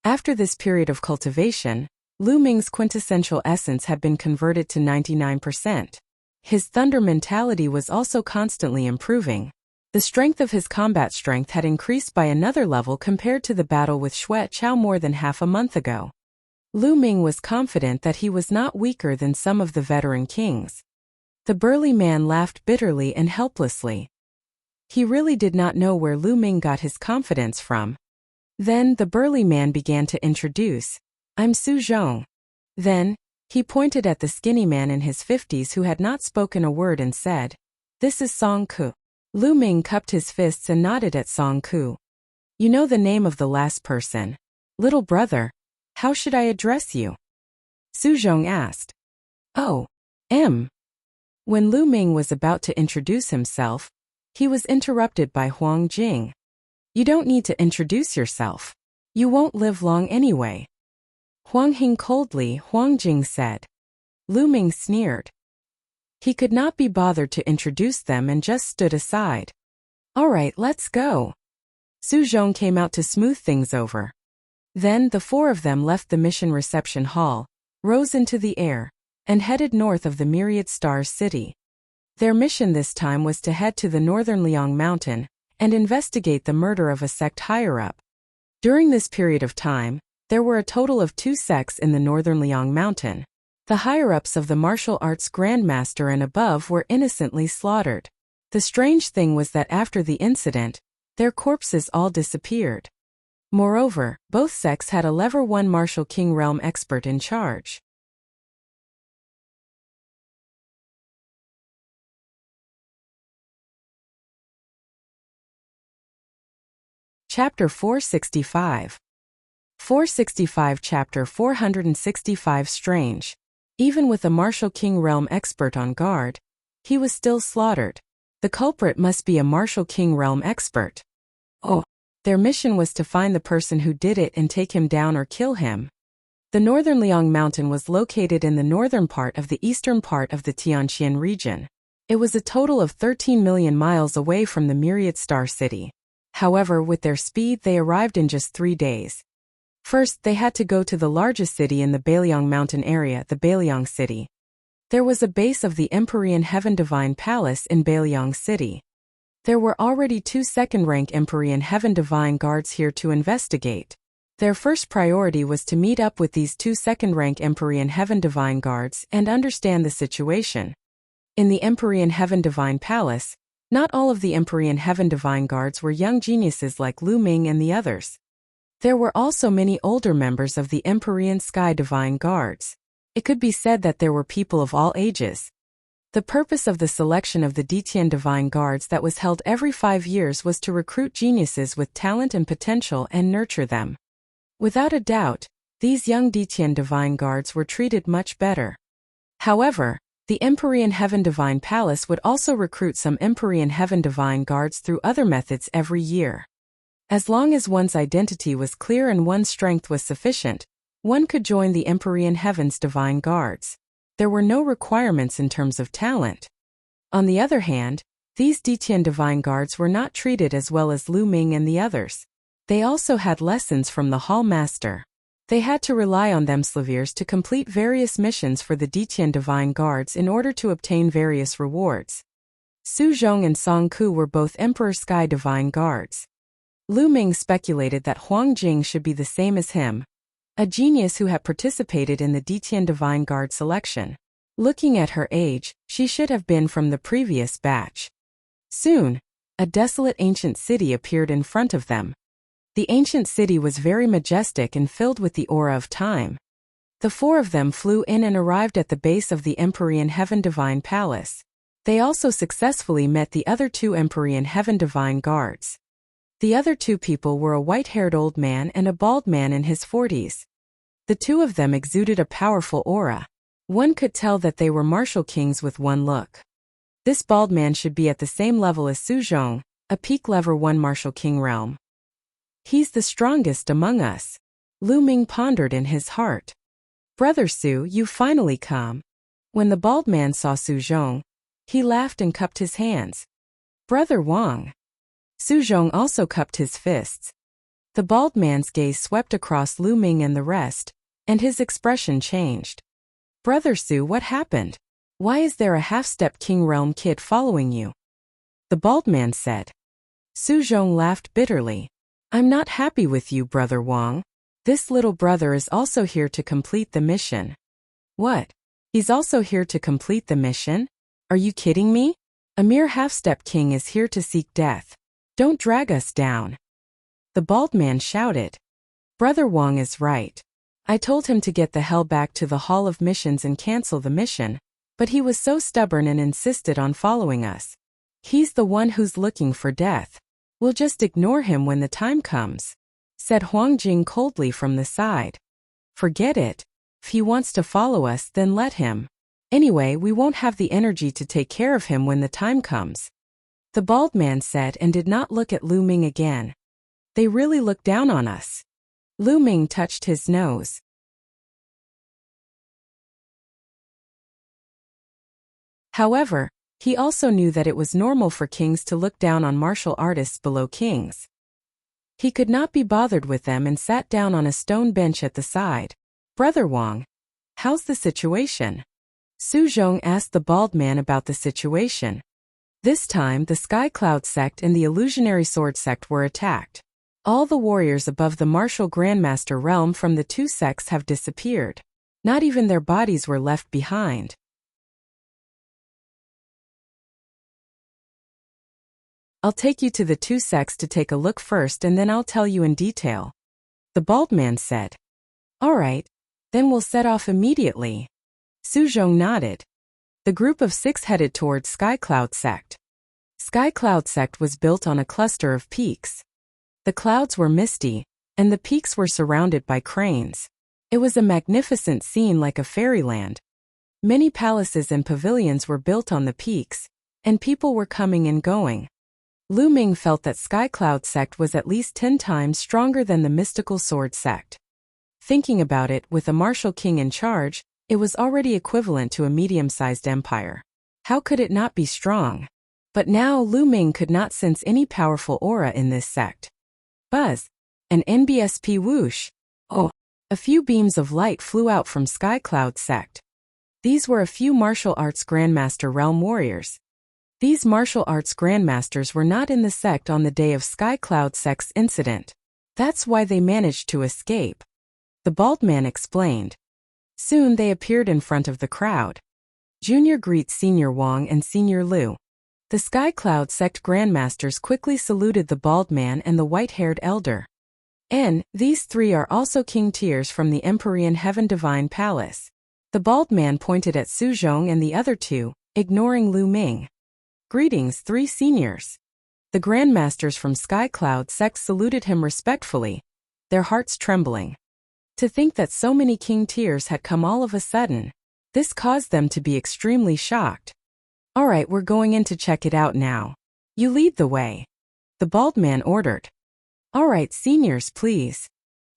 After this period of cultivation, Lu Ming's quintessential essence had been converted to 99%. His thunder mentality was also constantly improving. The strength of his combat strength had increased by another level compared to the battle with Xue Chao more than half a month ago. Lu Ming was confident that he was not weaker than some of the veteran kings. The burly man laughed bitterly and helplessly. He really did not know where Lu Ming got his confidence from. Then the burly man began to introduce, "I'm Su Zhong." Then, he pointed at the skinny man in his 50s who had not spoken a word and said, "This is Song Ku." Lu Ming cupped his fists and nodded at Song Ku. "You know the name of the last person. Little brother, how should I address you?" Su Zhong asked. "Oh, M." When Lu Ming was about to introduce himself, he was interrupted by Huang Jing. "You don't need to introduce yourself. You won't live long anyway." Huang Hing coldly, Huang Jing said. Lu Ming sneered. He could not be bothered to introduce them and just stood aside. "All right, let's go." Su Zhong came out to smooth things over. Then the four of them left the mission reception hall, rose into the air, and headed north of the Myriad Stars city. Their mission this time was to head to the northern Liang Mountain and investigate the murder of a sect higher-up. During this period of time, there were a total of 2 sects in the northern Liang Mountain. The higher-ups of the martial arts grandmaster and above were innocently slaughtered. The strange thing was that after the incident, their corpses all disappeared. Moreover, both sects had a Level 1 martial king realm expert in charge. Chapter 465. 465 Chapter 465 Strange. Even with a martial king realm expert on guard, he was still slaughtered. The culprit must be a martial king realm expert. Oh, their mission was to find the person who did it and take him down or kill him. The northern Liang Mountain was located in the northern part of the eastern part of the Tianqian region. It was a total of 13 million miles away from the Myriad Star City. However, with their speed they arrived in just 3 days. First, they had to go to the largest city in the Beiliang Mountain area, the Beiliang City. There was a base of the Empyrean Heaven Divine Palace in Beiliang City. There were already 2 second-rank Empyrean Heaven Divine Guards here to investigate. Their first priority was to meet up with these 2 second-rank Empyrean Heaven Divine Guards and understand the situation. In the Empyrean Heaven Divine Palace, not all of the Empyrean Heaven Divine Guards were young geniuses like Lu Ming and the others. There were also many older members of the Empyrean Sky Divine Guards. It could be said that there were people of all ages. The purpose of the selection of the Detian Divine Guards that was held every 5 years was to recruit geniuses with talent and potential and nurture them. Without a doubt, these young Detian Divine Guards were treated much better. However, the Empyrean Heaven Divine Palace would also recruit some Empyrean Heaven Divine Guards through other methods every year. As long as one's identity was clear and one's strength was sufficient, one could join the Empyrean Heaven's Divine Guards. There were no requirements in terms of talent. On the other hand, these Detian Divine Guards were not treated as well as Lu Ming and the others. They also had lessons from the Hall Master. They had to rely on themselves to complete various missions for the Detian Divine Guards in order to obtain various rewards. Su Zhong and Song Ku were both Emperor Sky Divine Guards. Lu Ming speculated that Huang Jing should be the same as him, a genius who had participated in the Detian Divine Guard selection. Looking at her age, she should have been from the previous batch. Soon, a desolate ancient city appeared in front of them. The ancient city was very majestic and filled with the aura of time. The 4 of them flew in and arrived at the base of the Empyrean Heaven Divine Palace. They also successfully met the other 2 Empyrean Heaven Divine Guards. The other 2 people were a white-haired old man and a bald man in his 40s. The 2 of them exuded a powerful aura. One could tell that they were martial kings with one look. This bald man should be at the same level as Su Zhong, a peak level 1 martial king realm. He's the strongest among us, Lu Ming pondered in his heart. Brother Su, you finally come. When the bald man saw Su Zhong, he laughed and cupped his hands. Brother Wang. Su Zhong also cupped his fists. The bald man's gaze swept across Lu Ming and the rest, and his expression changed. Brother Su, what happened? Why is there a half-step king realm kid following you? The bald man said. Su Zhong laughed bitterly. I'm not happy with you, Brother Wang. This little brother is also here to complete the mission. What? He's also here to complete the mission? Are you kidding me? A mere half-step king is here to seek death. Don't drag us down. The bald man shouted. Brother Wang is right. I told him to get the hell back to the Hall of Missions and cancel the mission, but he was so stubborn and insisted on following us. He's the one who's looking for death. We'll just ignore him when the time comes, said Huang Jing coldly from the side. Forget it. If he wants to follow us, then let him. Anyway, we won't have the energy to take care of him when the time comes, the bald man said, and did not look at Lu Ming again. They really look down on us. Lu Ming touched his nose. However, he also knew that it was normal for kings to look down on martial artists below kings. He could not be bothered with them and sat down on a stone bench at the side. Brother Wang, how's the situation? Su Zhong asked the bald man about the situation. This time, the Sky Cloud sect and the Illusionary Sword sect were attacked. All the warriors above the martial Grandmaster realm from the two sects have disappeared. Not even their bodies were left behind. I'll take you to the two sects to take a look first, and then I'll tell you in detail, the bald man said. All right, then we'll set off immediately. Su Zhong nodded. The group of 6 headed toward Sky Cloud sect. Sky Cloud sect was built on a cluster of peaks. The clouds were misty, and the peaks were surrounded by cranes. It was a magnificent scene like a fairyland. Many palaces and pavilions were built on the peaks, and people were coming and going. Lu Ming felt that Sky Cloud sect was at least 10 times stronger than the Mystical Sword sect. Thinking about it, with a martial king in charge, it was already equivalent to a medium-sized empire. How could it not be strong? But now Lu Ming could not sense any powerful aura in this sect. Buzz! An NBSP whoosh! Oh! A few beams of light flew out from Sky Cloud sect. These were a few martial arts Grandmaster realm warriors. These martial arts Grandmasters were not in the sect on the day of Sky Cloud sect's incident. That's why they managed to escape. The bald man explained. Soon they appeared in front of the crowd. Junior greets Senior Wang and Senior Lu. The Sky Cloud sect Grandmasters quickly saluted the bald man and the white-haired elder. These 3 are also king tiers from the Empyrean Heaven Divine Palace. The bald man pointed at Su Zhong and the other 2, ignoring Lu Ming. Greetings, 3 seniors. The Grandmasters from Sky Cloud sect saluted him respectfully, their hearts trembling. To think that so many king tiers had come all of a sudden, this caused them to be extremely shocked. All right, we're going in to check it out now. You lead the way, the bald man ordered. All right, seniors, please.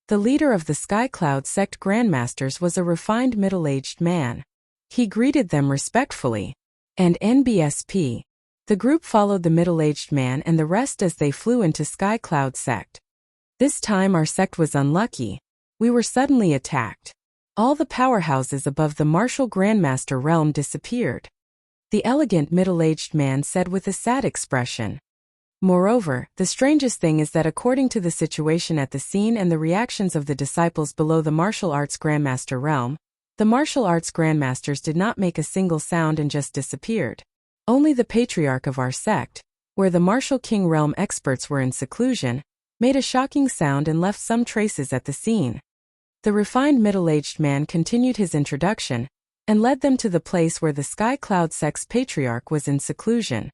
The leader of the Sky Cloud sect Grandmasters was a refined middle-aged man. He greeted them respectfully. And NBSP. The group followed the middle-aged man and the rest as they flew into Sky Cloud sect. This time our sect was unlucky. We were suddenly attacked. All the powerhouses above the martial Grandmaster realm disappeared. The elegant middle-aged man said with a sad expression. Moreover, the strangest thing is that according to the situation at the scene and the reactions of the disciples below the martial arts Grandmaster realm, the martial arts Grandmasters did not make a single sound and just disappeared. Only the patriarch of our sect, where the martial king realm experts were in seclusion, made a shocking sound and left some traces at the scene. The refined middle-aged man continued his introduction, and led them to the place where the Sky Cloud sect's patriarch was in seclusion.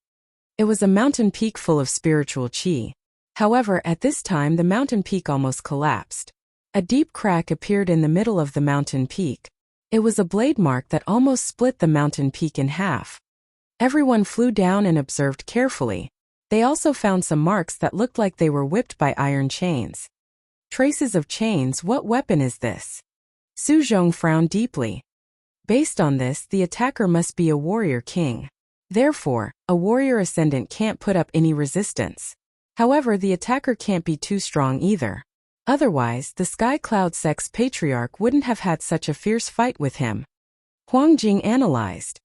It was a mountain peak full of spiritual chi. However, at this time the mountain peak almost collapsed. A deep crack appeared in the middle of the mountain peak. It was a blade mark that almost split the mountain peak in half. Everyone flew down and observed carefully. They also found some marks that looked like they were whipped by iron chains. Traces of chains, what weapon is this? Su Zhong frowned deeply. Based on this, the attacker must be a warrior king. Therefore, a warrior ascendant can't put up any resistance. However, the attacker can't be too strong either. Otherwise, the Sky Cloud sect's patriarch wouldn't have had such a fierce fight with him. Huang Jing analyzed.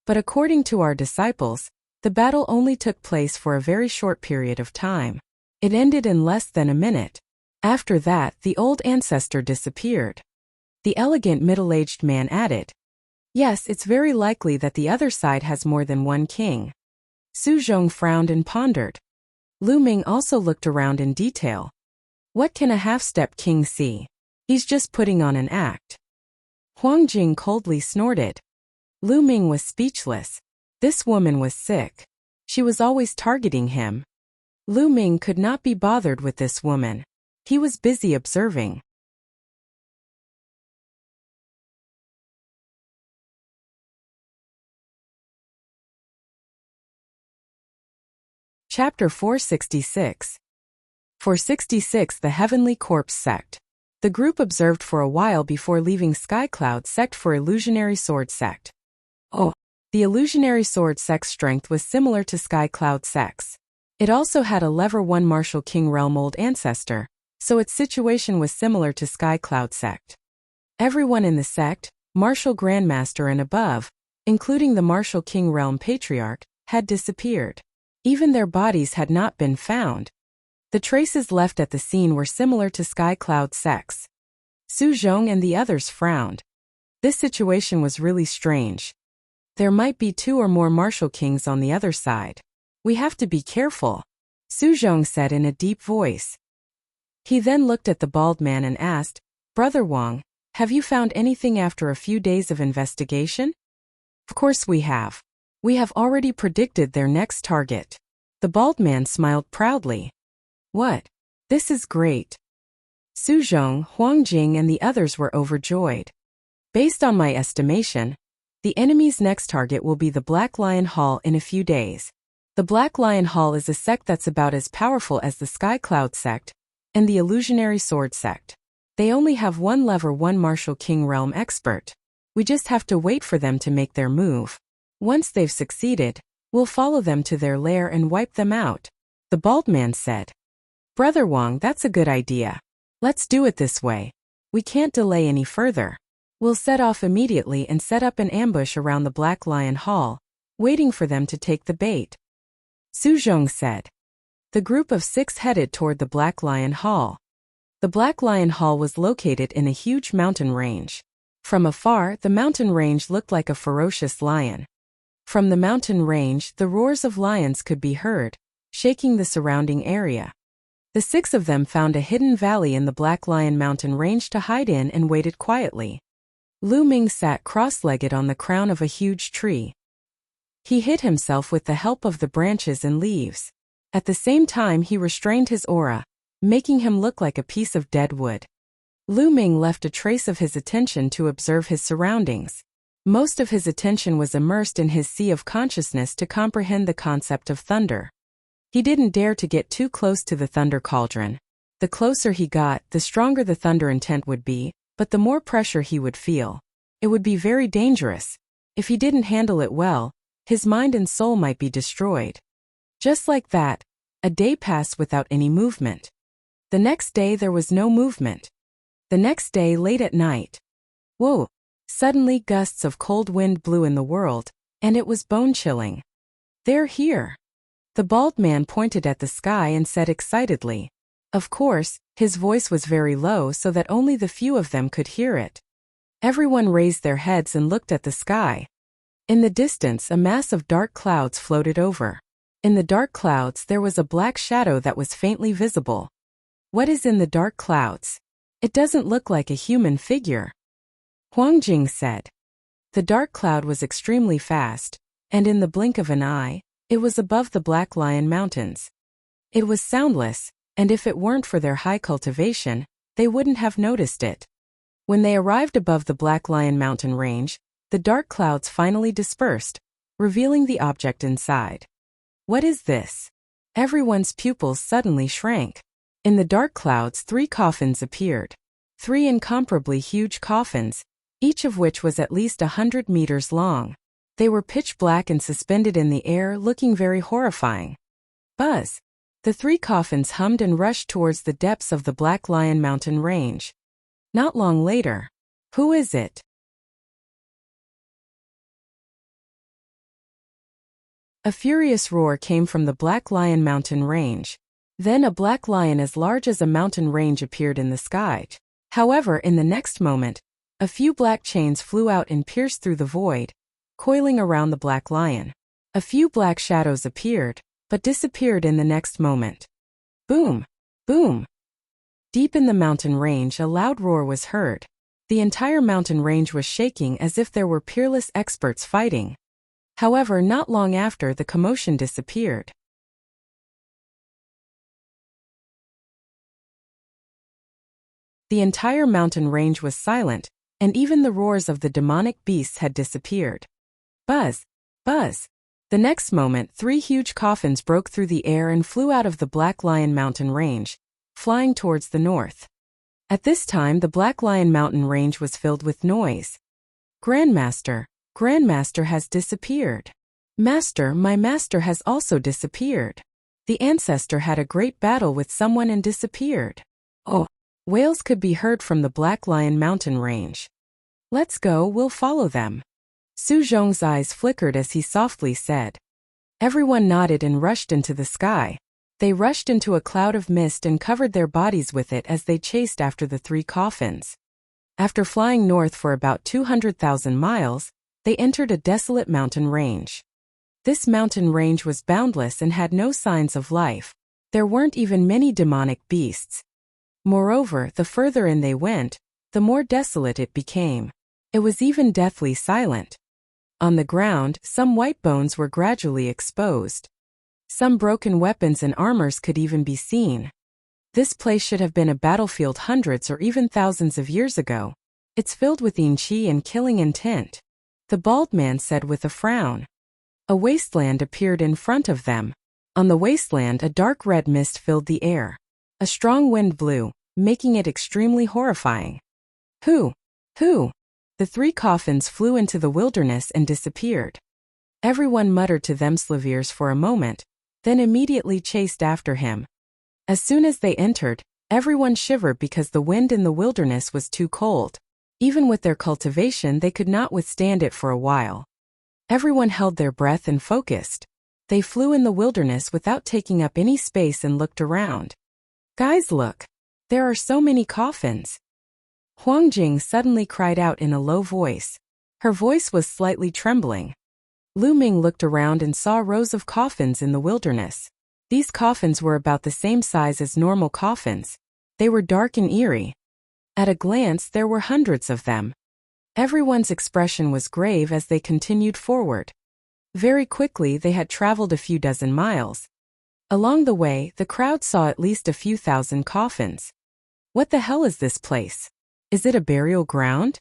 But according to our disciples, the battle only took place for a very short period of time. It ended in less than a minute. After that, the old ancestor disappeared. The elegant middle-aged man added, "Yes, it's very likely that the other side has more than one king." Su Zhong frowned and pondered. Lu Ming also looked around in detail. What can a half-step king see? He's just putting on an act. Huang Jing coldly snorted. Lu Ming was speechless. This woman was sick. She was always targeting him. Lu Ming could not be bothered with this woman. He was busy observing. Chapter 466. 466 The Heavenly Corpse Sect. The group observed for a while before leaving Skycloud Sect for Illusionary Sword Sect. The Illusionary Sword Sect's strength was similar to Skycloud Sect's. It also had a Level 1 Martial King Realm Old Ancestor, so its situation was similar to Skycloud Sect. Everyone in the sect, Martial Grandmaster and above, including the Martial King Realm Patriarch, had disappeared. Even their bodies had not been found. The traces left at the scene were similar to Skycloud Sect's. Su Zhong and the others frowned. This situation was really strange. There might be 2 or more martial kings on the other side. We have to be careful, Su Zhong said in a deep voice. He then looked at the bald man and asked, "Brother Wang, have you found anything after a few days of investigation?" "Of course we have. We have already predicted their next target." The bald man smiled proudly. "What? This is great." Su Zhong, Huang Jing and the others were overjoyed. "Based on my estimation, the enemy's next target will be the Black Lion Hall in a few days. The Black Lion Hall is a sect that's about as powerful as the Skycloud Sect and the Illusionary Sword Sect. They only have one Level 1 Martial King Realm expert. We just have to wait for them to make their move. Once they've succeeded, we'll follow them to their lair and wipe them out," the bald man said. "Brother Wang, that's a good idea. Let's do it this way. We can't delay any further. We'll set off immediately and set up an ambush around the Black Lion Hall, waiting for them to take the bait," Su Zhong said. The group of 6 headed toward the Black Lion Hall. The Black Lion Hall was located in a huge mountain range. From afar, the mountain range looked like a ferocious lion. From the mountain range, the roars of lions could be heard, shaking the surrounding area. The 6 of them found a hidden valley in the Black Lion mountain range to hide in and waited quietly. Lu Ming sat cross-legged on the crown of a huge tree. He hid himself with the help of the branches and leaves. At the same time he restrained his aura, making him look like a piece of dead wood. Lu Ming left a trace of his attention to observe his surroundings. Most of his attention was immersed in his sea of consciousness to comprehend the concept of thunder. He didn't dare to get too close to the thunder cauldron. The closer he got, the stronger the thunder intent would be, but the more pressure he would feel. It would be very dangerous. If he didn't handle it well, his mind and soul might be destroyed. Just like that, a day passed without any movement. The next day there was no movement. The next day late at night. Whoa! Suddenly gusts of cold wind blew in the world, and it was bone-chilling. "They're here." The bald man pointed at the sky and said excitedly. Of course, his voice was very low so that only the few of them could hear it. Everyone raised their heads and looked at the sky. In the distance, a mass of dark clouds floated over. In the dark clouds, there was a black shadow that was faintly visible. "What is in the dark clouds? It doesn't look like a human figure," Huang Jing said. The dark cloud was extremely fast, and in the blink of an eye, it was above the Black Lion Mountains. It was soundless, and if it weren't for their high cultivation, they wouldn't have noticed it. When they arrived above the Black Lion mountain range, the dark clouds finally dispersed, revealing the object inside. "What is this?" Everyone's pupils suddenly shrank. In the dark clouds 3 coffins appeared. 3 incomparably huge coffins, each of which was at least 100 meters long. They were pitch black and suspended in the air, looking very horrifying. Buzz! The 3 coffins hummed and rushed towards the depths of the Black Lion mountain range. Not long later. "Who is it?" A furious roar came from the Black Lion mountain range. Then a black lion as large as a mountain range appeared in the sky. However, in the next moment, a few black chains flew out and pierced through the void, coiling around the black lion. A few black shadows appeared, but disappeared in the next moment. Boom! Boom! Deep in the mountain range a loud roar was heard. The entire mountain range was shaking as if there were peerless experts fighting. However, not long after the commotion disappeared. The entire mountain range was silent, and even the roars of the demonic beasts had disappeared. Buzz! Buzz! The next moment 3 huge coffins broke through the air and flew out of the Black Lion mountain range, flying towards the north. At this time the Black Lion mountain range was filled with noise. Grandmaster! Grandmaster has disappeared. Master, my master has also disappeared. The ancestor had a great battle with someone and disappeared. Oh! Wails could be heard from the Black Lion mountain range. Let's go, we'll follow them. Su Zhong's eyes flickered as he softly said. Everyone nodded and rushed into the sky. They rushed into a cloud of mist and covered their bodies with it as they chased after the 3 coffins. After flying north for about 200,000 miles, they entered a desolate mountain range. This mountain range was boundless and had no signs of life. There weren't even many demonic beasts. Moreover, the further in they went, the more desolate it became. It was even deathly silent. On the ground, some white bones were gradually exposed. Some broken weapons and armors could even be seen. This place should have been a battlefield hundreds or even thousands of years ago. It's filled with qi and killing intent. The bald man said with a frown. A wasteland appeared in front of them. On the wasteland a dark red mist filled the air. A strong wind blew, making it extremely horrifying. Who? The 3 coffins flew into the wilderness and disappeared. Everyone muttered to themselves for a moment, then immediately chased after him. As soon as they entered, everyone shivered because the wind in the wilderness was too cold. Even with their cultivation they could not withstand it for a while. Everyone held their breath and focused. They flew in the wilderness without taking up any space and looked around. Guys, look! There are so many coffins! Huang Jing suddenly cried out in a low voice. Her voice was slightly trembling. Lu Ming looked around and saw rows of coffins in the wilderness. These coffins were about the same size as normal coffins. They were dark and eerie. At a glance there were hundreds of them. Everyone's expression was grave as they continued forward. Very quickly they had traveled a few dozen miles. Along the way, the crowd saw at least a few thousand coffins. What the hell is this place? Is it a burial ground?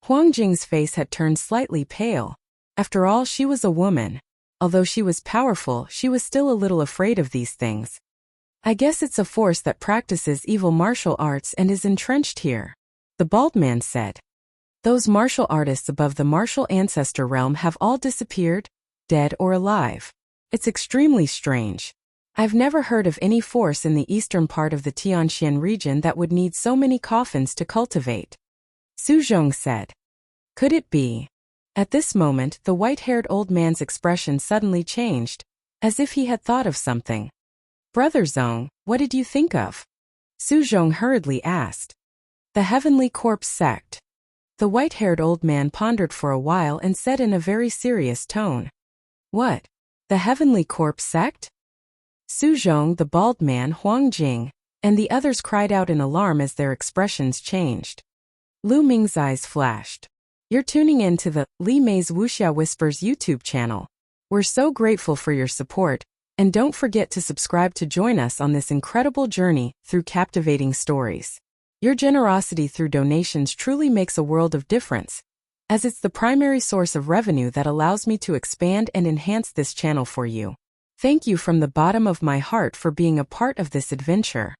Huang Jing's face had turned slightly pale. After all, she was a woman. Although she was powerful, she was still a little afraid of these things. I guess it's a force that practices evil martial arts and is entrenched here, the bald man said. Those martial artists above the martial ancestor realm have all disappeared, dead or alive. It's extremely strange. I've never heard of any force in the eastern part of the Tianxian region that would need so many coffins to cultivate. Su Zhong said. Could it be? At this moment, the white-haired old man's expression suddenly changed, as if he had thought of something. Brother Zhong, what did you think of? Su Zhong hurriedly asked. The Heavenly Corpse sect. The white-haired old man pondered for a while and said in a very serious tone. What? The Heavenly Corpse sect? Su Zhong, the bald man, Huang Jing, and the others cried out in alarm as their expressions changed. Lu Ming's eyes flashed. You're tuning in to the Li Mei's Wuxia Whispers YouTube channel. We're so grateful for your support, and don't forget to subscribe to join us on this incredible journey through captivating stories. Your generosity through donations truly makes a world of difference, as it's the primary source of revenue that allows me to expand and enhance this channel for you. Thank you from the bottom of my heart for being a part of this adventure.